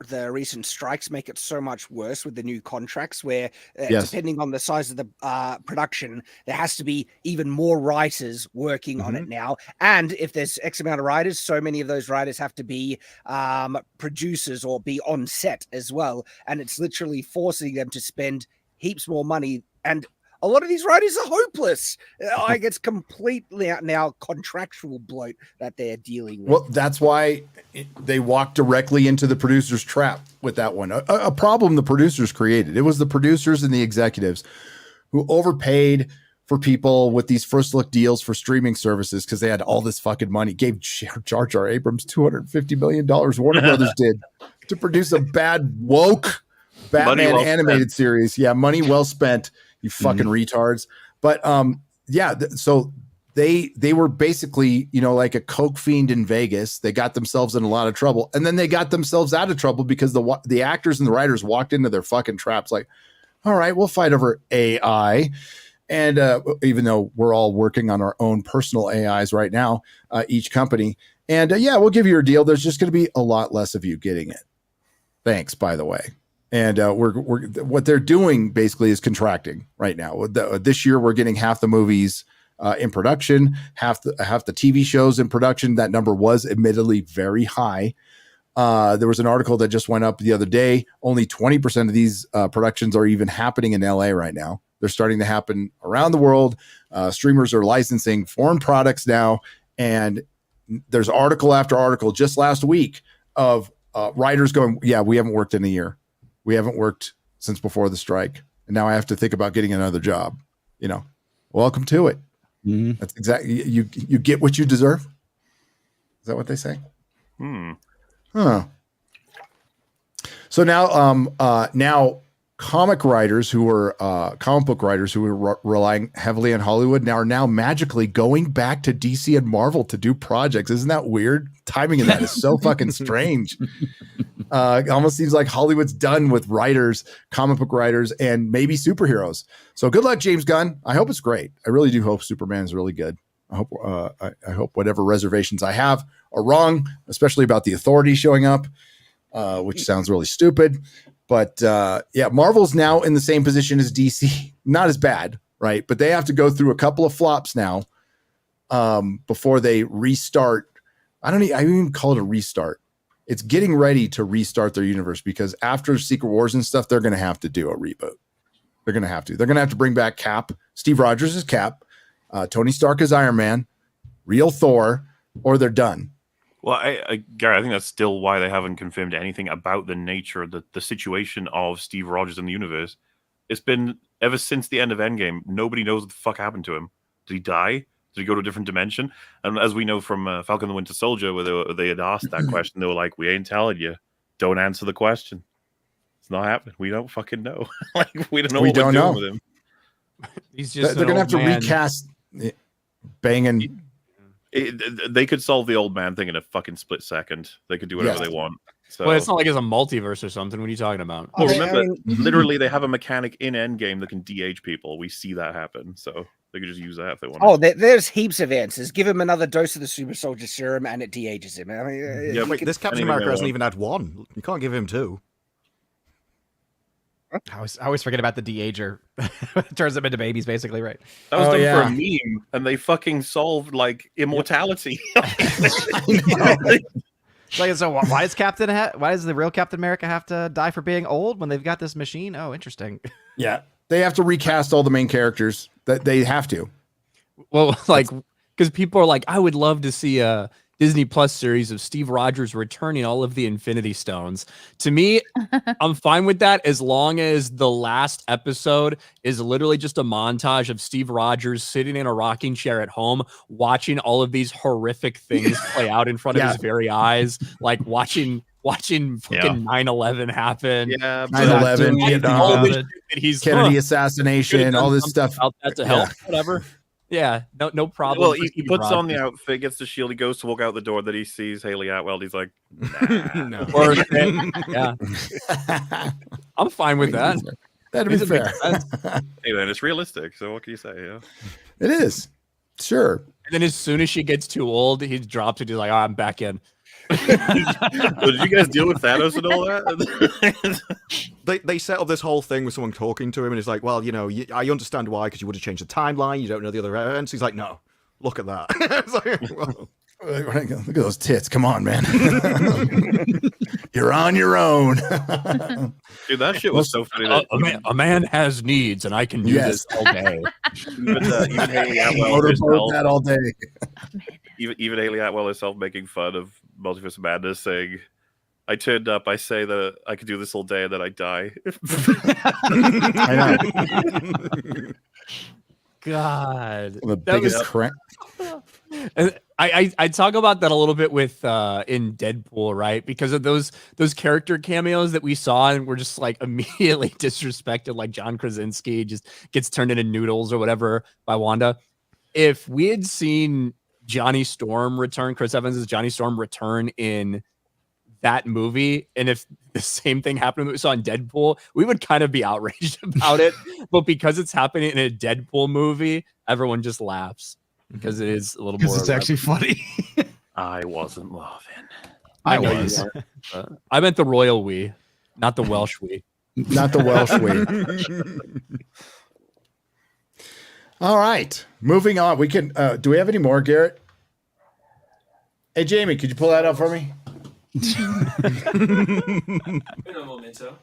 the recent strikes make it so much worse with the new contracts where depending on the size of the production, there has to be even more writers working on it now. And if there's X amount of writers, so many of those writers have to be producers or be on set as well. And it's literally forcing them to spend heaps more money. And a lot of these writers are hopeless. It's completely now contractual bloat that they're dealing with.
Well, that's why they walked directly into the producer's trap with that one. A problem the producers created. It was the producers and the executives who overpaid for people with these first look deals for streaming services because they had all this fucking money. Gave Jar Jar Abrams $250 million. Warner Brothers did to produce a bad woke Batman animated series. Yeah, money well spent. You fucking retards. But so they were basically, like a coke fiend in Vegas. They got themselves in a lot of trouble, and then they got themselves out of trouble because the actors and the writers walked into their fucking traps like, all right, we'll fight over AI. And even though we're all working on our own personal AIs right now, each company, and we'll give you a deal. There's just going to be a lot less of you getting it. Thanks, by the way. And we're what they're doing basically is contracting right now. This year, we're getting half the movies in production, half the TV shows in production. That number was admittedly very high. There was an article that just went up the other day. Only 20% of these productions are even happening in LA right now. They're starting to happen around the world. Streamers are licensing foreign products now. And there's article after article just last week of writers going, yeah, we haven't worked in a year. We haven't worked since before the strike. And now I have to think about getting another job. Welcome to it. Mm-hmm. That's exactly, you get what you deserve. Is that what they say? Huh. So now comic book writers who were relying heavily on Hollywood are now magically going back to DC and Marvel to do projects. Isn't that weird? Timing of that is so fucking strange. It almost seems like Hollywood's done with writers, comic book writers, and maybe superheroes. So good luck, James Gunn. I hope it's great. I really do hope Superman is really good. I hope whatever reservations I have are wrong, especially about the Authority showing up, which sounds really stupid. But yeah, Marvel's now in the same position as DC. Not as bad, right? But they have to go through a couple of flops now before they restart. I even call it a restart. It's getting ready to restart their universe, because after Secret Wars and stuff, they're going to have to do a reboot. They're going to have to. They're going to have to bring back Cap. Steve Rogers is Cap. Tony Stark is Iron Man. Real Thor, or they're done.
Well, Gary, I think that's still why they haven't confirmed anything about the nature, the situation of Steve Rogers in the universe. It's been ever since the end of Endgame. Nobody knows what the fuck happened to him. Did he die? Did he go to a different dimension? And as we know from Falcon and the Winter Soldier, where they had asked that question, they were like, "We ain't telling you. Don't answer the question. It's not happening. We don't fucking know. Like we don't know what we're doing with him."
He's just
they're gonna have to recast banging.
They could solve the old man thing in a fucking split second. They could do whatever they want. So,
well, it's not like it's a multiverse or something. What are you talking about?
Well, remember, literally, they have a mechanic in Endgame that can de-age people. We see that happen, so they could just use that if they want.
Oh, there's heaps of answers. Give him another dose of the super soldier serum, and it de-ages him. I mean,
yeah, wait, this Captain America hasn't even had one. You can't give him two.
I always forget about the de-ager. Turns them into babies, basically, right?
That was done for a meme, and they fucking solved like immortality.
Like, so why does the real Captain America have to die for being old when they've got this machine? Oh, interesting.
Yeah, they have to recast all the main characters. That they have to.
Well, like, because people are like, I would love to see a Disney Plus series of Steve Rogers returning all of the Infinity Stones. To me, I'm fine with that as long as the last episode is literally just a montage of Steve Rogers sitting in a rocking chair at home, watching all of these horrific things play out in front of his very eyes, like watching fucking 9/11 happen.
Yeah,
9/11, Vietnam,
he's
Kennedy assassination, all this stuff.
About that to help, whatever. Yeah, no problem.
Well, he puts on the outfit, gets the shield, he goes to walk out the door, that he sees Haley Atwell. He's like, nah.
No.
Yeah, I'm fine with that.
That'd be fair.
Hey, man, it's realistic. So what can you say? Yeah,
it is. Sure.
And then as soon as she gets too old, he drops it. He's like, oh, I'm back in.
So did you guys deal with Thanos and all that?
They set up this whole thing with someone talking to him, and he's like, well, you know, I understand why, because you would have changed the timeline. You don't know the other events. He's like, no, look at that. It's like, well,
look at those tits. Come on, man. You're on your own.
Dude, that shit was so funny.
A man has needs, and I can do this all day.
Even Haley Atwell
Motorboat that all day.
Even Haley Atwell herself making fun of Multiverse of Madness, saying, I turned up, I say that I could do this all day, and then I die.
I know.
God.
The biggest crank.
I talk about that a little bit with in Deadpool, right? Because of those character cameos that we saw and were just like immediately disrespected, like John Krasinski just gets turned into noodles or whatever by Wanda. If we had seen Johnny Storm return, Chris Evans' Johnny Storm return in that movie, and if the same thing happened that we saw in Deadpool, we would kind of be outraged about it. But because it's happening in a Deadpool movie, everyone just laughs because it is a little more.
Because it's actually funny.
I wasn't laughing.
I was.
I meant the royal we, not the Welsh we.
Not the Welsh we. All right, moving on. We can. Do we have any more, Garrett? Hey, Jamie, could you pull that out for me?
In a momento.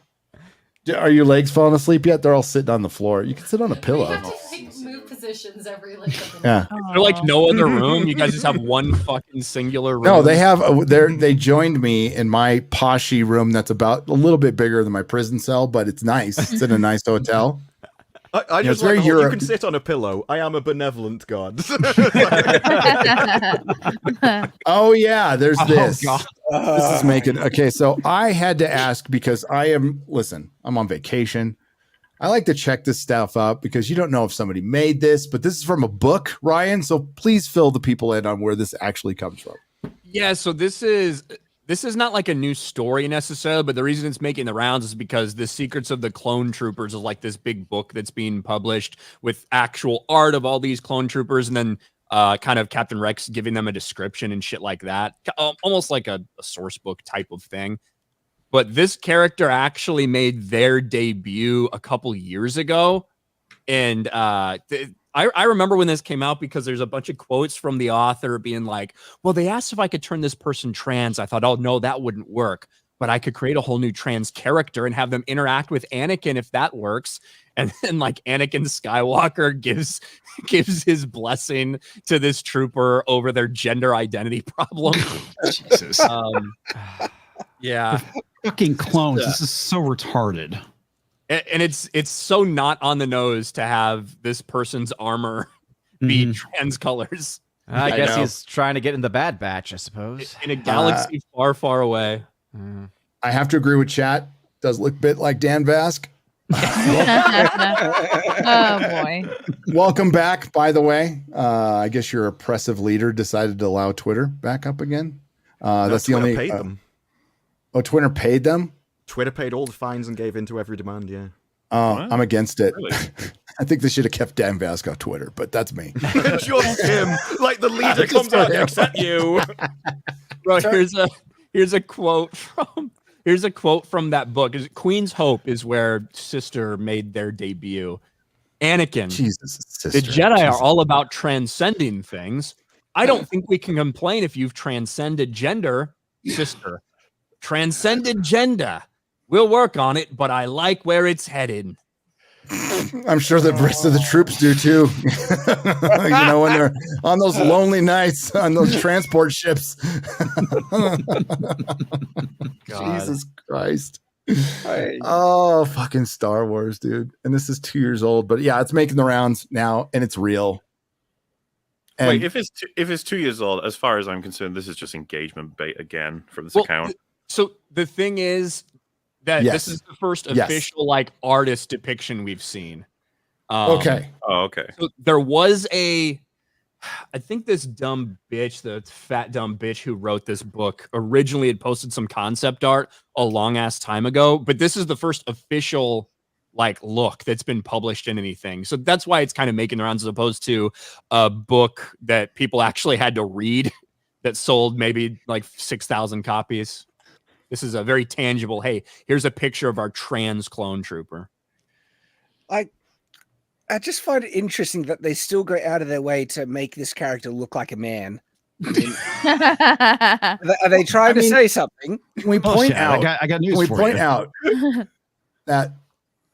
Are your legs falling asleep yet? They're all sitting on the floor. You can sit on a pillow.
We have to move positions every like.
Yeah.
They're like no other room. You guys just have one fucking singular room.
No, they have. They joined me in my poshy room. That's about a little bit bigger than my prison cell, but it's nice. It's in a nice hotel.
I just like you can sit on a pillow. I am a benevolent god.
Oh yeah, there's this.
God.
This is making okay. So I had to ask because I'm on vacation. I like to check this stuff up because you don't know if somebody made this, but this is from a book, Ryan. So please fill the people in on where this actually comes from.
Yeah, so this is not like a new story necessarily, but the reason it's making the rounds is because the Secrets of the Clone Troopers is like this big book that's being published with actual art of all these clone troopers, and then kind of Captain Rex giving them a description and shit like that, almost like a source book type of thing. But this character actually made their debut a couple years ago, and I remember when this came out because there's a bunch of quotes from the author being like, well, they asked if I could turn this person trans. I thought, oh, no, that wouldn't work. But I could create a whole new trans character and have them interact with Anakin if that works. And then like Anakin Skywalker gives his blessing to this trooper over their gender identity problem.
Jesus.
Yeah.
Fucking clones. This is so retarded.
And it's so not on the nose to have this person's armor be trans colors.
I guess he's trying to get in the Bad Batch, I suppose.
In a galaxy far, far away.
I have to agree with chat. Does look a bit like Dan Vask.
Oh boy.
Welcome back, by the way. I guess your oppressive leader decided to allow Twitter back up again. That's the only.
Paid them.
Oh, Twitter paid them?
Twitter paid all the fines and gave in to every demand, yeah.
Oh,
What?
I'm against it.
Really?
I think they should have kept Dan Vask off Twitter, but that's me.
Just him. Like the leader
Just
comes
for
out
him.
and accept you.
Bro, here's a quote from that book. Queen's Hope is where Sister made their debut. Anakin,
Jesus, sister.
the Jedi
Jesus.
are all about transcending things. I don't think we can complain if you've transcended gender, Sister. Transcended gender. We'll work on it, but I like where it's headed.
I'm sure the rest of the troops do too. You know, when they're on those lonely nights on those transport ships. Jesus Christ. Oh, fucking Star Wars, dude. And this is 2 years old, but yeah, it's making the rounds now and it's real. And
Wait, if it's 2 years old, as far as I'm concerned, this is just engagement bait again from this account.
So the thing is that
Yes.
this is the first
Yes.
official like artist depiction we've seen.
okay.
Oh, okay.
So there was I think this dumb bitch, the fat dumb bitch who wrote this book, originally had posted some concept art a long ass time ago, but this is the first official like look that's been published in anything. So that's why it's kind of making the rounds as opposed to a book that people actually had to read that sold maybe like 6,000 copies. This is a very tangible, hey, here's a picture of our trans clone trooper.
I just find it interesting that they still go out of their way to make this character look like a man. I mean, are they trying to say something?
Can we point out
I got news
Can we
for
point
you.
out that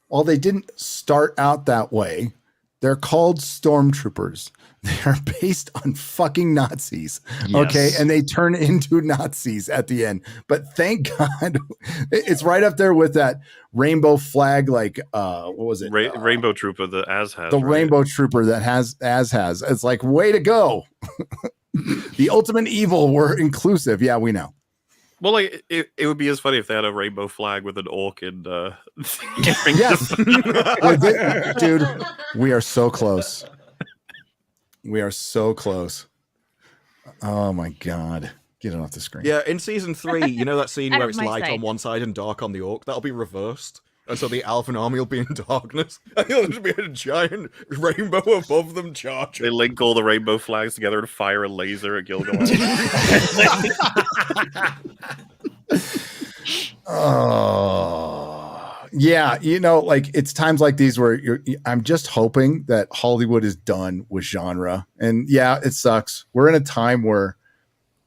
while they didn't start out that way, they're called stormtroopers. They are based on fucking Nazis. Okay.
Yes.
And they turn into Nazis at the end. But thank God it's right up there with that rainbow flag, like what was it?
Rainbow Trooper, the Azhaz.
The
right?
rainbow trooper that has it's like, way to go. The ultimate evil were inclusive. Yeah, we know.
Well, like it would be as funny if they had a rainbow flag with an orc and
Yes. Dude, we are so close. We are so close. Oh my God. Get it off the screen.
Yeah, in season 3, you know that scene
Out
where
of
it's
my
light
sight.
on one side and dark on the orc? That'll be reversed. And so the Alphan army will be in darkness. And there'll just be a giant rainbow above them charging.
they link all the rainbow flags together and fire a laser at Gilgalad.
Oh, yeah. You know, like it's times like these where I'm just hoping that Hollywood is done with genre. And yeah, it sucks. We're in a time where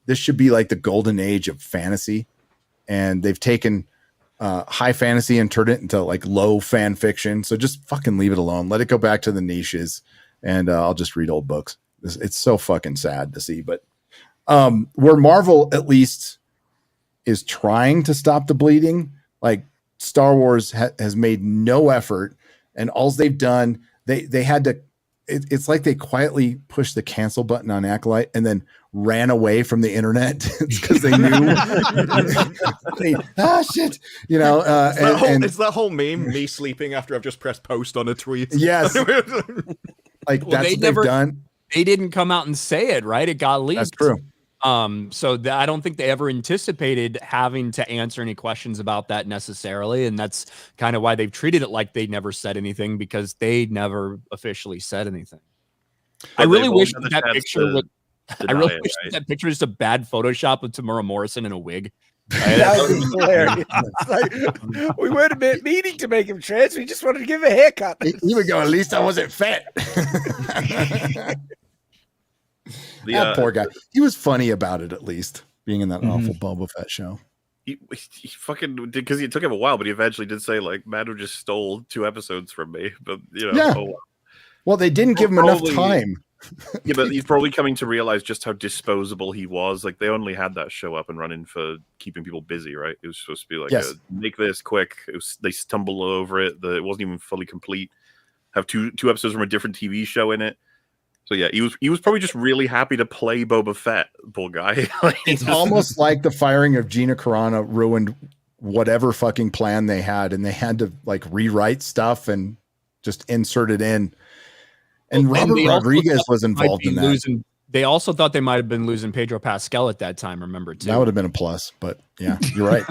this should be like the golden age of fantasy. And they've taken high fantasy and turned it into like low fan fiction. So just fucking leave it alone. Let it go back to the niches. And I'll just read old books. It's so fucking sad to see. But where Marvel at least is trying to stop the bleeding, like Star Wars has made no effort, and all they've done, they had to it's like they quietly pushed the cancel button on Acolyte and then ran away from the internet because they knew. Shit, you know.
It's that whole meme, me sleeping after I've just pressed post on a tweet.
Yes, like that's what they've done.
They didn't come out and say it, right? It got leaked.
That's true.
So I don't think they ever anticipated having to answer any questions about that necessarily, and that's kind of why they've treated it like they never said anything, because they never officially said anything. I really wish that picture would. I really wish that picture is a bad Photoshop of Tamura Morrison in a wig.
That would be hilarious. Like, we weren't meaning to make him trans. We just wanted to give him a haircut.
He would go, at least I wasn't fat. That poor guy. He was funny about it, at least, being in that awful Boba Fett show.
He fucking did, because it took him a while, but he eventually did say, like, Mando just stole 2 episodes from me. But, you know,
yeah. Well, they didn't give him enough time.
Yeah, but he's probably coming to realize just how disposable he was. Like, they only had that show up and running for keeping people busy, right? It was supposed to be like, make this quick. They stumbled over it. It wasn't even fully complete. Have two episodes from a different TV show in it. So yeah, he was probably just really happy to play Boba Fett, poor guy.
It's almost like the firing of Gina Carano ruined whatever fucking plan they had, and they had to like rewrite stuff and just insert it in. And Robert Rodriguez was involved in that.
They also thought they might have been losing Pedro Pascal at that time, remember, too.
That would have been a plus, but yeah, you're right.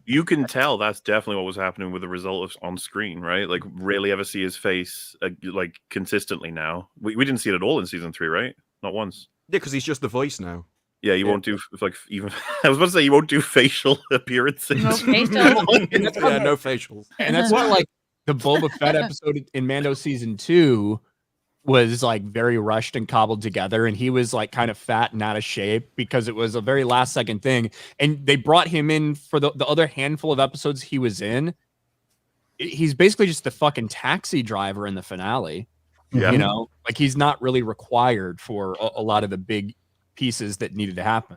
You can tell that's definitely what was happening with the result on screen, right? Like, rarely ever see his face like consistently now. We didn't see it at all in season 3, right? Not once.
Yeah, because he's just the voice now.
Yeah, you won't do like even. I was about to say you won't do facial appearances.
No facials.
No facials. And that's why, like, the Boba Fett episode in Mando season 2 was like very rushed and cobbled together, and he was like kind of fat and out of shape because it was a very last second thing, and they brought him in for the other handful of episodes he was in. He's basically just the fucking taxi driver in the finale.
Yeah.
You know, like, he's not really required for a lot of the big pieces that needed to happen.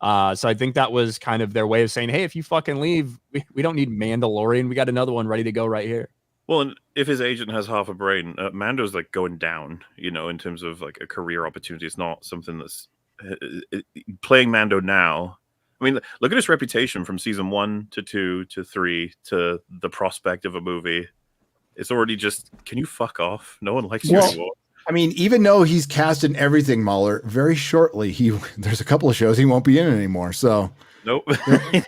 So I think that was kind of their way of saying, hey, if you fucking leave, we don't need Mandalorian, we got another one ready to go right here.
Well, and if his agent has half a brain, Mando's like going down, you know, in terms of like a career opportunity. It's not something that's playing Mando now. I mean, look at his reputation from season 1 to 2 to 3 to the prospect of a movie. It's already just, can you fuck off? No one likes you anymore.
I mean, even though he's cast in everything, MauLer, very shortly, there's a couple of shows he won't be in anymore. So
nope.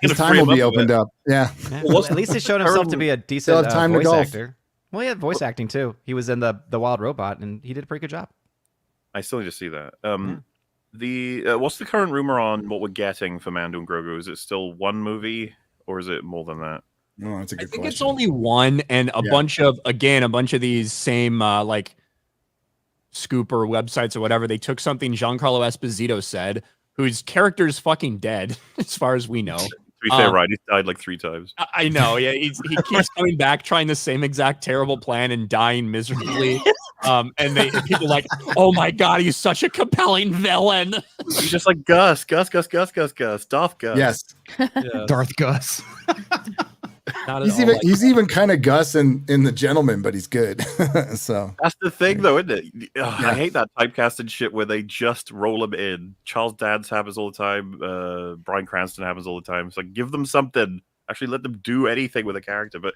His time will be opened up. Yeah.
Well, at least he showed himself to be a decent voice actor. Well, he had voice acting too. He was in the Wild Robot, and he did a pretty good job.
I still need to see that. What's the current rumor on what we're getting for Mando and Grogu? Is it still one movie, or is it more than that?
No, that's a good question.
It's only one, and a bunch of these same like scooper websites or whatever. They took something Giancarlo Esposito said, whose character is fucking dead, as far as we know.
To be fair, right? He's died like 3 times.
I know. Yeah, he keeps coming back, trying the same exact terrible plan and dying miserably. And people like, oh my god, he's such a compelling villain.
He's just like Gus, Darth Gus.
Yes,
yeah. Darth Gus.
He's even kind of Gus in The Gentleman, but he's good. So
that's the thing, though, isn't it? I hate that typecasting shit where they just roll him in. Charles Dance happens all the time. Bryan Cranston happens all the time. It's like, give them something. Actually, let them do anything with a character. But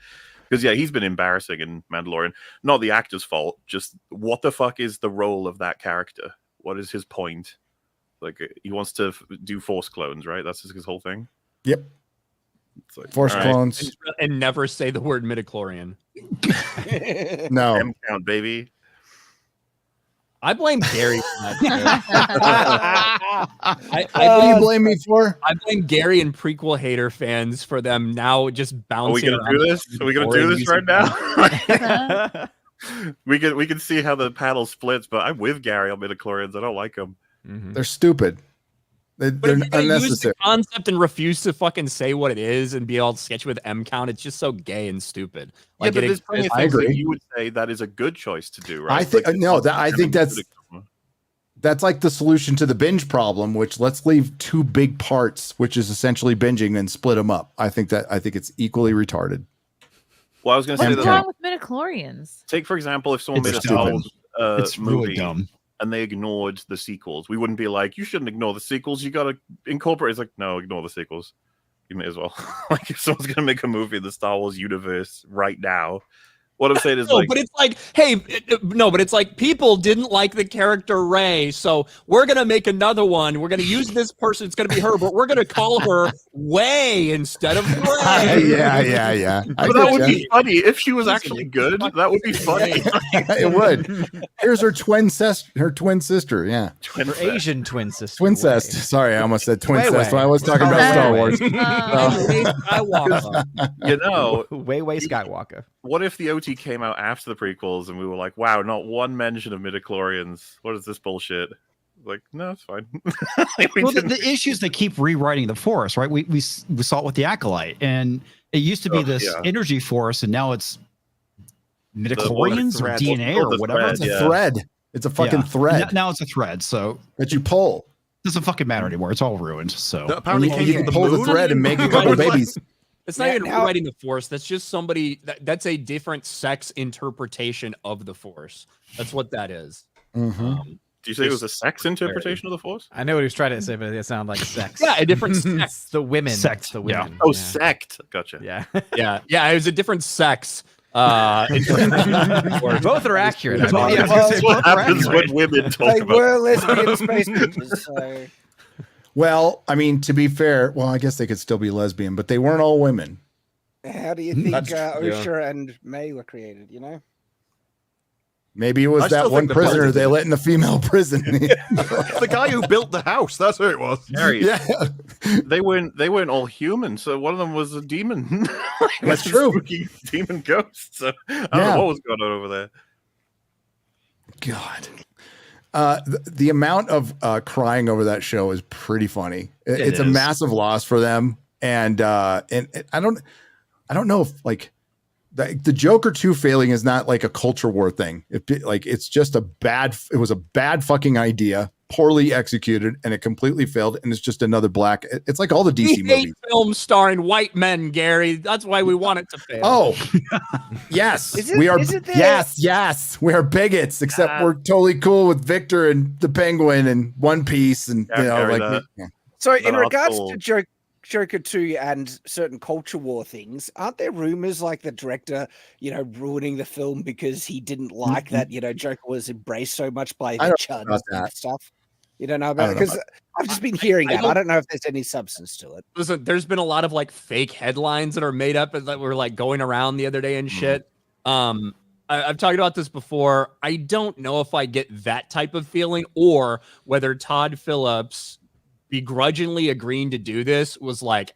because he's been embarrassing in Mandalorian. Not the actor's fault. Just what the fuck is the role of that character? What is his point? Like, he wants to do Force clones, right? That's his whole thing.
Yep.
Like,
Force clones
and never say the word midichlorian.
No.
M count, baby.
I blame Gary for that.
What do you blame me for?
I blame Gary and prequel hater fans for them now just bouncing.
Are we gonna do this? Are we gonna do this right now? we can see how the panel splits, but I'm with Gary on midichlorians. I don't like them.
Mm-hmm. They're stupid. They're unnecessary.
Use the concept and refuse to fucking say what it is and be all sketchy with M count. It's just so gay and stupid.
Like, but there's plenty of things that you would say that is a good choice to do, right?
I think I think that's like the solution to the binge problem, which let's leave 2 big parts, which is essentially binging, and split them up. I think it's equally retarded.
Well, I was going to say
what's wrong with midichlorians?
Take, for example, if someone made
It's
movie
really dumb.
and they ignored the sequels, we wouldn't be like, you shouldn't ignore the sequels. You got to incorporate. It's like, no, ignore the sequels. You may as well. Like, if someone's going to make a movie in the Star Wars universe right now, what I'm saying is
no, but it's like, hey, no, but it's like people didn't like the character Rey, so we're gonna make another one. We're gonna use this person. It's gonna be her, but we're gonna call her Way instead of Rey.
yeah.
But that would be funny if she was actually good. That would be funny.
It would. Here's her twin sister. Yeah,
Her Asian twin sister.
twincest. Sorry, I almost said twincest.
Way.
I was talking about Star Wars.
You know,
Way Skywalker.
what if the OT came out after the prequels and we were like, wow, not one mention of midichlorians. What is this bullshit? Like, no, it's fine.
Well, the issue is they keep rewriting the Force, right? We saw it with the Acolyte, and it used to be this energy force, and now it's midichlorians or DNA or whatever.
It's a thread. It's a fucking thread.
Now it's a thread, so
that you pull.
It doesn't fucking matter anymore. It's all ruined. So
apparently,
you can pull the thread and make a couple babies.
It's not even rewriting the Force. That's just somebody that's a different sex interpretation of the Force. That's what that is.
Mm-hmm.
Do you say it was a sex interpretation of the Force?
I know what he was trying to say, but it sounded like sex.
Yeah, a different sex.
The women.
Sect.
The women.
Oh, sect. Gotcha.
Yeah.
Yeah. It was a different sex.
Both are accurate.
That's
what happens when women talk
They
about.
were lesbian space creatures, so
Well, I mean, to be fair, I guess they could still be lesbian, but they weren't all women.
how do you think
That's-
Osha and May were created? You know,
Maybe it was
I still
that one
think the
prisoner
president-
they let in the female prison.
The guy who built the house. That's who it was.
Harry,
Yeah,
they weren't all human, so one of them was a demon.
That's true.
Spooky demon ghost. So I don't
Yeah.
know what was going on over there.
God. The amount of crying over that show is pretty funny. It's a massive loss for them, and I don't know if like the Joker 2 failing is not like a culture war thing. It's just it was a bad fucking idea, poorly executed, and it completely failed. And it's just another black. It's like all the DC
We hate
movies.
films starring white men, Gary. That's why we want it to fail.
Oh, yes,
Is it-
we are.
is it there?
Yes, we are bigots. Except we're totally cool with Victor and the Penguin and One Piece, and
Yeah, carry that.
so in
Not
regards
all.
to Joker 2 and certain culture war things, aren't there rumors like the director, ruining the film because he didn't like that, Joker was embraced so much by
I
the
don't know
chuds
about
and
that.
stuff? You don't know
I
about
don't
it?
know
Because I've just been hearing that. I
don't-
don't know if there's any substance to it.
Listen, there's been a lot of like fake headlines that are made up that were like going around the other day and shit. I've talked about this before. I don't know if I get that type of feeling or whether Todd Phillips begrudgingly agreeing to do this was like,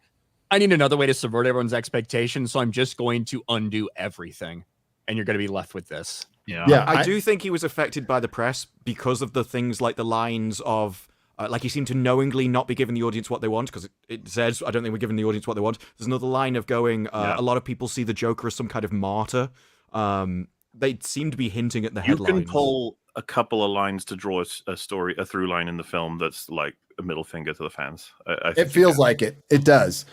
I need another way to subvert everyone's expectations, so I'm just going to undo everything, and you're going to be left with this.
Yeah,
I do think he was affected by the press because of the things like the lines of, like he seemed to knowingly not be giving the audience what they want, because it says, I don't think we're giving the audience what they want. There's another line of going, a lot of people see the Joker as some kind of martyr. They seem to be hinting at the
You
headlines.
can pull a couple of lines to draw a story, a through line in the film that's like a middle finger to the fans. I think
it feels like it. It does.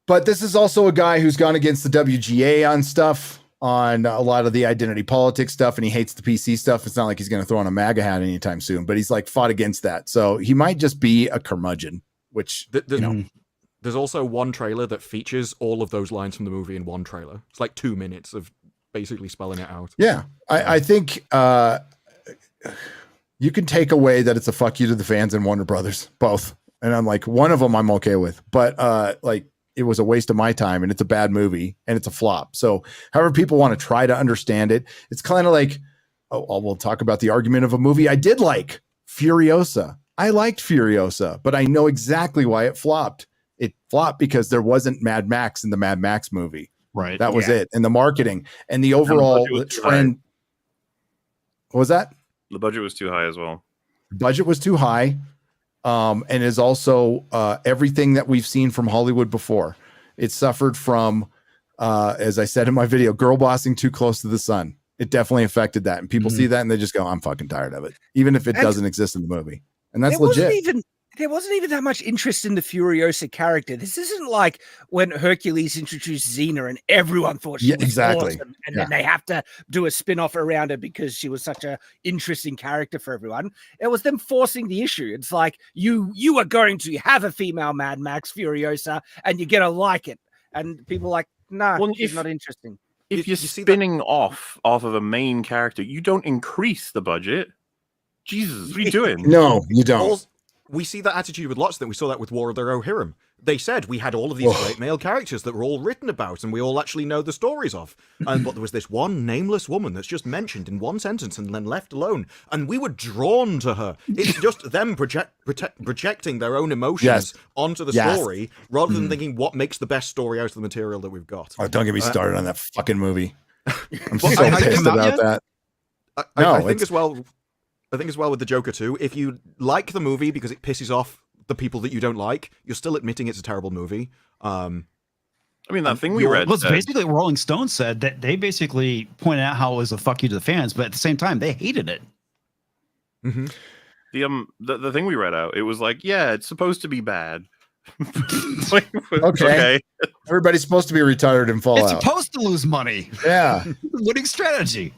But this is also a guy who's gone against the WGA on stuff, on a lot of the identity politics stuff, and he hates the PC stuff. It's not like he's going to throw on a MAGA hat anytime soon, but he's like fought against that. So he might just be a curmudgeon, which,
There's also one trailer that features all of those lines from the movie in one trailer. It's like 2 minutes of basically spelling it out.
yeah, I think you can take away that it's a fuck you to the fans and Warner Brothers, both. And I'm like, one of them I'm okay with, but like, it was a waste of my time, and it's a bad movie, and it's a flop. So however people want to try to understand it, it's kind of like, we'll talk about the argument of a movie I did like, Furiosa. I liked Furiosa, but I know exactly why it flopped. It flopped because there wasn't Mad Max in the Mad Max movie.
right.
That was it. And the marketing and the overall
budget was too
trend. What was that?
the budget was too high as well.
Budget was too high. And is also everything that we've seen from Hollywood before. It suffered from, as I said in my video, girl bossing too close to the sun. It definitely affected that. And people see that and they just go, I'm fucking tired of it. Even if it
And
doesn't exist in the movie. And that's
there
legit.
wasn't even there wasn't even that much interest in the Furiosa character. This isn't like when Hercules introduced Xena and everyone thought she was awesome, and then they have to do a spin-off around her because she was such a interesting character for everyone. It was them forcing the issue. It's like you are going to have a female Mad Max Furiosa and you're gonna like it. And people are like, nah, she's not interesting.
If you're spinning off of a main character, you don't increase the budget. Jesus, what are you doing?
No, you don't.
We see that attitude with lots of them. We saw that with War of the Rohirrim. They said we had all of these great male characters that were all written about and we all actually know the stories of. But there was this one nameless woman that's just mentioned in one sentence and then left alone. And we were drawn to her. It's just them projecting their own emotions onto the story rather than thinking what makes the best story out of the material that we've got.
Oh, don't get me started on that fucking movie. I'm so pissed about that.
I think as well... I think as well with the Joker 2, if you like the movie because it pisses off the people that you don't like, you're still admitting it's a terrible movie.
I mean, that thing we read...
Well, basically what Rolling Stone said, that they basically pointed out how it was a fuck you to the fans, but at the same time, they hated it.
Mm-hmm.
The thing we read out, it was like, yeah, it's supposed to be bad.
Okay. Everybody's supposed to be retired and fall
It's
out.
supposed to lose money.
Yeah.
Winning strategy.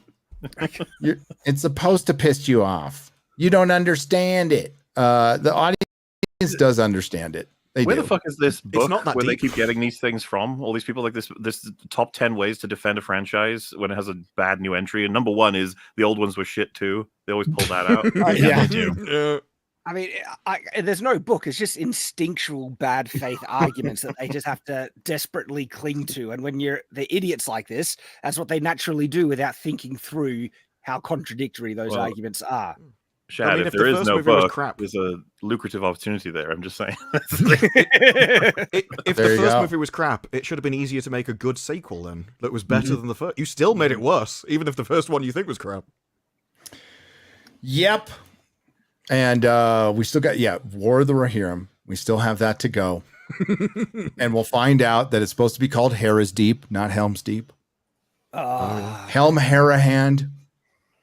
It's supposed to piss you off. You don't understand it. The audience does understand it.
Where the fuck is this book
not that
where they
deep.
keep getting these things from? All these people like this top 10 ways to defend a franchise when it has a bad new entry. And number one is the old ones were shit too. They always pull that out.
Yeah, they do.
I mean, there's no book. It's just instinctual bad faith arguments that they just have to desperately cling to. And when the idiots like this, that's what they naturally do without thinking through how contradictory those arguments are.
Shad,
I mean,
if
if
there
the
is
first
no
movie was
book,
crap-
there's a lucrative opportunity there. I'm just saying.
If
There
the
you
first
go.
movie was crap, it should have been easier to make a good sequel then that was better than the first. You still made it worse, even if the first one you think was crap.
Yep. And we still got, War of the Rohirrim. We still have that to go. And we'll find out that it's supposed to be called Hera's Deep, not Helm's Deep. Helm Harahand.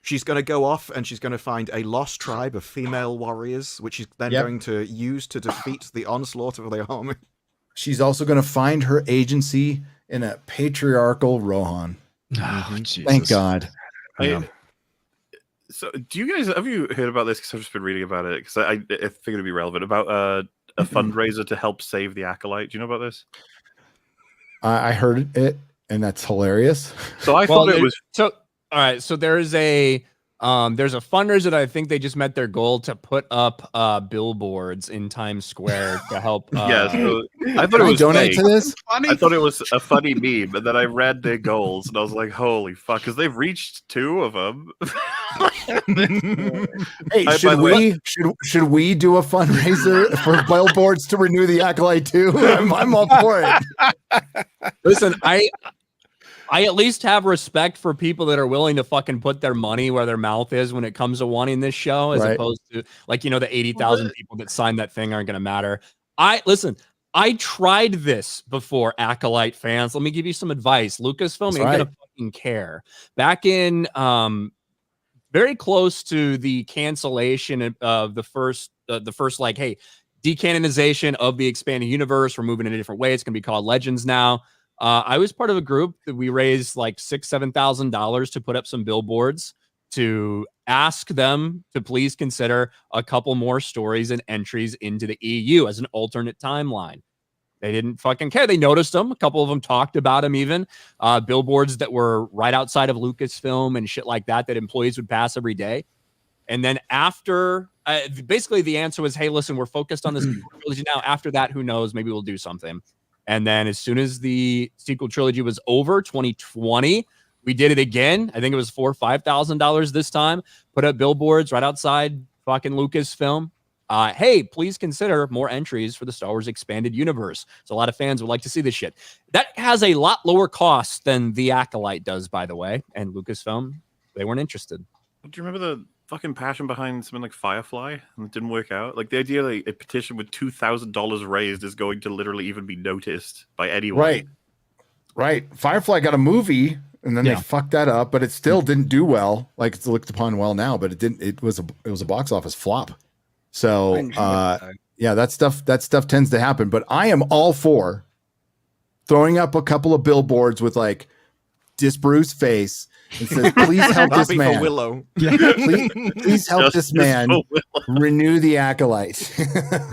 She's going to go off and she's going to find a lost tribe of female warriors, which she's then going to use to defeat the onslaught of the army.
She's also going to find her agency in a patriarchal Rohan.
Oh, Jesus.
Thank God.
So, have you heard about this? Because I've just been reading about it because I figured it'd be relevant about a fundraiser to help save the Acolyte. Do you know about this?
I heard it, and that's hilarious.
So I thought it was.
So all right, so there's a fundraiser that I think they just met their goal to put up billboards in Times Square to help.
Yeah, so I thought it was
donate to this.
I thought it was a funny meme, but then I read their goals and I was like, "Holy fuck!" Because they've reached 2 of them.
Hey, should we do a fundraiser for billboards to renew the Acolyte too? I'm all for it.
Listen, I at least have respect for people that are willing to fucking put their money where their mouth is when it comes to wanting this show, as opposed to the 80,000 people that signed that thing aren't going to matter. I tried this before, Acolyte fans. Let me give you some advice. Lucasfilm ain't gonna fucking care. Back in very close to the cancellation of the first like, hey, decanonization of the expanded universe. We're moving in a different way. It's gonna be called Legends now. I was part of a group that we raised like $6,000-7,000 to put up some billboards to ask them to please consider a couple more stories and entries into the EU as an alternate timeline. They didn't fucking care. They noticed them. A couple of them talked about them even. Billboards that were right outside of Lucasfilm and shit like that employees would pass every day. And then after, basically the answer was, hey, listen, we're focused on this trilogy now. After that, who knows? Maybe we'll do something. And then as soon as the sequel trilogy was over, 2020, we did it again. I think it was $4,000 or $5,000 this time. Put up billboards right outside fucking Lucasfilm. Hey, please consider more entries for the Star Wars expanded universe. So a lot of fans would like to see this shit. That has a lot lower cost than the Acolyte does, by the way. And Lucasfilm, they weren't interested.
Do you remember the fucking passion behind something like Firefly and it didn't work out? Like the idea that a petition with $2,000 raised is going to literally even be noticed by anyone.
Right. Firefly got a movie and then they fucked that up, but it still didn't do well. Like it's looked upon well now, but it didn't. It was a box office flop. So Yeah, that stuff tends to happen. But I am all for throwing up a couple of billboards with like Disparu's face and says, "Please help this
That'd be for
man.
Willow.
Please help this man renew the acolyte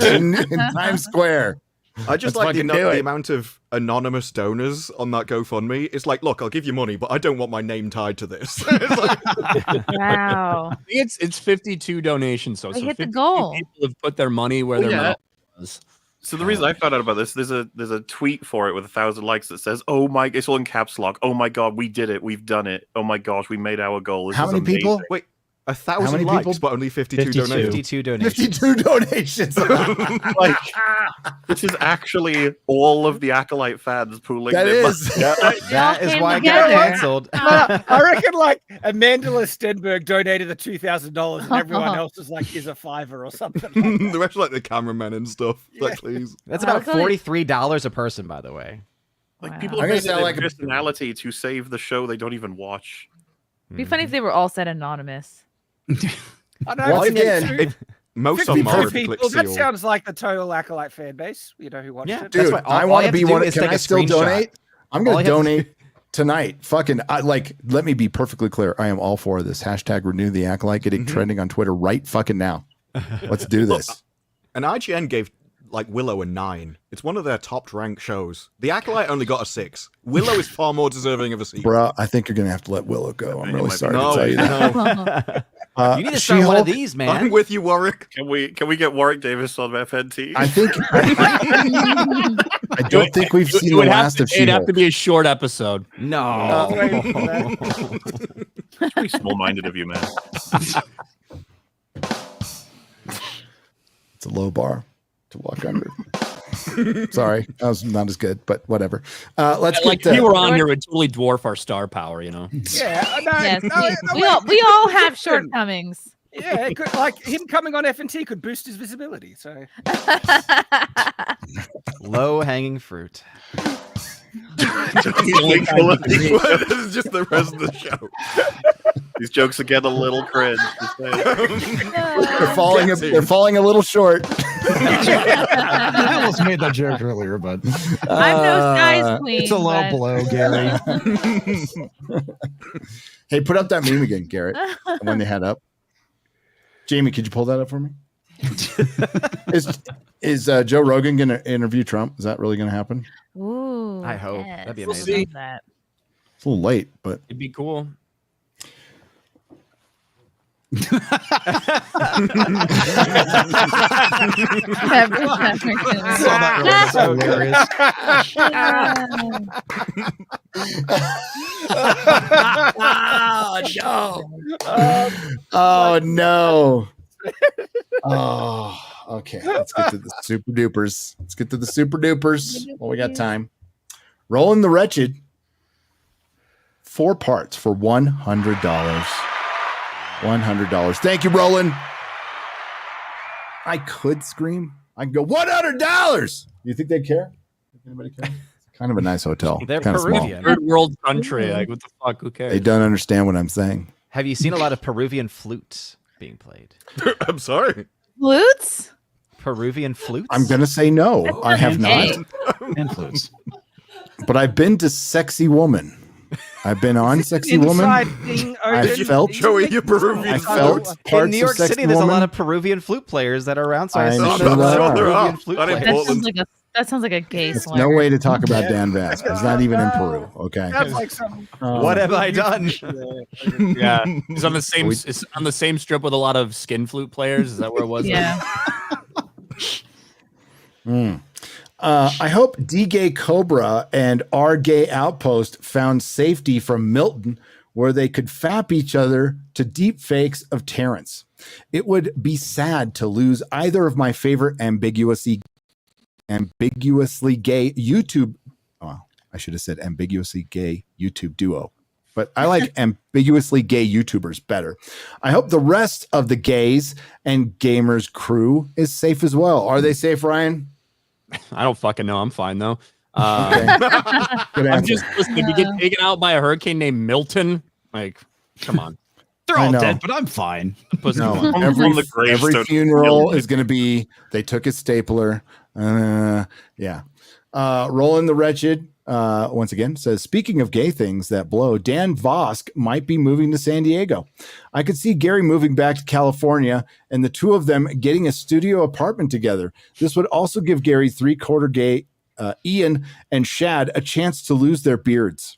in Times Square."
I just
Let's
like
fucking do
the
it.
amount of anonymous donors on that GoFundMe. It's like, look, I'll give you money, but I don't want my name tied to this. It's like,
Wow.
I think it's 52 donations. So
They hit the
52
goal.
people have put their money where their
Yeah.
mouth was.
So the reason I found out about this, there's a tweet for it with 1,000 likes that says, "Oh my!" It's all in caps lock. "Oh my god, we did it! We've done it! Oh my gosh, we made our goal!" This
How
is
many people?
amazing."
wait,
How
1,000
many
likes,
people?
but only 52
52.
donations.
52 donations.
52 donations.
Like, which is actually all of the Acolyte fans pooling.
That
their
is.
money.
That is
came
why it
together.
got canceled.
I reckon like Amandla Stenberg donated the $2,000 and everyone else was like, "Is a $5 or something." Like
The rest are like the cameramen and stuff. Like, please.
That's
Wow,
about
that's only-
$43 a person, by the way.
Like
Wow.
people
I'm
are
gonna
making
sound
their
like a-
personality to save the show they don't even watch.
It'd be funny if they were all said anonymous.
I know.
Once
52
again,
Most of
52
them are if you click
people. That
seal.
sounds like the total Acolyte fan base. You know who watched
Yeah.
it.
That's
Dude,
why all-
I
all
want
you
to
have
be
to do
one.
is
Can
take
I
a
still
screenshot.
donate? I'm
All
going
you
to
have to
donate tonight. Fucking, let me be perfectly clear. I am all for this. Hashtag renew the acolyte getting trending on Twitter right fucking now. Let's do this.
And IGN gave like Willow a 9. It's one of their top ranked shows. The Acolyte only got a 6. Willow is far more deserving of a sequel.
Bruh, I think you're going to have to let Willow go. I'm
You
really
might be-
sorry
No,
to tell you that.
no.
You need to start one of these,
I'm
man.
with you, Warwick.
Can we get Warwick Davis on FNT?
I think I don't think we've seen the last of
It'd have
She-Hulk.
to be a short episode.
No.
It's pretty small-minded of you, man.
It's a low bar to walk under. Sorry, that was not as good, but whatever. Let's
Like
get
if
to,
you were on here, it would totally dwarf our star power, you know.
Yeah, no,
Yes,
no,
we all have shortcomings.
Yeah, it could, like him coming on FNT could boost his visibility. So
Low hanging fruit.
This is just the rest of the show.
These jokes are getting a little cringe. just saying.
they're falling a little short.
I almost made that joke earlier, but
I'm no size queen.
it's a low
but-
blow, Gary.
Hey, put up that meme again, Garrett. When they had up. Jamie, could you pull that up for me? Is Joe Rogan going to interview Trump? Is that really going to happen?
Ooh,
I hope.
yes.
That'd be
We'll
amazing.
see that.
It's a little late, but
It'd be cool.
Saw that earlier. That's hilarious.
oh no. Oh, okay. Let's get to the super dupers. Let's get to the super dupers. Well, we got time. Rolling the Wretched. 4 parts for $100. $100. Thank you, Roland. I could scream. I can go $100. You think they'd care? Think anybody care? It's kind of a nice hotel.
They're
kind of small.
Peruvian.
Third world country. Like, what the fuck? Who cares?
They don't understand what I'm saying.
Have you seen a lot of Peruvian flutes being played?
I'm sorry.
Flutes?
Peruvian flutes?
I'm gonna say no.
That
I have
doesn't
not.
Influence.
But I've been to Sexy Woman. I've been on Sexy Woman.
inside thing,
I
Odin,
felt-
Joey, you're Peruvian.
I
inside
felt
the-
parts
In New York
of Sexy
City, there's
Woman.
a lot of Peruvian flute players that are around, so I
I
assume
am
there's
sure
a lot
there
of
are.
Peruvian flute
Not in
players.
Portland.
That sounds like a gay
There's
slang.
no way to talk about Dan Vasc. He's not even in Peru. Okay.
Sounds like some.
What have I done?
Yeah, it's on the same. It's on the same strip with a lot of skin flute players. Is that where it was?
Yeah.
I hope D-Gay Cobra and R Gay Outpost found safety from Milton, where they could fap each other to deep fakes of Terrence. It would be sad to lose either of my favorite ambiguously gay YouTube. Oh, I should have said ambiguously gay YouTube duo, but I like ambiguously gay YouTubers better. I hope the rest of the gays and gamers crew is safe as well. Are they safe, Ryan?
I don't fucking know. I'm fine though.
Okay. Good
I'm
answer.
just listening. If you get taken out by a hurricane named Milton, like, come on.
They're
I
all
know.
dead, but I'm fine.
Pussy
No,
one.
every
On the gravestone.
funeral is going to be they took his stapler. Yeah. Roland the Wretched once again says, speaking of gay things that blow, Dan Vosk might be moving to San Diego. I could see Gary moving back to California and the two of them getting a studio apartment together. This would also give Gary 3/4 gay Ian and Shad a chance to lose their beards.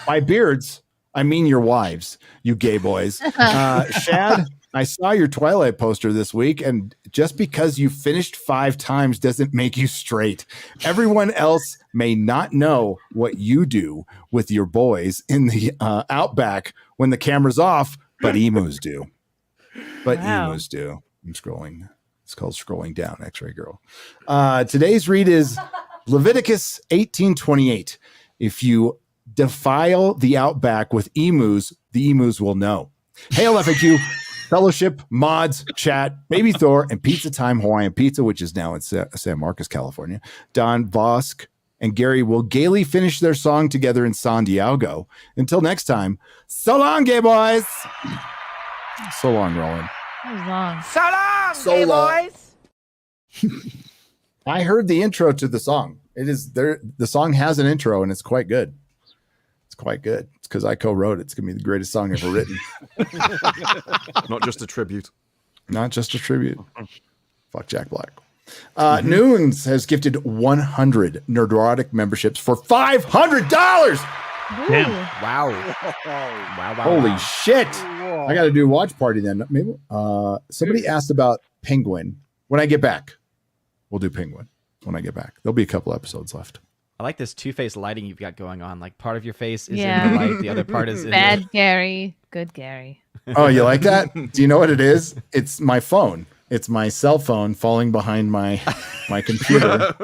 By beards, I mean your wives, you gay boys. Shad, I saw your Twilight poster this week, and just because you finished 5 times doesn't make you straight. Everyone else may not know what you do with your boys in the outback when the camera's off, but emus do. Emus do. I'm scrolling. It's called scrolling down, X-Ray Girl. Today's read is Leviticus 18:28. If you defile the outback with emus, the emus will know. Hail FAQ, Fellowship, Mods, Chat, Baby Thor, and Pizza Time Hawaiian Pizza, which is now in San Marcos, California. Don Vosk and Gary will gaily finish their song together in San Diego. Until next time, so long, gay boys. So long, Roland.
That was long.
So long, gay boys.
I heard the intro to the song. It is there. The song has an intro, and it's quite good. It's quite good. It's because I co-wrote it. It's gonna be the greatest song ever written.
Not just a tribute.
Not just a tribute. Fuck Jack Black. Noons has gifted 100 Nerdrotic memberships for $500.
Damn.
Wow. Wow.
Holy shit! I got to do a watch party then. Maybe. Somebody asked about Penguin. When I get back, we'll do Penguin. When I get back, there'll be a couple episodes left.
I like this two-face lighting you've got going on. Like part of your face is
Yeah.
in the light, the other part is in
Bad Gary, good Gary.
Oh, you like that? Do you know what it is? It's my phone. It's my cell phone falling behind my computer.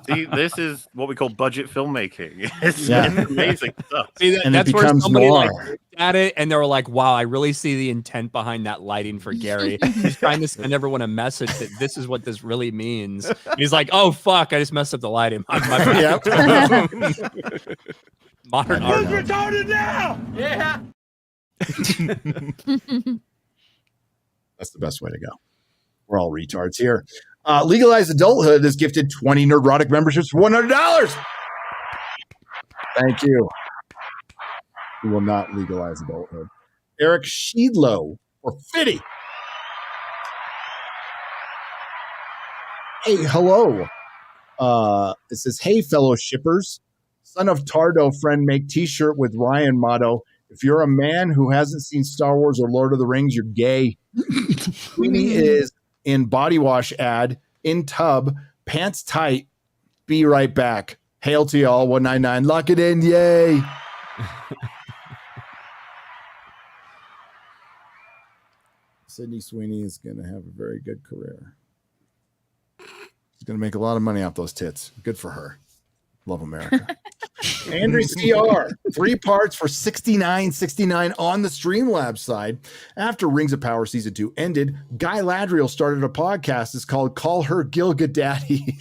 See, this is what we call budget filmmaking. It's amazing stuff.
See,
And it
that's where
becomes
somebody like
noir.
looked at it and they were like, wow, I really see the intent behind that lighting for Gary. He's trying to send everyone a message that this is what this really means. And he's like, oh, fuck, I just messed up the lighting. My bad.
Yep.
Modern art.
retarded now? Yeah.
That's the best way to go. We're all retards here. Legalized Adulthood has gifted 20 Nerdrotic memberships for $100. Thank you. We will not legalize adulthood. Eric Sheedlow for 50. Hey, hello. It says, hey, fellow shippers. Son of Tardo friend make T-shirt with Ryan motto. If you're a man who hasn't seen Star Wars or Lord of the Rings, you're gay. Queenie is in body wash ad, in tub, pants tight. Be right back. Hail to y'all, 199. Lock it in, yay. Sydney Sweeney is going to have a very good career. She's going to make a lot of money off those tits. Good for her. Love America. Andrew CR, 3 parts for $69.69 on the Streamlabs side. After Rings of Power Season 2 ended, Guy Ladriel started a podcast. It's called Call Her Gilga Daddy.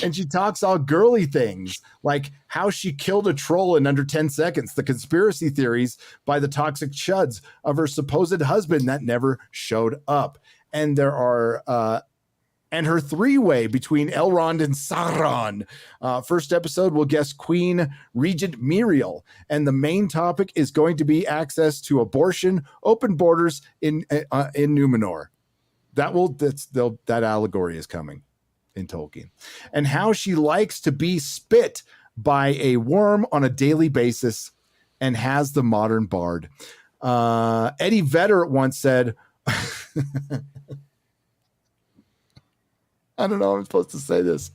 And she talks all girly things, like how she killed a troll in under 10 seconds, the conspiracy theories by the toxic chuds of her supposed husband that never showed up. And there are... and her 3-way between Elrond and Sauron. First episode will guest Queen Regent Muriel, and the main topic is going to be access to abortion, open borders in Numenor. That allegory is coming in Tolkien, and how she likes to be spit by a worm on a daily basis, and has the modern bard. Eddie Vedder once said. I don't know how I'm supposed to say this.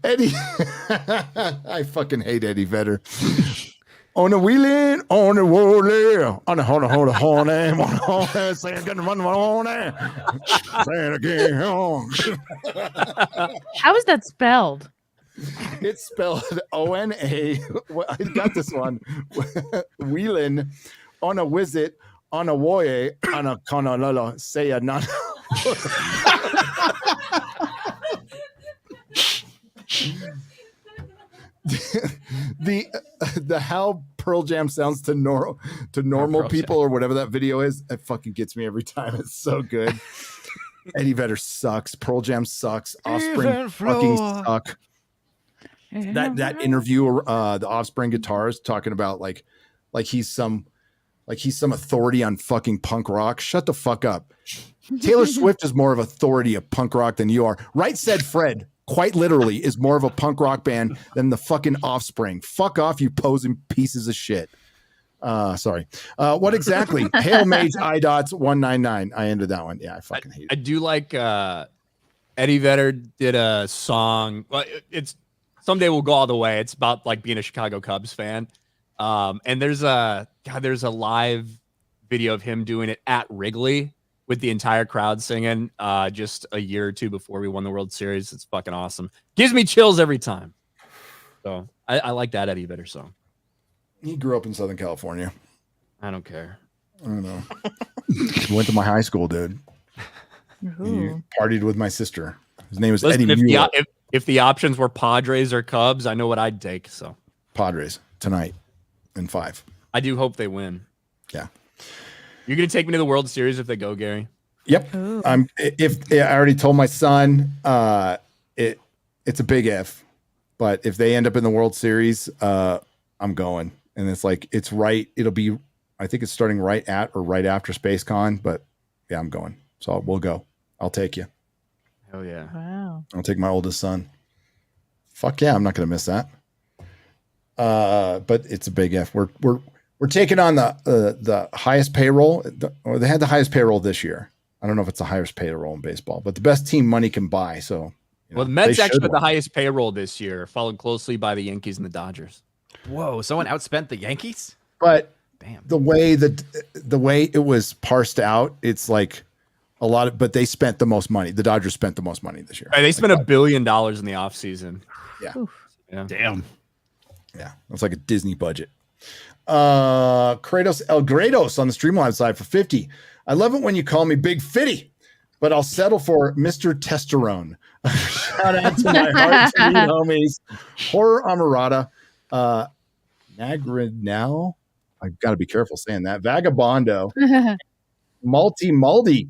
Eddie, I fucking hate Eddie Vedder. On a wheeling, on a wheeling, on a hold on, say I'm gonna run on there. Say it again.
How is that spelled?
It's spelled ONA. I got this one. Wheeling, on a visit, on a way, on a conololo, say a non. the the how Pearl Jam sounds to normal
Pearl
people or whatever that video is, it fucking gets me every time. It's so good. Eddie Vedder sucks. Pearl Jam sucks. Offspring fucking suck. That interview, the Offspring guitarist talking about like he's some authority on fucking punk rock. Shut the fuck up. Taylor Swift is more of authority of punk rock than you are. Right Said Fred, quite literally, is more of a punk rock band than the fucking Offspring. Fuck off, you posing pieces of shit. Sorry. What exactly? Hail Mage iDots 199. I ended that one. Yeah, I fucking hate it.
I do like Eddie Vedder did a song. Well, it's Someday We'll Go All the Way. It's about like being a Chicago Cubs fan. And there's a live video of him doing it at Wrigley with the entire crowd singing just a year or two before we won the World Series. It's fucking awesome. Gives me chills every time. So I like that Eddie Vedder song.
He grew up in Southern California.
I don't care.
I don't know. He went to my high school, dude. He partied with my sister. His name was Eddie Mueller.
If the options were Padres or Cubs, I know what I'd take. So Padres
tonight in 5.
I do hope they win.
Yeah.
You're gonna take me to the World Series if they go, Gary?
Yep. I already told my son, it's a big if, but if they end up in the World Series, I'm going. And it's like it'll be, I think it's starting right at or right after SpaceCon, but yeah, I'm going. So we'll go. I'll take you.
Hell yeah.
Wow.
I'll take my oldest son. Fuck yeah, I'm not gonna miss that. But it's a big if. We're taking on the highest payroll, or they had the highest payroll this year. I don't know if it's the highest payroll in baseball, but the best team money can buy. So,
well, the Mets actually had the highest payroll this year, followed closely by the Yankees and the Dodgers.
Whoa, someone outspent the Yankees?
But
damn,
the way it was parsed out, it's like a lot of, but they spent the most money. The Dodgers spent the most money this year.
Right, they spent $1 billion in the offseason.
Yeah.
Yeah.
Damn.
Yeah. That's like a Disney budget. Kratos El Grados on the Streamline side for 50. I love it when you call me Big Fitty, but I'll settle for Mr. Testosterone. Shout out to my heart to you homies. Horror Amarada. Nagrinal. I've got to be careful saying that. Vagabondo. Maldi.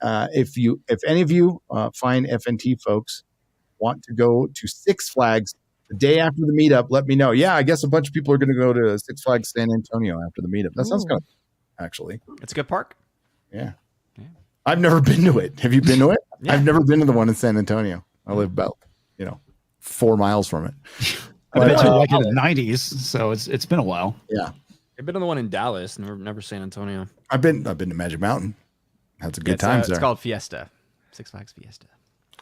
If any of you fine FNT folks want to go to Six Flags the day after the meetup, let me know. Yeah, I guess a bunch of people are going to go to Six Flags San Antonio after the meetup. That sounds good, actually.
It's a good park.
Yeah. I've never been to it. Have you been to it? Yeah. I've never been to the one in San Antonio. I live about 4 miles from it.
I've been to like in the 90s, so it's been a while.
Yeah.
I've been to the one in Dallas, never San Antonio.
I've been to Magic Mountain. Had some good times there.
It's called Fiesta. Six Flags Fiesta.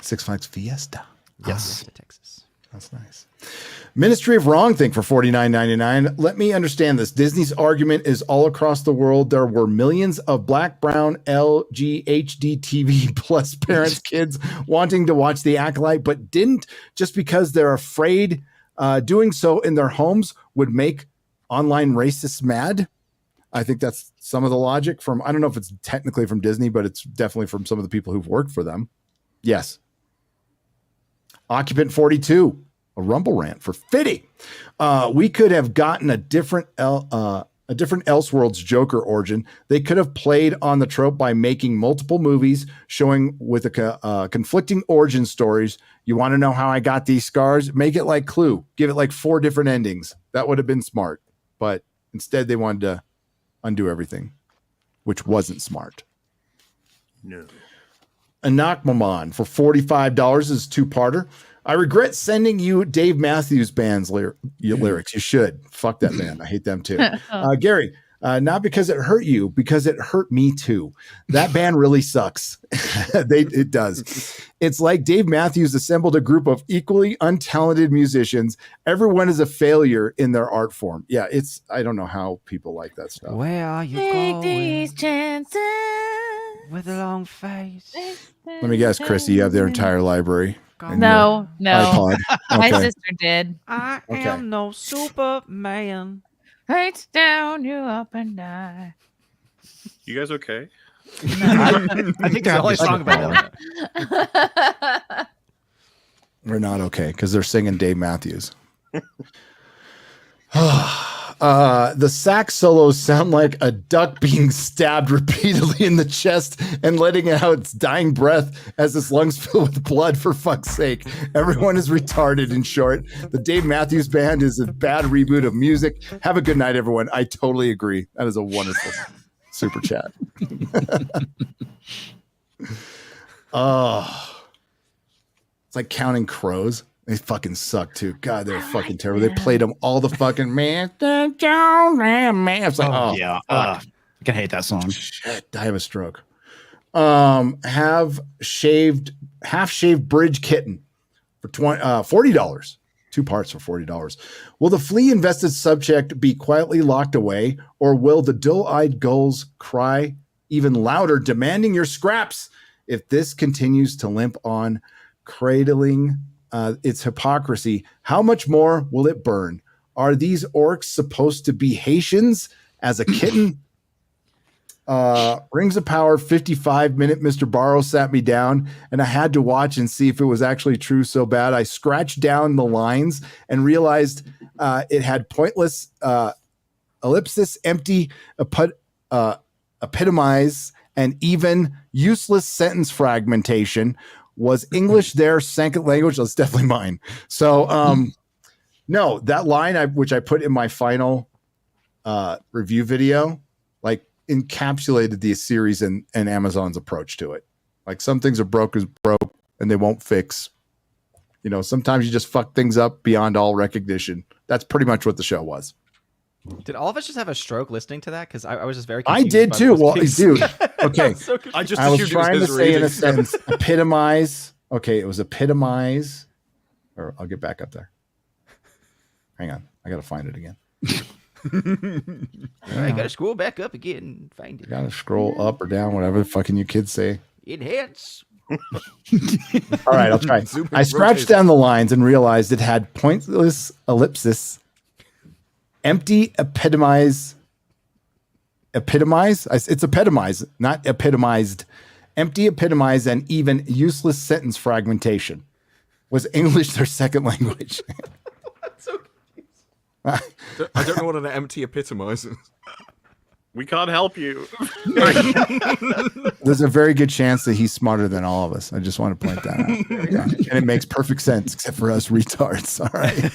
Six Flags Fiesta.
Yes. Fiesta, Texas.
That's nice. Ministry of Wrong thing for $49.99. Let me understand this. Disney's argument is all across the world. There were millions of Black, Brown, LG, HD TV plus parents, kids wanting to watch The Acolyte, but didn't, just because they're afraid doing so in their homes would make online racists mad. I think that's some of the logic from, I don't know if it's technically from Disney, but it's definitely from some of the people who've worked for them. Yes. Occupant 42, a Rumble rant for 50. We could have gotten a different Elseworlds Joker origin. They could have played on the trope by making multiple movies showing with a conflicting origin stories. You want to know how I got these scars? Make it like Clue. Give it like 4 different endings. That would have been smart. But instead they wanted to undo everything, which wasn't smart.
No.
Anakmaman for $45 is 2-parter. I regret sending you Dave Matthews Band's lyrics. You should. Fuck that band. I hate them too. Gary, not because it hurt you, because it hurt me too. That band really sucks. It does. It's like Dave Matthews assembled a group of equally untalented musicians. Everyone is a failure in their art form. Yeah, I don't know how people like that stuff.
Where are you
Take
going?
these chances
With a long face.
Let me guess, Chrissy, you have their entire library.
No.
iPod.
My
Okay.
sister did.
I am no Superman.
Right down you up and die.
You guys okay?
I think
the only song about that.
We're not okay because they're singing Dave Matthews. The sax solos sound like a duck being stabbed repeatedly in the chest and letting out its dying breath as its lungs fill with blood. For fuck's sake, everyone is retarded. In short, the Dave Matthews Band is a bad reboot of music. Have a good night, everyone. I totally agree. That is a wonderful super chat. Oh, it's like Counting Crows. They fucking suck too. God, they're fucking terrible. They played them all the fucking man. It's like, oh
yeah.
fuck.
I can hate that song.
Shit, I have a stroke. Half shaved bridge kitten for $40. 2 parts for $40. Will the flea invested subject be quietly locked away, or will the dull-eyed gulls cry even louder, demanding your scraps? If this continues to limp on, cradling its hypocrisy, how much more will it burn? Are these orcs supposed to be Haitians as a kitten? Rings of Power 55-minute Mr. Barrow sat me down, and I had to watch and see if it was actually true so bad. I scratched down the lines and realized it had pointless ellipsis, empty, epitomize, and even useless sentence fragmentation. Was English their second language? That's definitely mine. So, no, that line which I put in my final review video, like encapsulated the series and Amazon's approach to it. Like some things are broke and they won't fix. You know, sometimes you just fuck things up beyond all recognition. That's pretty much what the show was.
Did all of us just have a stroke listening to that? Because I was just very
I
confused
did
by
too.
those
Well,
things.
dude, okay.
I
was trying to say in a sentence, epitomize. Okay, it was epitomize. Or I'll get back up there. Hang on. I got to find it again.
I gotta scroll back up again and find it.
You got to scroll up or down, whatever the fucking you kids say.
Enhance.
All right, I'll try. I scratched down the lines and realized it had pointless ellipsis, empty epitomize. It's epitomize, not epitomized. Empty epitomize and even useless sentence fragmentation. Was English their second language?
So I don't know what an empty epitomizes.
We can't help you.
There's a very good chance that he's smarter than all of us. I just want to point that out. Yeah. And it makes perfect sense, except for us retards. All right.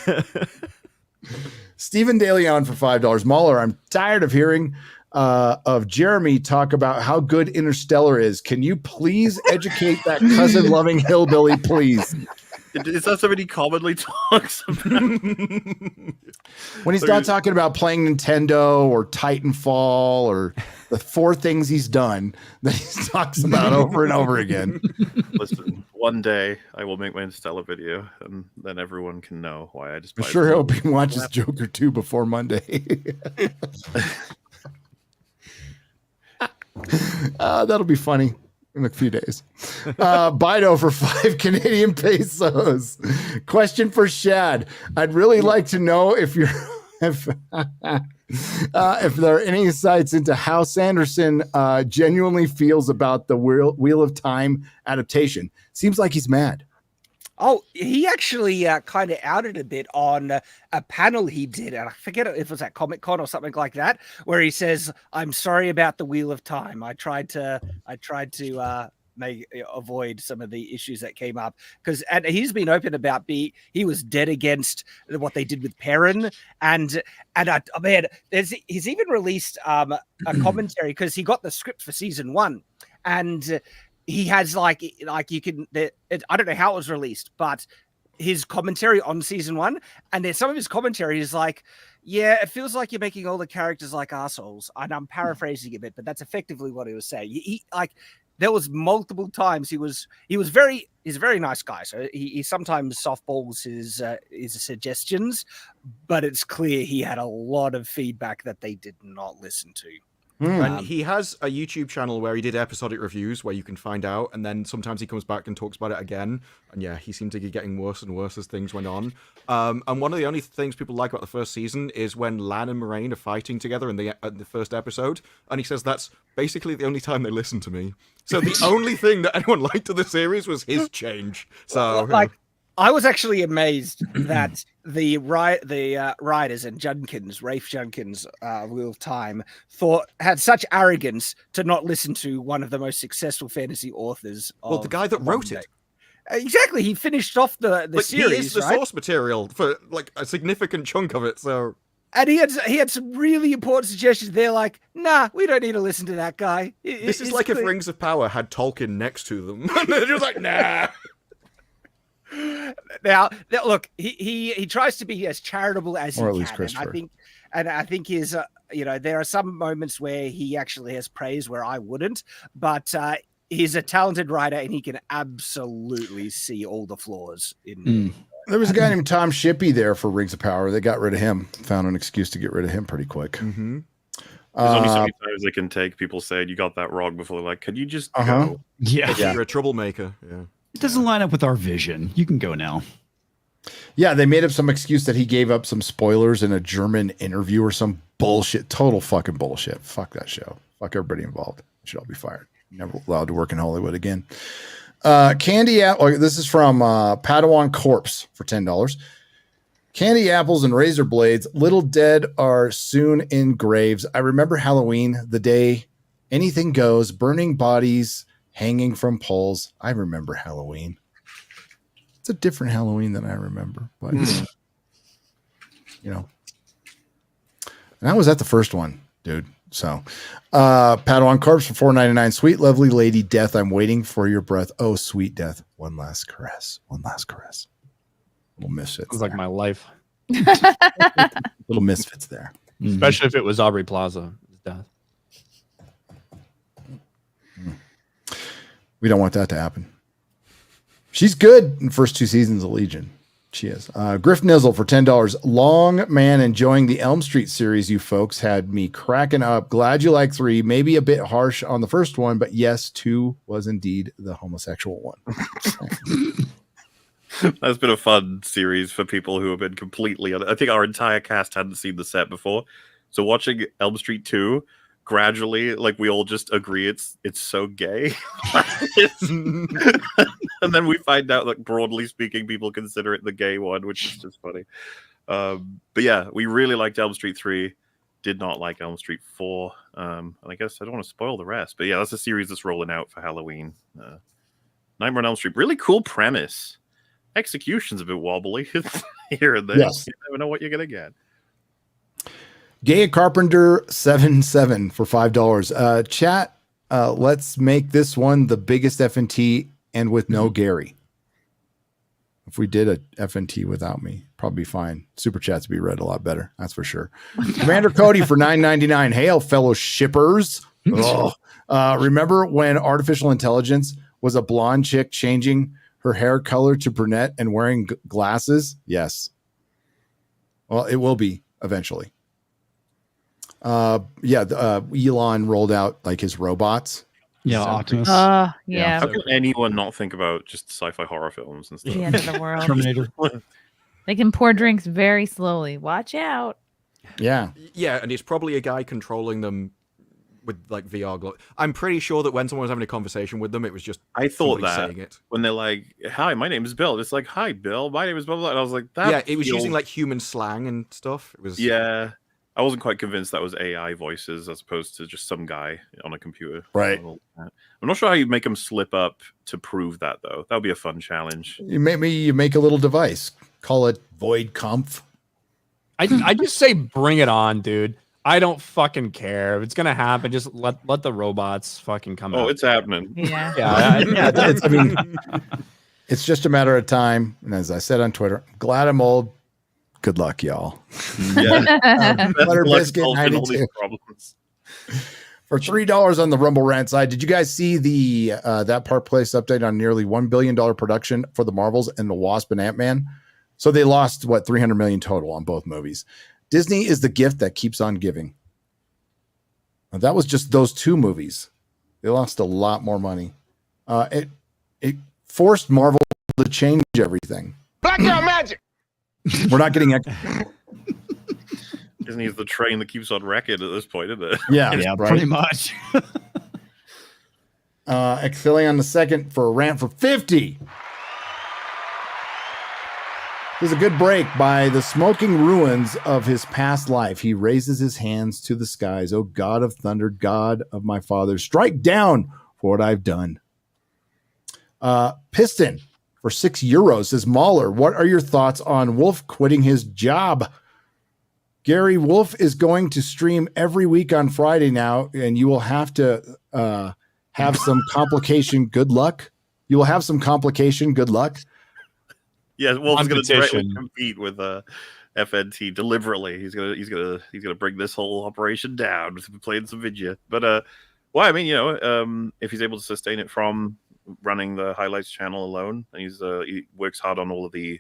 Stephen DeLeon for $5. MauLer, I'm tired of hearing of Jeremy talk about how good Interstellar is. Can you please educate that cousin-loving hillbilly, please?
Is that somebody commonly talks about?
When he's not talking about playing Nintendo or Titanfall or the 4 things he's done that he talks about over and over again.
Listen, one day I will make my Interstellar video, and then everyone can know why I just.
I sure hope he watches Joker 2 before Monday. That'll be funny in a few days. Bido for 5 Canadian pesos. Question for Shad. I'd really like to know if there are any insights into how Sanderson genuinely feels about the Wheel of Time adaptation. Seems like he's mad.
Oh, he actually kind of outed a bit on a panel he did, and I forget if it was at Comic-Con or something like that, where he says, "I'm sorry about the Wheel of Time. I tried to avoid some of the issues that came up and he's been open about he was dead against what they did with Perrin, and man, he's even released a commentary because he got the script for season 1, and he has like you can. I don't know how it was released, but his commentary on season 1, and then some of his commentary is like, "Yeah, it feels like you're making all the characters like assholes." And I'm paraphrasing a bit, but that's effectively what he was saying. He there was multiple times he's a very nice guy. So he sometimes softballs his suggestions, but it's clear he had a lot of feedback that they did not listen to.
And he has a YouTube channel where he did episodic reviews where you can find out, and then sometimes he comes back and talks about it again. And yeah, he seemed to be getting worse and worse as things went on. And one of the only things people like about the first season is when Lan and Moraine are fighting together in the first episode, and he says that's basically the only time they listen to me. So the only thing that anyone liked of the series was his change. So
like, I was actually amazed that writers and Rafe Junkins, Wheel of Time, had such arrogance to not listen to one of the most successful fantasy authors.
Well, the guy that wrote it.
Exactly, he finished off the series.
He is the source material for like a significant chunk of it. So,
and he had some really important suggestions. They're like, nah, we don't need to listen to that guy.
This is like if Rings of Power had Tolkien next to them. They're just like, nah.
Now, look, he tries to be as charitable as he
Or at
can.
least Christopher.
And I think his, there are some moments where he actually has praise where I wouldn't, but he's a talented writer and he can absolutely see all the flaws in.
There was a guy named Tom Shippey there for Rings of Power. They got rid of him. Found an excuse to get rid of him pretty quick.
Mm-hmm.
There's only so many times they can take people saying you got that wrong before they're like, can you just go?
Yeah.
You're a troublemaker. Yeah.
It doesn't line up with our vision. You can go now.
Yeah, they made up some excuse that he gave up some spoilers in a German interview or some bullshit. Total fucking bullshit. Fuck that show. Fuck everybody involved. Should all be fired. Never allowed to work in Hollywood again. Candy apple. This is from Padawan Corpse for $10. Candy apples and razor blades. Little dead are soon in graves. I remember Halloween, the day anything goes, burning bodies hanging from poles. I remember Halloween. It's a different Halloween than I remember, but and I was at the first one, dude. So, Padawan Corpse for $4.99. Sweet, lovely lady death. I'm waiting for your breath. Oh, sweet death. One last caress. One last caress. Little misfits.
It's like my life,
little misfits there.
especially if it was Aubrey Plaza. Death.
We don't want that to happen. She's good in the first 2 seasons of Legion. She is. Griff Nizzle for $10. Long man enjoying the Elm Street series, you folks. Had me cracking up. Glad you like 3. Maybe a bit harsh on the first one, but yes, 2 was indeed the homosexual one.
That's been a fun series for people who have been completely... I think our entire cast hadn't seen the set before. So watching Elm Street 2... gradually, like, we all just agree it's so gay. And then we find out that, broadly speaking, people consider it the gay one, which is just funny. But yeah, we really liked Elm Street 3, did not like Elm Street 4. And I guess I don't want to spoil the rest, but yeah, that's a series that's rolling out for Halloween. Nightmare on Elm Street, really cool premise. Execution's a bit wobbly here and there.
Yes.
You never know what you're gonna get.
Gay Carpenter 77 for $5. Chat, let's make this one the biggest FNT and with no Gary. If we did a FNT without me, probably fine. Super chats would be read a lot better. That's for sure. Commander Cody for $9.99. Hail, fellow shippers. Remember when artificial intelligence was a blonde chick changing her hair color to brunette and wearing glasses? Yes. Well, it will be eventually. Elon rolled out like his robots.
Yeah, Optimus.
Yeah.
How can anyone not think about just sci-fi horror films and stuff?
The end of the world.
Terminator.
They can pour drinks very slowly. Watch out.
Yeah.
Yeah, and it's probably a guy controlling them with like VR glow. I'm pretty sure that when someone was having a conversation with them, it was just
I thought
somebody
that
saying it.
when they're like, "Hi, my name is Bill," it's like, "Hi, Bill, my name is blah blah." And I was like, "That."
Yeah, it was
feels...
using like human slang and stuff. It was
Yeah, I wasn't quite convinced that was AI voices as opposed to just some guy on a computer.
Right.
I'm not sure how you make them slip up to prove that though. That would be a fun challenge.
You make a little device. Call it Void Conf.
I just say bring it on, dude. I don't fucking care. If it's gonna happen, just let the robots fucking come out.
Oh, it's happening.
Yeah.
I mean, it's just a matter of time. And as I said on Twitter, glad I'm old. Good luck, y'all.
Yeah.
Butter
Luck
biscuit
solving all
92.
these problems.
For $3 on the Rumble Rant side, did you guys see the that Park Place update on nearly $1 billion production for the Marvels and the Wasp and Ant-Man? So they lost what, $300 million total on both movies. Disney is the gift that keeps on giving. Now, that was just those 2 movies. They lost a lot more money. It forced Marvel to change everything.
Blackout magic.
We're not getting
Disney is the train that keeps on wrecking at this point, isn't it?
yeah,
Yeah,
right.
pretty much.
Exilion the second for a rant for 50. There's a good break. By the smoking ruins of his past life, he raises his hands to the skies. O God of thunder, God of my fathers, strike down for what I've done. Piston for €6 says, MauLer, what are your thoughts on Wolf quitting his job? Gary, Wolf is going to stream every week on Friday now, and you will have to have some complication. Good luck. You will have some complication. Good luck.
Yeah, Wolf is going to directly
Competition.
compete with FNT deliberately. He's gonna bring this whole operation down with playing some video. But well, I mean, if he's able to sustain it from running the highlights channel alone, and he works hard on all of the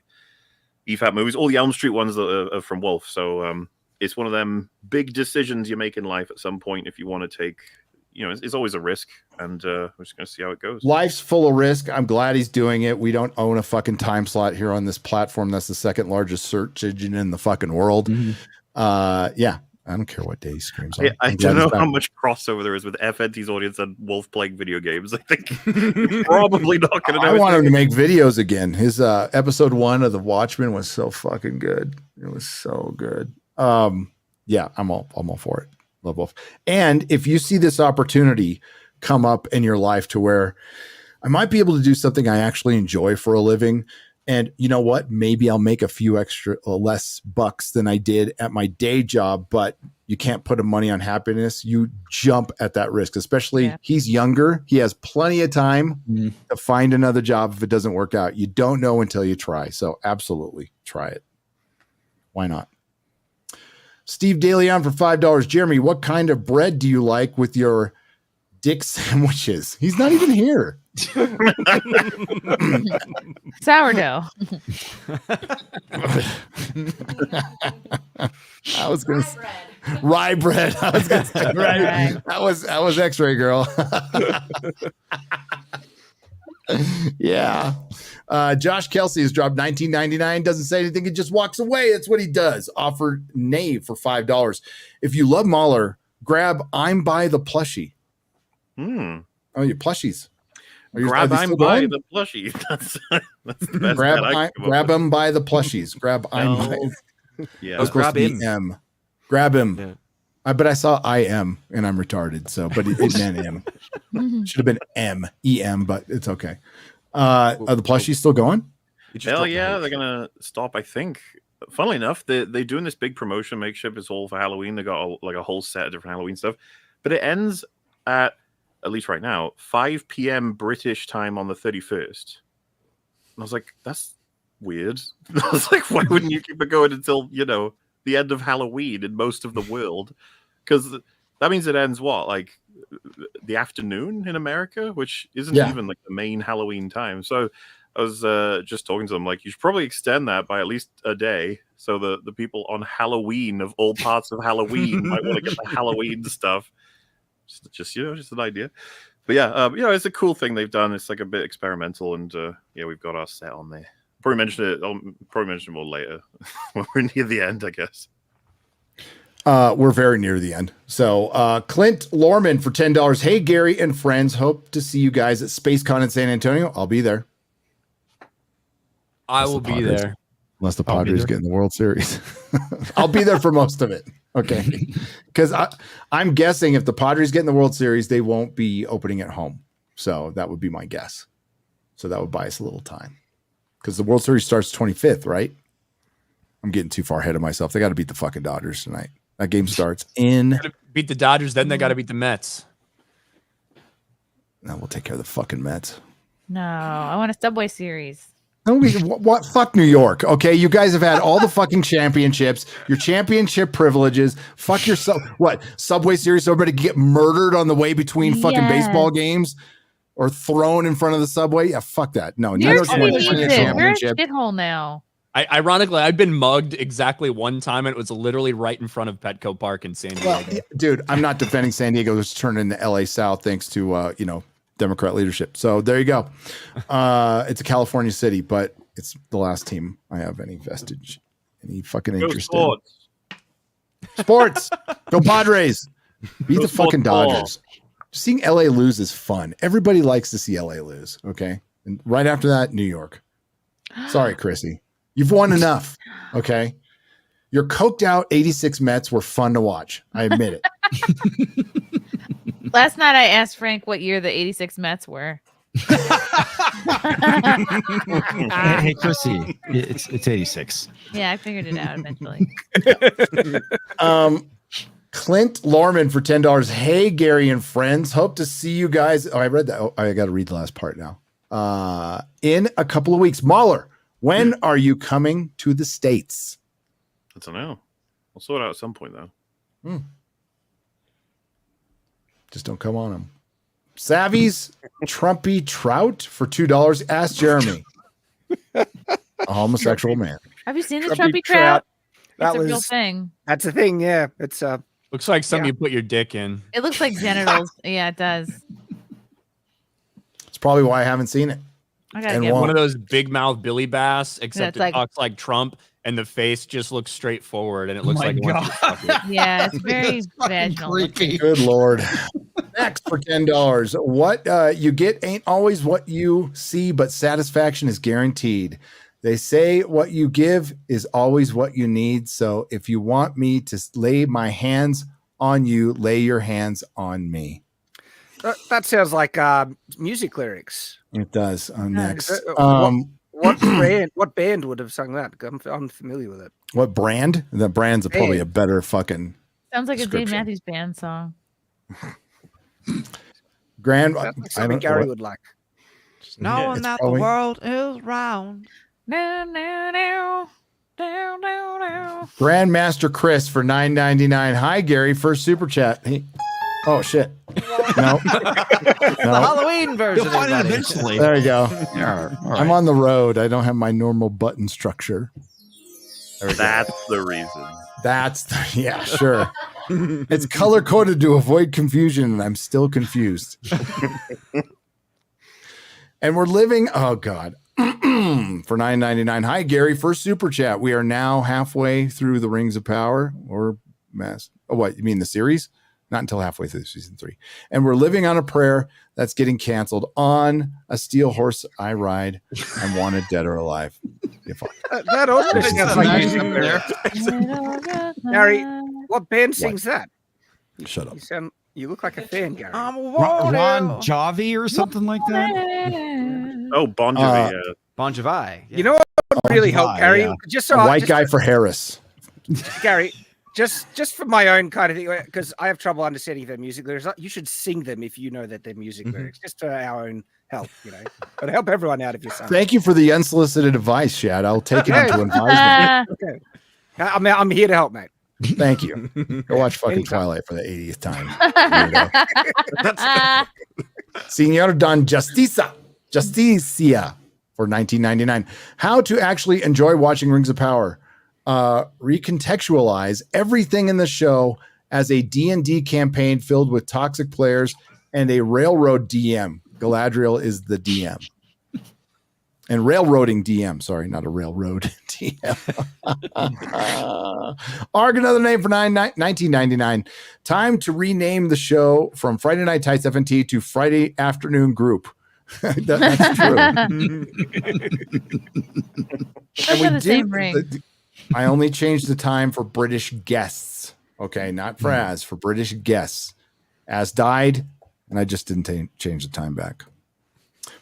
EFAP movies, all the Elm Street ones that are from Wolf. So it's one of them big decisions you make in life at some point if you want to take. It's always a risk, and we're just going to see how it goes.
Life's full of risk. I'm glad he's doing it. We don't own a fucking time slot here on this platform. That's the second largest search engine in the fucking world. Yeah, I don't care what day he streams on.
I don't know how much crossover there is with FNT's audience and Wolf playing video games. I think you're probably not going to know.
I want him to make videos again. His episode 1 of The Watchmen was so fucking good. It was so good. Yeah, I'm all for it. Love Wolf. And if you see this opportunity come up in your life to where I might be able to do something I actually enjoy for a living, and you know what? Maybe I'll make a few extra or less bucks than I did at my day job, but you can't put money on happiness. You jump at that risk, especially he's younger. He has plenty of time to find another job if it doesn't work out. You don't know until you try. So absolutely try it. Why not? Steve DeLeon for $5. Jeremy, what kind of bread do you like with your dick sandwiches? He's not even here.
Sourdough.
I was going to rye bread. I was going to say
Right.
that was X-ray girl. Yeah. Josh Kelsey has dropped $19.99. Doesn't say anything. He just walks away. That's what he does. Offered Nave for $5. If you love MauLer, grab I'm by the plushie. Oh, your plushies.
Grab I'm by the plushie. That's the best.
Grab him by the plushies. Grab I'm by.
Yeah.
Grab him.
M. Grab him.
Yeah.
But I saw I am and I'm retarded. So, but it meant M. Should have been M-E-M, but it's okay. Are the plushies still going?
Hell yeah, they're gonna stop. I think. Funnily enough, they're doing this big promotion makeshift. It's all for Halloween. They got like a whole set of different Halloween stuff, but it ends at least right now 5 p.m. British time on the 31st. And I was like, that's weird. I was like, why wouldn't you keep it going until the end of Halloween in most of the world? Because that means it ends like the afternoon in America, which isn't even like the main Halloween time. So I was just talking to them like, you should probably extend that by at least a day, so the people on Halloween of all parts of Halloween might want to get the Halloween stuff. Just an idea. But yeah, it's a cool thing they've done. It's like a bit experimental, and we've got our set on there. Probably mention it. I'll probably mention it more later when we're near the end, I guess.
We're very near the end. So Clint Lorman for $10. Hey, Gary and friends. Hope to see you guys at SpaceCon in San Antonio. I'll be there.
I will be there.
Unless the Padres get in the World Series. I'll be there for most of it. Okay. Because I'm guessing if the Padres get in the World Series, they won't be opening at home. So that would be my guess. So that would buy us a little time. Because the World Series starts 25th, right? I'm getting too far ahead of myself. They got to beat the fucking Dodgers tonight. That game starts in.
Beat the Dodgers, then they got to beat the Mets.
No, we'll take care of the fucking Mets.
No, I want a Subway Series.
No, what? Fuck New York. Okay, you guys have had all the fucking championships, your championship privileges. Fuck yourself. What? Subway Series? So everybody get murdered on the way between fucking baseball games, or thrown in front of the subway? Yeah, fuck that. No,
New York City needs it. We're a shithole now.
Ironically, I've been mugged exactly one time, and it was literally right in front of Petco Park in San Diego.
Well, dude, I'm not defending San Diego. It's turned into LA South thanks to Democrat leadership. So there you go. It's a California city, but it's the last team I have any vestige, any fucking interest in. Sports. Go Padres. Beat the fucking Dodgers. Seeing LA lose is fun. Everybody likes to see LA lose. Okay. And right after that, New York. Sorry, Chrissy. You've won enough. Okay. Your coked out 86 Mets were fun to watch. I admit it.
Last night I asked Frank what year the 86 Mets were.
Hey, Chrissy, it's 86.
Yeah, I figured it out eventually.
Clint Lorman for $10. Hey, Gary and friends. Hope to see you guys. Oh, I read that. Oh, I got to read the last part now. In a couple of weeks. MauLer, when are you coming to the States?
I don't know. We'll sort it out at some point, though.
Just don't come on them. Savvy's Trumpy Trout for $2. Ask Jeremy. A homosexual man.
Have you seen the
Trumpy
Trumpy Trout?
That
It's a real
was
thing.
that's a thing. Yeah, it's
Looks like something
Yeah.
you put your dick in.
It looks like genitals. Yeah, it does.
It's probably why I haven't seen it.
I gotta
And
get
one-
One of those big mouth Billy Bass, except
it's
it
like-
talks like Trump, and the face just looks straight forward, and it looks
my
like it wants you to fuck it.
Yeah, it's very
Fucking
vaginal.
creepy.
Good Lord. Next for $10. What you get ain't always what you see, but satisfaction is guaranteed. They say what you give is always what you need. So if you want me to lay my hands on you, lay your hands on me.
that sounds like music lyrics.
It does. Next.
What band would have sung that? I'm familiar with it.
What brand? The brand's probably a better fucking
Sounds like a Dave
description.
Matthews Band song.
grand.
That's like
I
something
don't know
Gary
what-
would like.
Knowing
it's
that
probably-
the world is round.
No, no, no. No, no, no.
Grandmaster Chris for $9.99. Hi, Gary. First super chat. Oh shit. No.
The Halloween version.
You'll find it
everybody.
eventually.
There you go.
Yeah, all right.
I'm on the road. I don't have my normal button structure.
That's the reason.
Yeah, sure. It's color coded to avoid confusion, and I'm still confused. And we're living, oh God, for $9.99. Hi, Gary. First super chat. We are now halfway through the Rings of Power or Mass. Oh, what? You mean the series? Not until halfway through season 3. And we're living on a prayer that's getting canceled. On a steel horse I ride. I'm wanted dead or alive. You fuck.
That also
This is
sounds
nice.
like music lyrics. Gary, what band sings that?
Shut up.
You look like a fan, Gary.
I'm a
Ron
warrior.
Javi or something like that.
Oh, Bon Jovi. Yeah.
Bon Jovi. Yeah.
You know what would really help,
July,
Gary?
yeah.
Just
A
so
white
just
guy for Harris.
Gary, just for my own kind of thing, because I have trouble understanding their music lyrics. You should sing them if you know that they're music lyrics, just for our own help, But help everyone out if you're saying.
Thank you for the unsolicited advice, Shad. I'll take it into advisement.
Okay. I'm here to help, mate.
Thank you. Go watch fucking
Anytime.
Twilight for the 80th time. Weirdo. Senor Don Justicia for $19.99. How to actually enjoy watching Rings of Power. Recontextualize everything in the show as a D&D campaign filled with toxic players and a railroad DM. Galadriel is the DM. And railroading DM. Sorry, not a railroad DM. Arg, another name for $19.99. Time to rename the show from Friday Night Tights FNT to Friday Afternoon Group. That's true.
Those have the same ring.
I only changed the time for British guests. Okay, not for As, for British guests. As died, and I just didn't change the time back.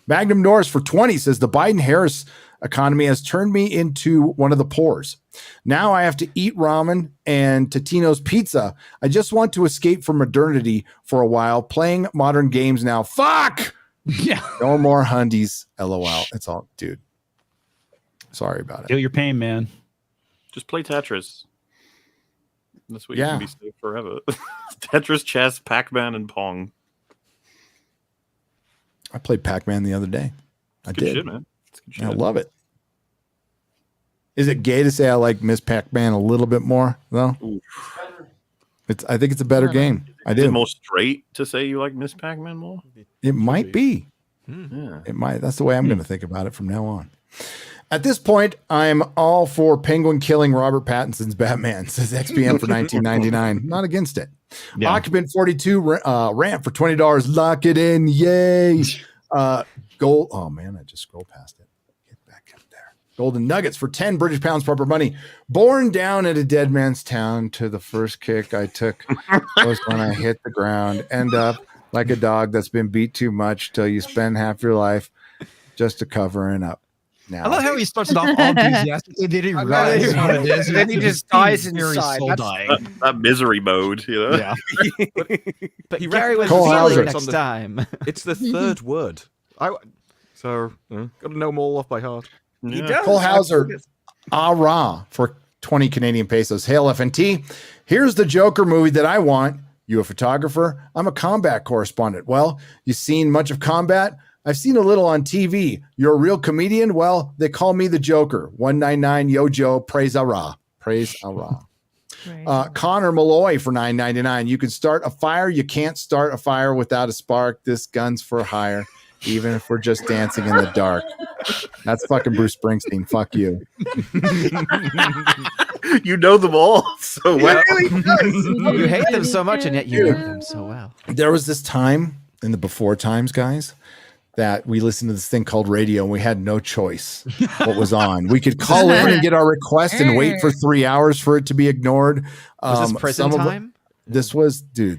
Magnum Norris for 20 says the Biden-Harris economy has turned me into one of the poors. Now I have to eat ramen and Totino's pizza. I just want to escape from modernity for a while, playing modern games now. Fuck!
Yeah.
No more Hundies. LOL. It's all, dude. Sorry about it.
Feel your pain, man.
Just play Tetris. That's what you
Yeah.
can be safe forever. Tetris, chess, Pac-Man, and Pong.
I played Pac-Man the other day. I
Good
did.
shit, man. It's good shit.
I love it. Is it gay to say I like Miss Pac-Man a little bit more, though?
Ooh.
I think it's a better game. I
Is it
did.
more straight to say you like Miss Pac-Man more?
It might be.
Yeah.
It might. That's the way I'm going to think about it from now on. At this point, I'm all for Penguin killing Robert Pattinson's Batman, says XPM for $19.99. Not against it.
Yeah.
Occupant 42 rant for $20. Lock it in. Yay. Gold. Oh, man, I just scrolled past it. Get back up there. Golden Nuggets for 10 British pounds proper money. Born down at a dead man's town, to the first kick I took was when I hit the ground. End up like a dog that's been beat too much till you spend half your life just to covering up. Now,
I love how he starts it off all enthusiastically. They didn't realize what it is.
And then he just dies inside.
Soul
That's-
dying.
that misery mode, you know?
Yeah.
But
He
Gary was
Cole
feeling
Hauser.
next time.
It's the third word. So got to know them all off by heart.
He
Yeah.
does.
Cole Hauser, ah for 20 Canadian pesos. Hail FNT. Here's the Joker movie that I want. You a photographer? I'm a combat correspondent. Well, you seen much of combat? I've seen a little on TV. You're a real comedian? Well, they call me the Joker. 199 Yojo, praise Allah. Praise Allah. Connor Malloy for $9.99. You can start a fire. You can't start a fire without a spark. This gun's for hire, even if we're just dancing in the dark. That's fucking Bruce Springsteen. Fuck you.
You know them all so well.
You hate them so much, and yet you know them so well.
There was this time in the before times, guys, that we listened to this thing called radio and we had no choice what was on. We could call in and get our request and wait for 3 hours for it to be ignored.
Was this prison
some of
time?
This was in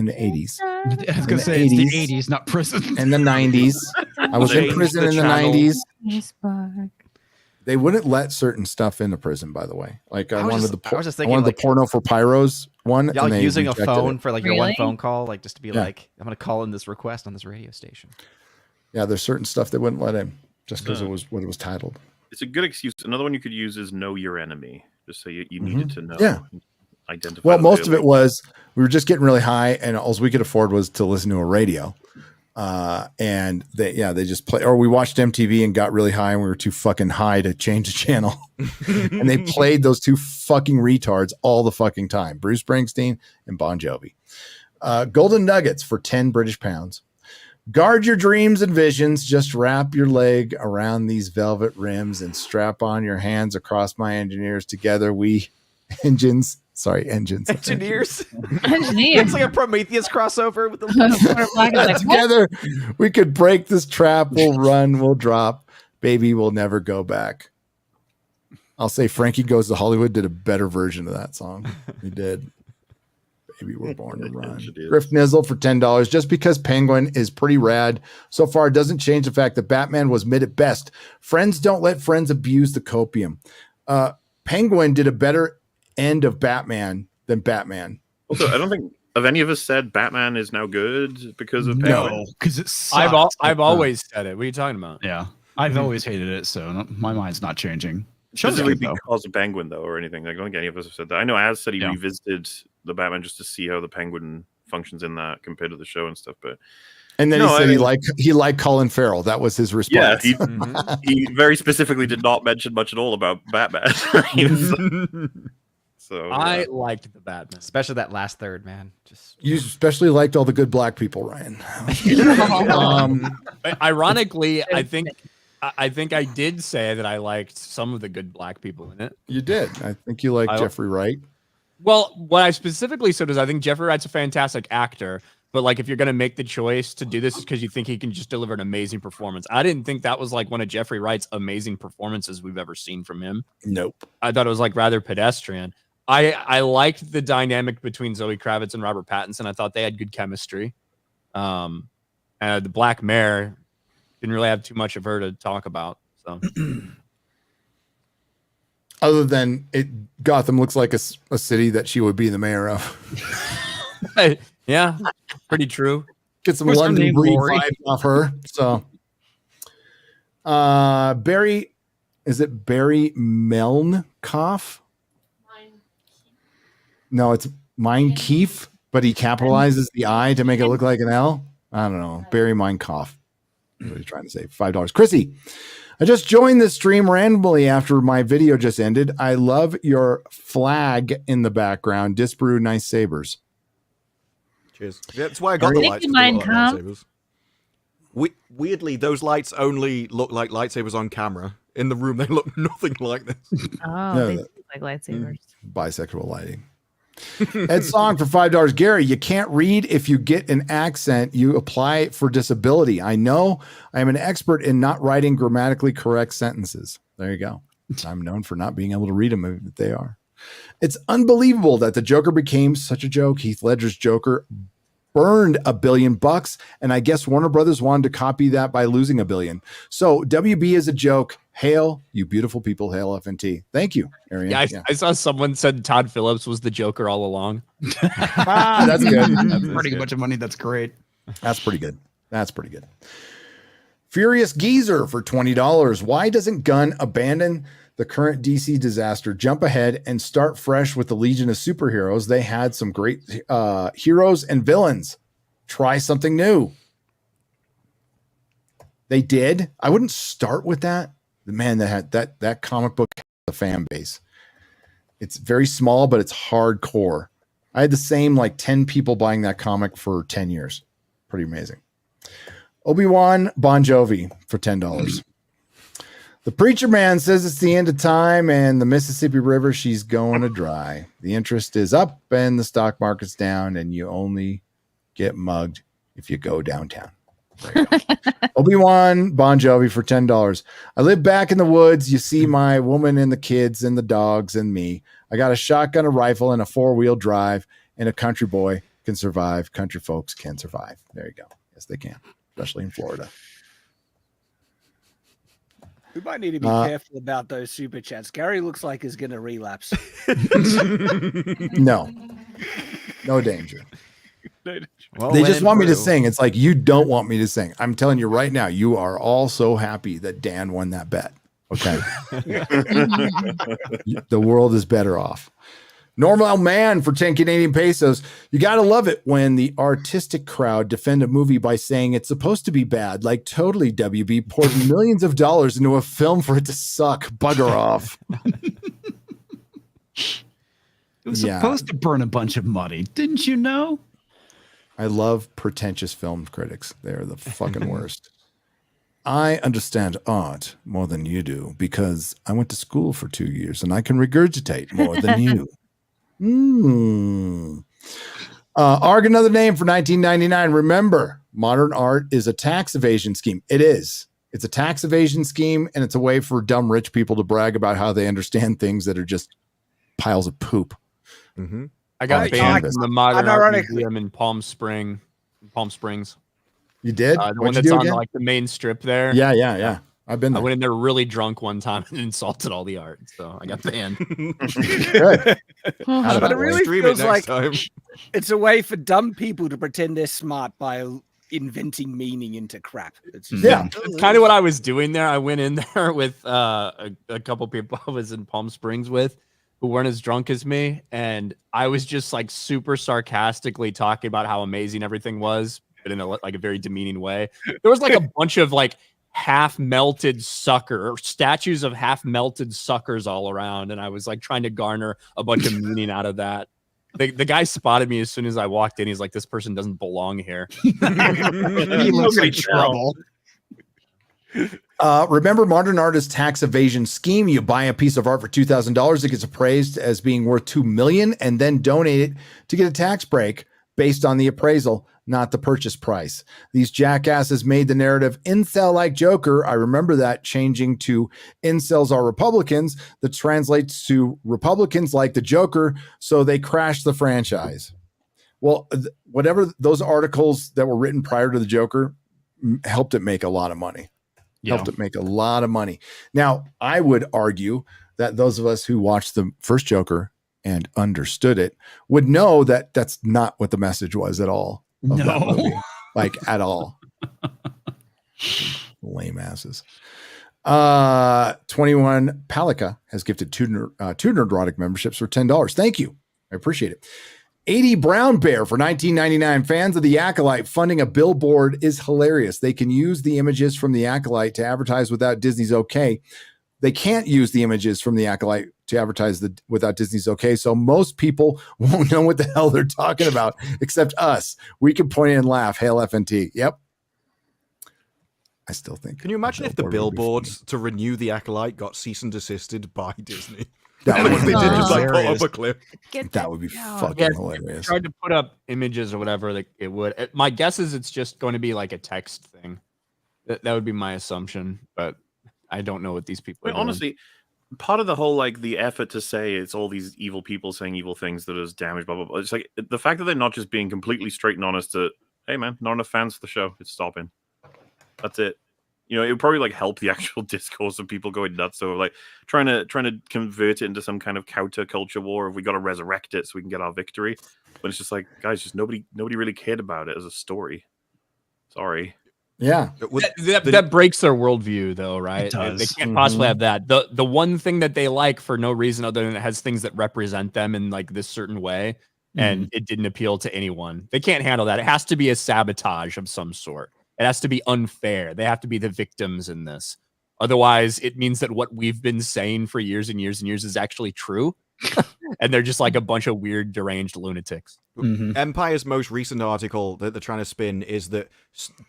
the 80s.
I was
In
going
the
to say it's the
80s.
80s, not prison.
In the 90s. I was in
Change
prison
the
in the
channel.
90s. They wouldn't let certain stuff into prison, by the way. Like I wanted the porno for pyros one.
Y'all
and they
using a
rejected
phone
it.
for like your one
Really?
phone call, like just to be
Yeah.
like, I'm gonna call in this request on this radio station.
Yeah, there's certain stuff they wouldn't let in just because it was what it was titled.
It's a good excuse. Another one you could use is know your enemy. Just so you needed to know.
Yeah.
Identify.
Well,
them
most of
early.
it was we were just getting really high, and all we could afford was to listen to a radio. And they just play, or we watched MTV and got really high, and we were too fucking high to change the channel. And they played those two fucking retards all the fucking time, Bruce Springsteen and Bon Jovi. Golden Nuggets for 10 British pounds. Guard your dreams and visions. Just wrap your leg around these velvet rims and strap on your hands across my engineers. Together we engines.
Engineers.
Engineers.
It's like a Prometheus crossover with the
Together we could break this trap. We'll run, we'll drop. Baby, we'll never go back. I'll say Frankie Goes to Hollywood did a better version of that song. He did. Baby, we're born to run. Griff Nizzle for $10. Just because Penguin is pretty rad so far, it doesn't change the fact that Batman was mid at best. Friends don't let friends abuse the copium. Penguin did a better end of Batman than Batman.
Also, I don't think have any of us said Batman is now good because of Penguin?
No, because it's.
I've always said it. What are you talking about?
Yeah, I've always hated it, so my mind's not changing.
Specifically
Show's good, though.
because of Penguin, though, or anything. I don't think any of us have said that. I know Az said he
Yeah.
revisited the Batman just to see how the Penguin functions in that compared to the show and stuff. But
And then
No,
he said
I-
he liked Colin Farrell. That was his
yeah,
response.
he very specifically did not mention much at all about Batman. He was- so
I liked the Batman.
especially that last third, man. Just
You especially liked all the good black people, Ryan.
Ironically, I think I did say that I liked some of the good black people in it.
You did. I think you liked
I-
Jeffrey Wright.
Well, what I specifically said is I think Jeffrey Wright's a fantastic actor, but like if you're gonna make the choice to do this, is because you think he can just deliver an amazing performance. I didn't think that was like one of Jeffrey Wright's amazing performances we've ever seen from him.
Nope.
I thought it was like rather pedestrian. I liked the dynamic between Zoe Kravitz and Robert Pattinson. I thought they had good chemistry. The Black Mare didn't really have too much of her to talk about. So
Other than Gotham looks like a city that she would be the mayor of.
yeah, pretty true.
Get some
What's her
London
name,
breed
Lori?
vibes off her. So Barry, is it Barry Melnikoff? No, it's Mine Keefe, but he capitalizes the I to make it look like an L. I don't know. Barry Minecraft. What are you trying to say? $5. Chrissy, I just joined this stream randomly after my video just ended. I love your flag in the background. Disparu, nice sabers.
Cheers. Yeah, that's why I got the
Thank
lights.
you,
'cause they look like
Minecraft.
lightsabers. Weirdly, those lights only look like lightsabers on camera. In the room, they look nothing like this.
Oh,
No,
they
that-
look like lightsabers.
Bisexual lighting. Ed Song for $5. Gary, you can't read if you get an accent. You apply for disability. I know I am an expert in not writing grammatically correct sentences. There you go. I'm known for not being able to read them, if they are. It's unbelievable that the Joker became such a joke. Heath Ledger's Joker burned $1 billion, and I guess Warner Brothers wanted to copy that by losing $1 billion. So WB is a joke. Hail, you beautiful people. Hail FNT. Thank you, Arian.
Yeah, I saw someone said Todd Phillips was the Joker all along.
That's good.
That's pretty much money. That's great.
That's pretty good. That's pretty good. Furious Geezer for $20. Why doesn't Gunn abandon the current DC disaster, jump ahead, and start fresh with the Legion of Superheroes? They had some great heroes and villains. Try something new. They did. I wouldn't start with that. The man that had that comic book, the fan base. It's very small, but it's hardcore. I had the same like 10 people buying that comic for 10 years. Pretty amazing. Obi-Wan Bon Jovi for $10. The preacher man says it's the end of time and the Mississippi River, she's going to dry. The interest is up and the stock market's down, and you only get mugged if you go downtown. There you go. Obi-Wan Bon Jovi for $10. I live back in the woods. You see my woman and the kids and the dogs and me. I got a shotgun, a rifle, and a 4-wheel drive, and a country boy can survive. Country folks can survive. There you go. Yes, they can, especially in Florida.
We might need to be careful about those super chats. Gary looks like he's going to relapse.
No danger.
Well,
They just want me to
through.
sing. It's like, you don't want me to sing. I'm telling you right now, you are all so happy that Dan won that bet. Okay. The world is better off. Normal Man for 10 Canadian pesos. You got to love it when the artistic crowd defend a movie by saying it's supposed to be bad. Like, totally, WB poured millions of dollars into a film for it to suck. Bugger off.
It was supposed to burn a bunch of money. Didn't you know?
I love pretentious film critics. They're the fucking worst. I understand art more than you do because I went to school for 2 years and I can regurgitate more than you. ARG, another name for 1999. Remember, modern art is a tax evasion scheme. It is. It's a tax evasion scheme, and it's a way for dumb rich people to brag about how they understand things that are just piles of poop.
Mm-hmm.
I got banned from the Modern Art
unironically-
Museum in Palm Springs.
You did?
The one
What'd you
that's
do
on
again?
like the main strip there.
Yeah. I've been
I
there.
went in there really drunk one time and insulted all the art, so I got banned.
Good.
But it really
Stream
feels
it next
like
time.
it's a way for dumb people to pretend they're smart by inventing meaning into crap. It's just
Yeah.
It's kind of what I was doing there. I went in there with a couple people I was in Palm Springs with who weren't as drunk as me, and I was just like super sarcastically talking about how amazing everything was, but in a very demeaning way. There was like a bunch of like half melted statues of half melted suckers all around, and I was like trying to garner a bunch of meaning out of that. The guy spotted me as soon as I walked in. He's like, "This person doesn't belong here."
He looks like trouble.
Remember, modern art is tax evasion scheme. You buy a piece of art for $2,000, it gets appraised as being worth $2 million, and then donate it to get a tax break based on the appraisal, not the purchase price. These jackasses made the narrative incel-like Joker. I remember that changing to incels are Republicans. That translates to Republicans like the Joker, so they crashed the franchise. Well, whatever those articles that were written prior to the Joker helped it make a lot of money. Helped it make a lot of money. Now, I would argue that those of us who watched the first Joker and understood it would know that that's not what the message was at all. Of that movie. Like at all. Lame asses. 21 Palika has gifted two Nerdrotic memberships for $10. Thank you. I appreciate it. 80 Brown Bear for $19.99. Fans of The Acolyte funding a billboard is hilarious. They can use the images from The Acolyte to advertise without Disney's okay. They can't use the images from The Acolyte to advertise without Disney's okay. So most people won't know what the hell they're talking about, except us. We can point and laugh. Hail FNT. Yep. I still think.
Can you imagine if the
would be
billboards to renew The Acolyte got cease and desisted by Disney?
That would
What they
be
did just like put
hilarious.
up a clip.
That would be fucking
Yeah,
hilarious.
tried to put up images or whatever, like it would. My guess is it's just going to be like a text thing. That would be my assumption, but I don't know what these people are
But
doing.
honestly, part of the whole like the effort to say it's all these evil people saying evil things that is damage, blah blah blah. It's like the fact that they're not just being completely straight and honest. To hey man, not enough fans for the show. It's stopping. That's it. You know, it would probably like help the actual discourse of people going nuts. So like trying to convert it into some kind of counterculture war. If we got to resurrect it so we can get our victory, but it's just like guys, just nobody really cared about it as a story. Sorry.
Yeah,
that breaks their worldview, though, right?
It does.
They can't possibly have that. The one thing that they like for no reason other than it has things that represent them in like this certain way, and it didn't appeal to anyone. They can't handle that. It has to be a sabotage of some sort. It has to be unfair. They have to be the victims in this. Otherwise, it means that what we've been saying for years and years and years is actually true. And they're just like a bunch of weird, deranged lunatics.
Empire's most recent article that they're trying to spin is that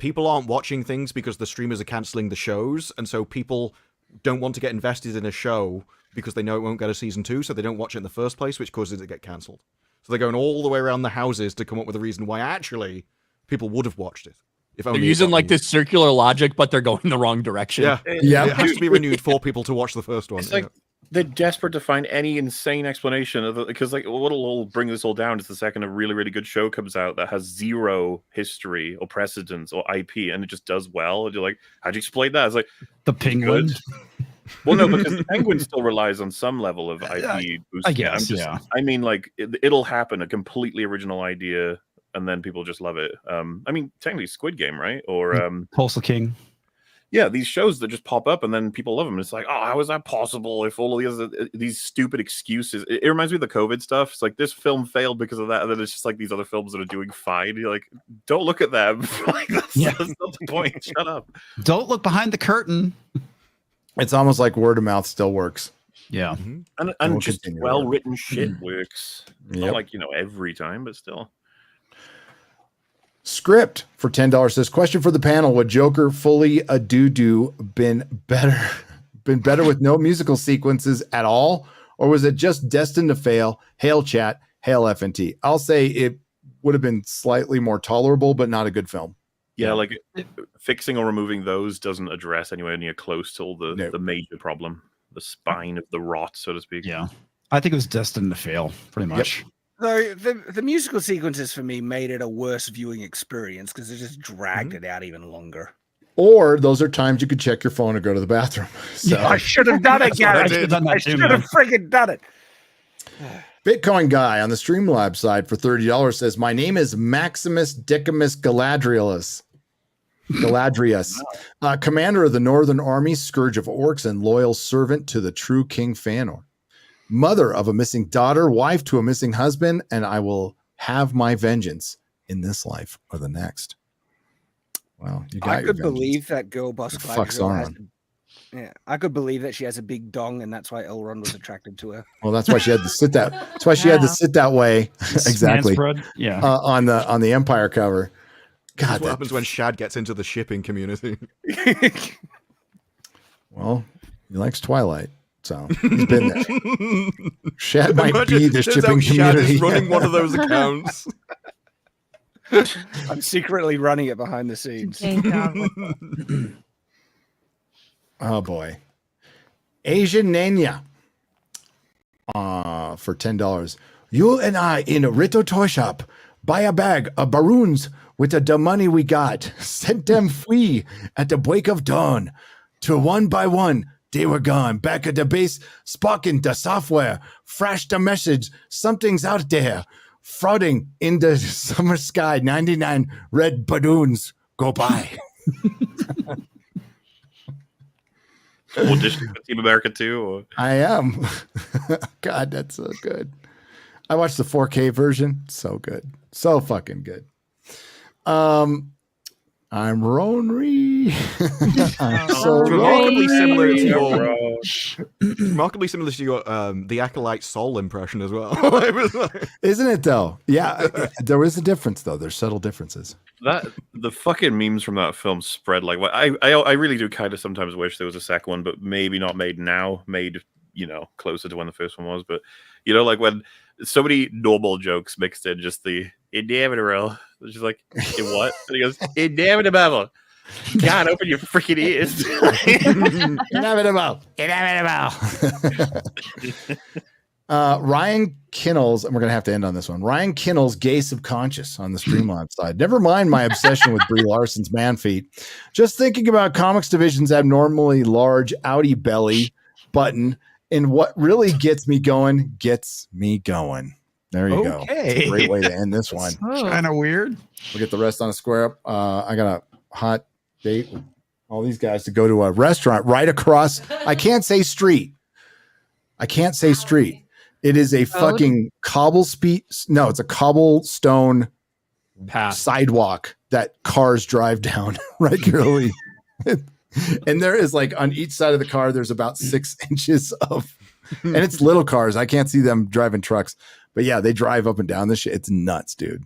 people aren't watching things because the streamers are canceling the shows, and so people don't want to get invested in a show because they know it won't get a season 2, so they don't watch it in the first place, which causes it to get cancelled. So they're going all the way around the houses to come up with a reason why actually people would have watched it. If
They're
only
using like this circular logic, but they're going the wrong direction.
Yeah,
Yeah.
It has to be renewed for people to watch the first one.
It's like they're desperate to find any insane explanation of because like what'll all bring this all down is the second a really, really good show comes out that has zero history or precedence or IP and it just does well. And you're like, how'd you explain that? It's like
The Penguin.
good. Well, no, because the Penguin still relies on some level of IP boosting.
I guess, yeah.
I mean, like it'll happen, a completely original idea, and then people just love it. I mean, technically Squid Game, right? Or
Tulsa King.
yeah, these shows that just pop up and then people love them. It's like, oh, how is that possible? If all of these stupid excuses, it reminds me of the COVID stuff. It's like this film failed because of that, and then it's just like these other films that are doing fine. You're like, don't look at them. Like, that's not the point. Shut up.
Don't look behind the curtain.
it's almost like word of mouth still works.
Yeah.
And
We'll
just
continue.
well written shit works.
Yep.
Not like every time, but still.
Script for $10 says, question for the panel: would Joker fully a doo-doo been better with no musical sequences at all, or was it just destined to fail? Hail chat, hail FNT. I'll say it would have been slightly more tolerable, but not a good film.
Yeah, like fixing or removing those doesn't address anywhere near close to all the major problem, the spine of the rot, so to speak.
Yeah. I think it was destined to fail, pretty much.
So the musical sequences for me made it a worse viewing experience because it just dragged it out even longer.
Or those are times you could check your phone or go to the bathroom. So
I should have done it, Gary. I should have friggin' done it.
Bitcoin guy on the Streamlabs side for $30 says, my name is Maximus Decimus Galadrius, commander of the Northern Army, scourge of orcs, and loyal servant to the true King Fëanor. Mother of a missing daughter, wife to a missing husband, and I will have my vengeance in this life or the next. Well, you got
I
your
could
vengeance.
believe that girl boss
The fuck's
Galadriel yeah, I could believe that she has a big dong, and that's why Elrond was attracted to her.
Well, that's why she had to sit that. That's why she had to sit that way. Exactly.
Yeah.
On the Empire cover. God,
what happens when Shad gets into the shipping community?
Well, he likes Twilight. So he's been there. Shad might be the
turns
shipping
out Shad
community.
is running one of those accounts.
I'm secretly running it behind the scenes.
Oh boy. Asian Nanya. For $10. You and I in a Rito toy shop buy a bag of baroons with the money we got. Sent them free at the break of dawn. To one by one, they were gone. Back at the base, sparking the software. Flash the message. Something's out there. Frauding in the summer sky. 99 red balloons go by.
Auditioning for Team America 2? Or...
I am. God, that's so good. I watched the 4K version. So good. So fucking good. I'm Ronry.
Remarkably similar to your the Acolyte Soul impression as well.
Isn't it though? Yeah, there is a difference though. There's subtle differences.
That the fucking memes from that film spread like what I really do kind of sometimes wish there was a second one, but maybe not made now, made closer to when the first one was. But like when so many normal jokes mixed in, just the inevitable. It's just like in what? And he goes inevitable. God, open your freaking ears.
Inevitable. Ryan Kinnell's, and we're gonna have to end on this one. Ryan Kinnell's gay subconscious on the Streamline side. Never mind my obsession with Brie Larson's man feet. Just thinking about comics division's abnormally large outie belly button, and what really gets me going. There you go. It's a great way to end this one.
Kind of weird.
We'll get the rest on a square up. I got a hot date with all these guys to go to a restaurant right across. I can't say street. It is a fucking it's a cobblestone
Path.
sidewalk that cars drive down regularly. And there is like on each side of the car, there's about 6 inches of, and it's little cars. I can't see them driving trucks, but yeah, they drive up and down this shit. It's nuts, dude.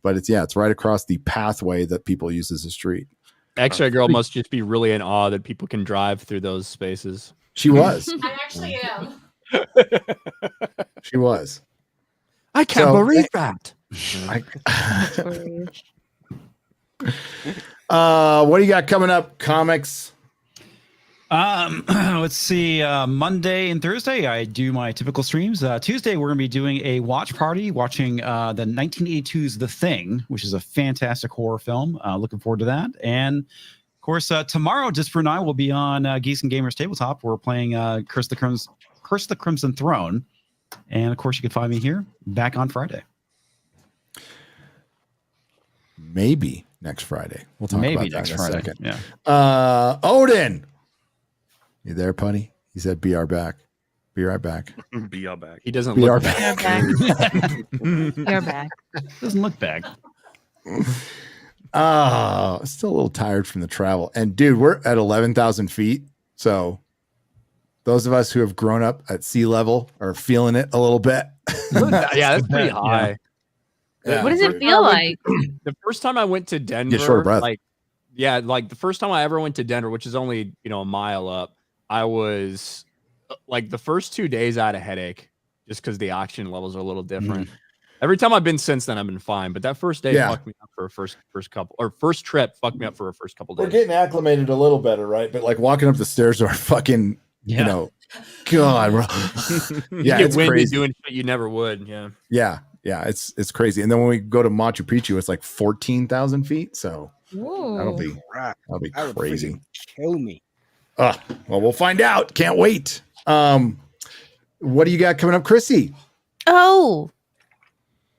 But it's right across the pathway that people use as a street.
X-Ray Girl must just be really in awe that people can drive through those spaces.
She was.
I actually am.
She was.
I can't
So-
believe that.
What do you got coming up? Comics.
Let's see. Monday and Thursday, I do my typical streams. Tuesday, we're going to be doing a watch party, watching the 1982's The Thing, which is a fantastic horror film. Looking forward to that. And of course, tomorrow, Disparu and I will be on Geeks and Gamers Tabletop. We're playing Curse the Crimson Throne. And of course, you can find me here back on Friday.
Maybe next Friday. We'll talk about that in a second.
Yeah.
Odin. You there, Punny? He said, "Be our back. Be right back."
Be all back.
He doesn't
Be
look
our
back.
back.
You're back.
Doesn't look bad.
Still a little tired from the travel. And dude, we're at 11,000 feet. So those of us who have grown up at sea level are feeling it a little bit.
Yeah, that's pretty
Yeah.
high.
Yeah.
What does it feel like?
The first time I went to Denver,
short of breath.
like the first time I ever went to Denver, which is only a mile up, I was like the first 2 days I had a headache just because the oxygen levels are a little different. Every time I've been since then, I've been fine. But that first day fucked me up for a first trip fucked me up for a first couple days.
We're getting acclimated a little better, right? But like walking up the stairs are fucking, God, yeah,
you
it's
get
crazy.
doing shit you never would. Yeah.
Yeah, it's crazy. And then when we go to Machu Picchu, it's like 14,000 feet. So that'll be
Right.
that'll be
That would
crazy.
freaking kill me.
Well, we'll find out. Can't wait. What do you got coming up, Chrissy?
Oh,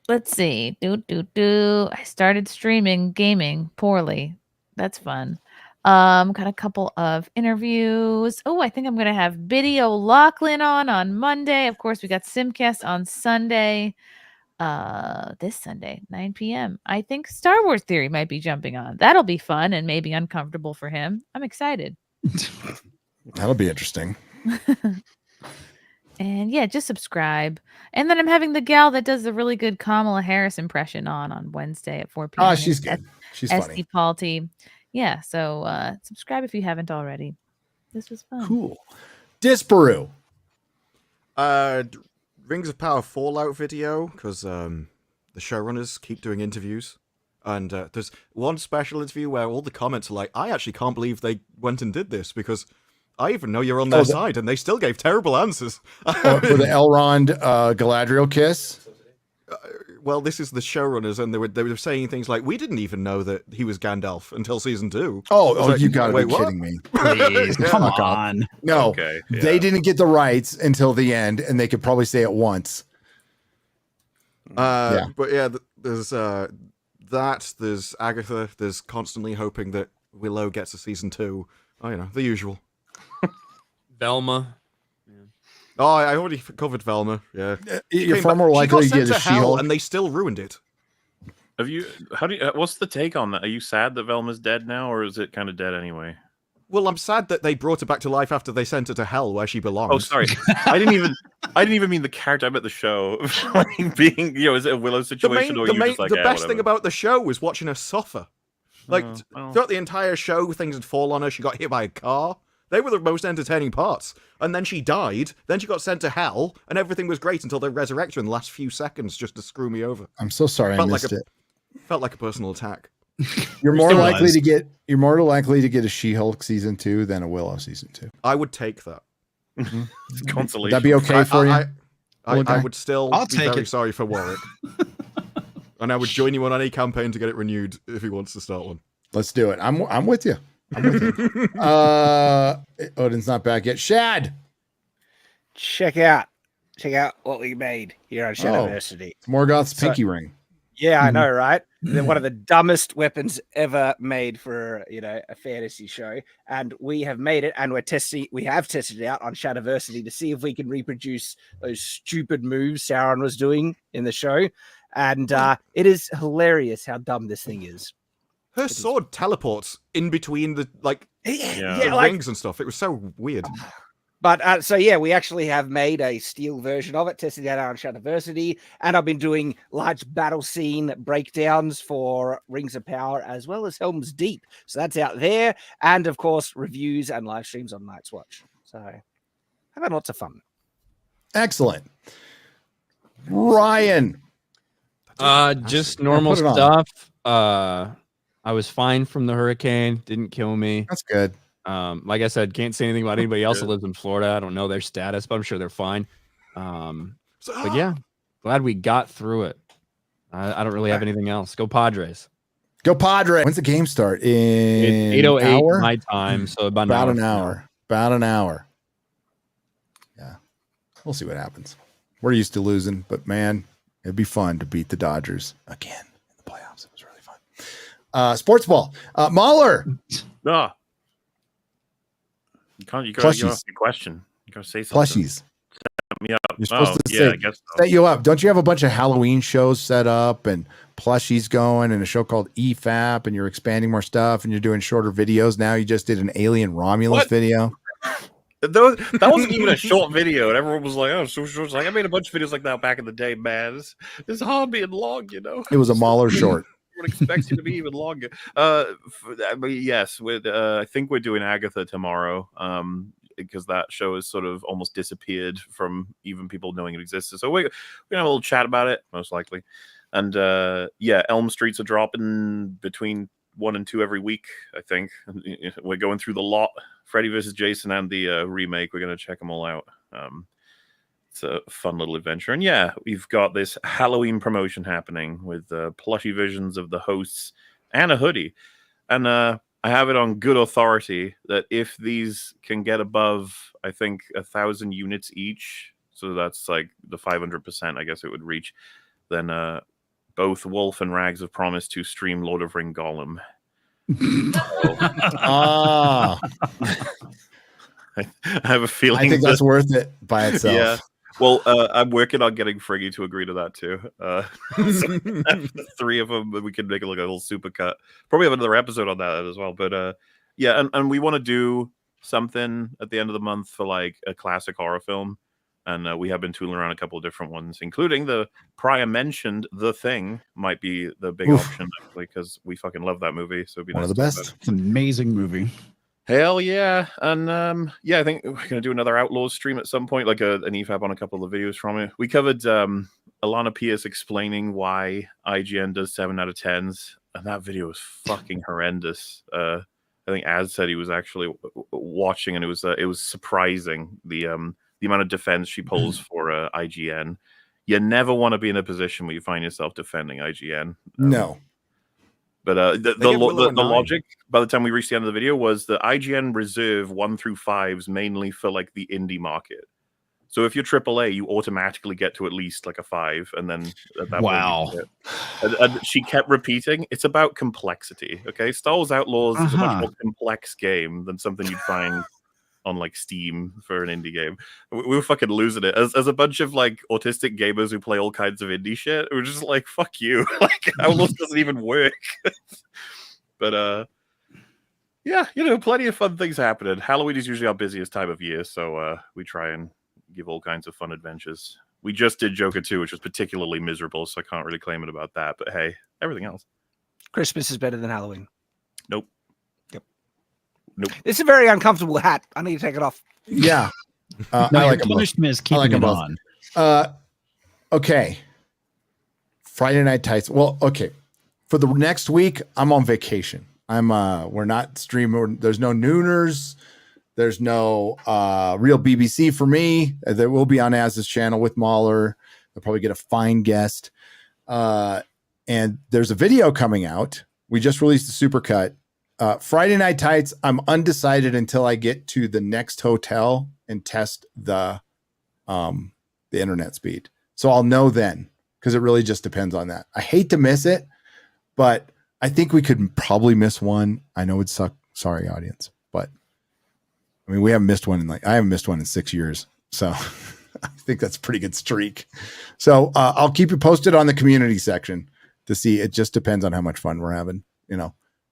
let's see. I started streaming gaming poorly. That's fun. Got a couple of interviews. Oh, I think I'm gonna have Biddy O'Loughlin on Monday. Of course, we got Simcast on Sunday. This Sunday, 9 p.m. I think Star Wars Theory might be jumping on. That'll be fun and maybe uncomfortable for him. I'm excited.
That'll be interesting.
And yeah, just subscribe. And then I'm having the gal that does the really good Kamala Harris impression on Wednesday at 4 p.m.
Oh, she's good. She's funny.
SD Palti. Yeah, so subscribe if you haven't already. This was fun.
Cool. Disparu.
Rings of Power Fallout video, because the showrunners keep doing interviews. And there's one special interview where all the comments are like, I actually can't believe they went and did this, because I even know you're on their side, and they still gave terrible answers.
For the Elrond Galadriel kiss.
Well, this is the showrunners, and they were saying things like, we didn't even know that he was Gandalf until season 2.
Oh, you gotta
wait,
be
what?
kidding me.
Please, come on.
No,
Okay,
they didn't get the rights until the end, and they could probably say it once.
But yeah, there's there's Agatha, there's constantly hoping that Willow gets a season 2. Oh, the usual.
Velma.
Oh, I already covered Velma. Yeah,
You're far more likely to
she got
get
sent
a
to hell,
She-Hulk.
and they still ruined it.
What's the take on that? Are you sad that Velma's dead now, or is it kind of dead anyway?
Well, I'm sad that they brought her back to life after they sent her to hell, where she belongs.
Oh, sorry. I didn't even mean the character. I meant the show. Like being, is it a Willow situation, or are you just like,
the best
whatever?
thing about the show was watching her suffer. Like
well.
throughout the entire show, things would fall on her. She got hit by a car. They were the most entertaining parts. And then she died. Then she got sent to hell, and everything was great until they resurrect her in the last few seconds just to screw me over.
I'm so sorry I
Felt
missed
like
it.
Felt like a personal attack.
You're more
Still
likely
was.
to get you're more likely to get a She-Hulk season 2 than a Willow season 2.
I would take that.
Would
Consolation.
that be okay for you?
I
Okay.
would still
I'll
be
take
very
it.
sorry for Warwick. And I would join you on any campaign to get it renewed if he wants to start one.
Let's do it. I'm with you. I'm with you. Odin's not back yet. Shad.
Check out what we made here on Shadowversity.
It's Morgoth's
So-
pinky ring.
Yeah, I know, right? They're one of the dumbest weapons ever made for a fantasy show, and we have made it, and we have tested it out on Shadowversity to see if we can reproduce those stupid moves Sauron was doing in the show, and it is hilarious how dumb this thing is.
Her sword teleports in between the
Yeah.
the
like,
rings and stuff. It was so weird.
But so yeah, we actually have made a steel version of it, tested it out on Shadowversity, and I've been doing large battle scene breakdowns for Rings of Power as well as Helm's Deep. So that's out there, and of course reviews and live streams on Night's Watch. So I've had lots of fun.
Excellent. Ryan.
Just normal
put it on.
stuff. I was fine from the hurricane. Didn't kill me.
That's good.
Like I said, can't say anything about anybody else that
Good.
lives in Florida. I don't know their status, but I'm sure they're fine.
So,
But yeah, glad we got through it. I don't really have anything else. Go Padres.
Go Padre. When's the game start? In
It's 8:08
hour?
my time, so about
About
an
an
hour.
hour. About an hour. Yeah. We'll see what happens. We're used to losing, but man, it'd be fun to beat the Dodgers again in the playoffs. It was really fun. Sports ball. MauLer.
Ah. You gotta
Plushies.
ask a question. You gotta say something.
Plushies.
Set me up.
You're supposed to
yeah,
say-
I guess so.
Set you up. Don't you have a bunch of Halloween shows set up and plushies going and a show called EFAP and you're expanding more stuff and you're doing shorter videos now? You just did an Alien Romulus
What?
video.
That wasn't even a short video, and everyone was like, "Oh, so short." It's like I made a bunch of videos like that back in the day, man. It's hard being long, you know.
It was a MauLer short.
Everyone expects you to be even longer. But yes, I think we're doing Agatha tomorrow. Because that show has sort of almost disappeared from even people knowing it existed. So we're gonna have a little chat about it, most likely. And yeah, Elm Streets are dropping between 1 and 2 every week, I think. We're going through the lot. Freddy vs. Jason and the remake. We're going to check them all out. It's a fun little adventure. And yeah, we've got this Halloween promotion happening with plushy visions of the hosts and a hoodie. And I have it on good authority that if these can get above, I think, 1,000 units each, so that's like the 500%, I guess it would reach, then both Wolf and Rags have promised to stream Lord of Ring Gollum.
Ah,
I have a feeling
I think that's worth it by itself.
Yeah. Well, I'm working on getting Friggy to agree to that too. So the 3 of them, we can make it like a little super cut. Probably have another episode on that as well. But yeah, and we want to do something at the end of the month for like a classic horror film. And we have been tooling around a couple of different ones, including the prior mentioned The Thing might be the big option, actually, because we fucking love that movie. So it'd be
One
nice
of the
to talk
best.
about it.
It's an amazing movie.
Hell yeah. And yeah, I think we're going to do another Outlaws stream at some point, like an EFAB on a couple of the videos from it. We covered Alana Pierce explaining why IGN does 7 out of 10s, and that video was fucking horrendous. I think Az said he was actually watching, and it was surprising the amount of defense she pulls for IGN. You never want to be in a position where you find yourself defending IGN.
No.
But the
give Willow a 9.
logic by the time we reached the end of the video was the IGN reserve 1 through 5s mainly for like the indie market. So if you're AAA, you automatically get to at least like a 5, and then at that
Wow.
point, and she kept repeating, "It's about complexity." Okay, Star Wars Outlaws is a much more complex game than something you'd find on like Steam for an indie game. We were fucking losing it as a bunch of like autistic gamers who play all kinds of indie shit. We're just like, fuck you. Like Outlaws doesn't even work. But yeah, you know, plenty of fun things happening. Halloween is usually our busiest time of year, so we try and give all kinds of fun adventures. We just did Joker 2, which was particularly miserable, so I can't really claim it about that. But hey, everything else.
Christmas is better than Halloween.
Nope.
Yep.
Nope.
It's a very uncomfortable hat. I need to take it off.
Yeah.
No,
I
your
like them both.
punishment is keeping
like 'em
it
both.
on.
Okay. Friday Night Tights. Well, okay. for the next week, I'm on vacation. We're not streaming. There's no Nooners. There's no real BBC for me. There will be on Az's channel with MauLer. They'll probably get a fine guest. And there's a video coming out. We just released the supercut. Friday Night Tights. I'm undecided until I get to the next hotel and test the internet speed. So I'll know then, because it really just depends on that. I hate to miss it, but I think we could probably miss one. I know it'd suck. Sorry, audience, but I mean, we haven't missed one I haven't missed one in 6 years. So I think that's a pretty good streak. So I'll keep you posted on the community section to see. It just depends on how much fun we're having,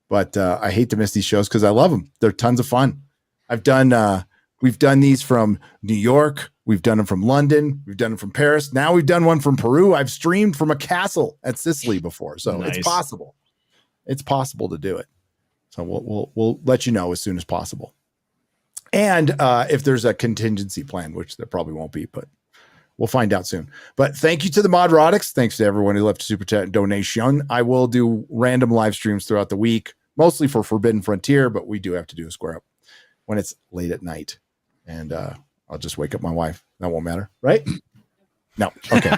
but I hate to miss these shows because I love them. They're tons of fun. We've done these from New York. We've done them from London. We've done them from Paris. Now we've done one from Peru. I've streamed from a castle at Sicily before. So
Nice.
It's possible. It's possible to do it. So we'll let you know as soon as possible. And if there's a contingency plan, which there probably won't be, but we'll find out soon. But thank you to the Nerdrotics. Thanks to everyone who left a super chat donation. I will do random live streams throughout the week, mostly for Forbidden Frontier, but we do have to do a square up when it's late at night. And I'll just wake up my wife. That won't matter, right? No. Okay.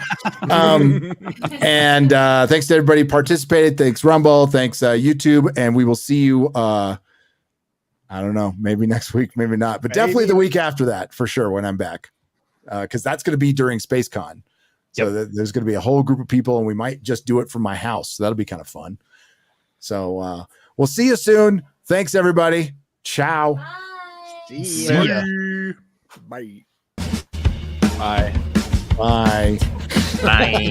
And thanks to everybody who participated. Thanks, Rumble. Thanks, YouTube. And we will see you I don't know, maybe next week, maybe not, but definitely the week after that for sure when I'm back, because that's going to be during SpaceCon. So there's going to be a whole group of people, and we might just do it from my house. So that'll be kind of fun. So we'll see you soon. Thanks, everybody. Ciao.
Bye.
See
ya.
Bye.
Bye.
Bye.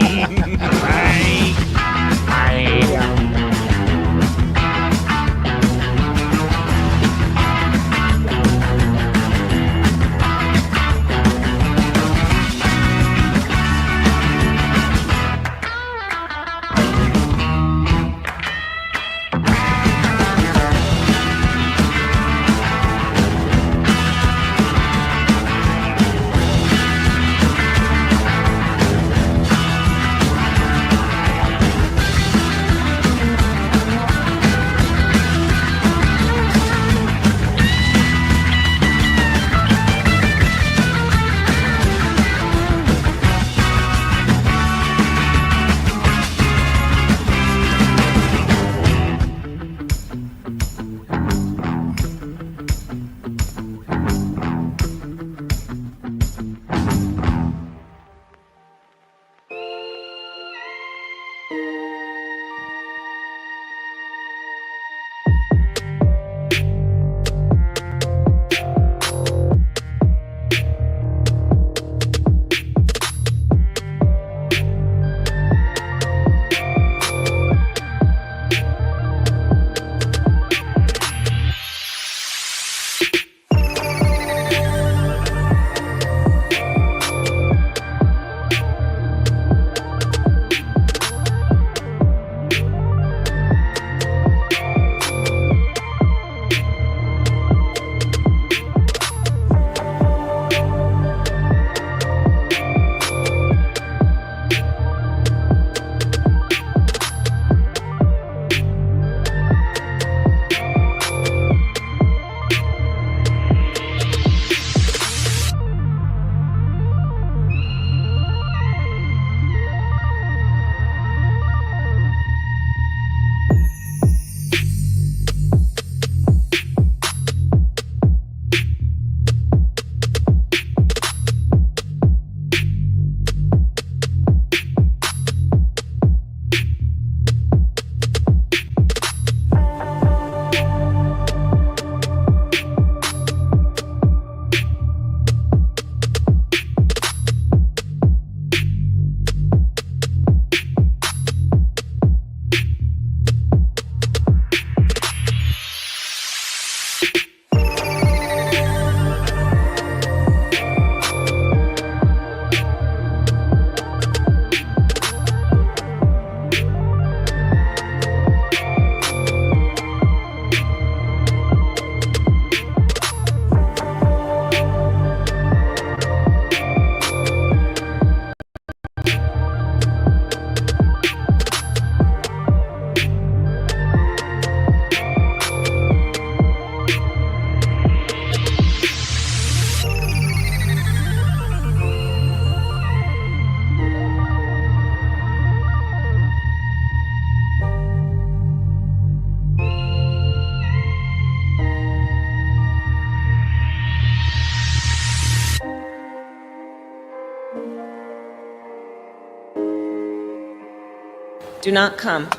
Do not come.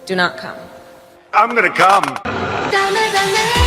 Do not come.
I'm gonna come.
Dame, dame.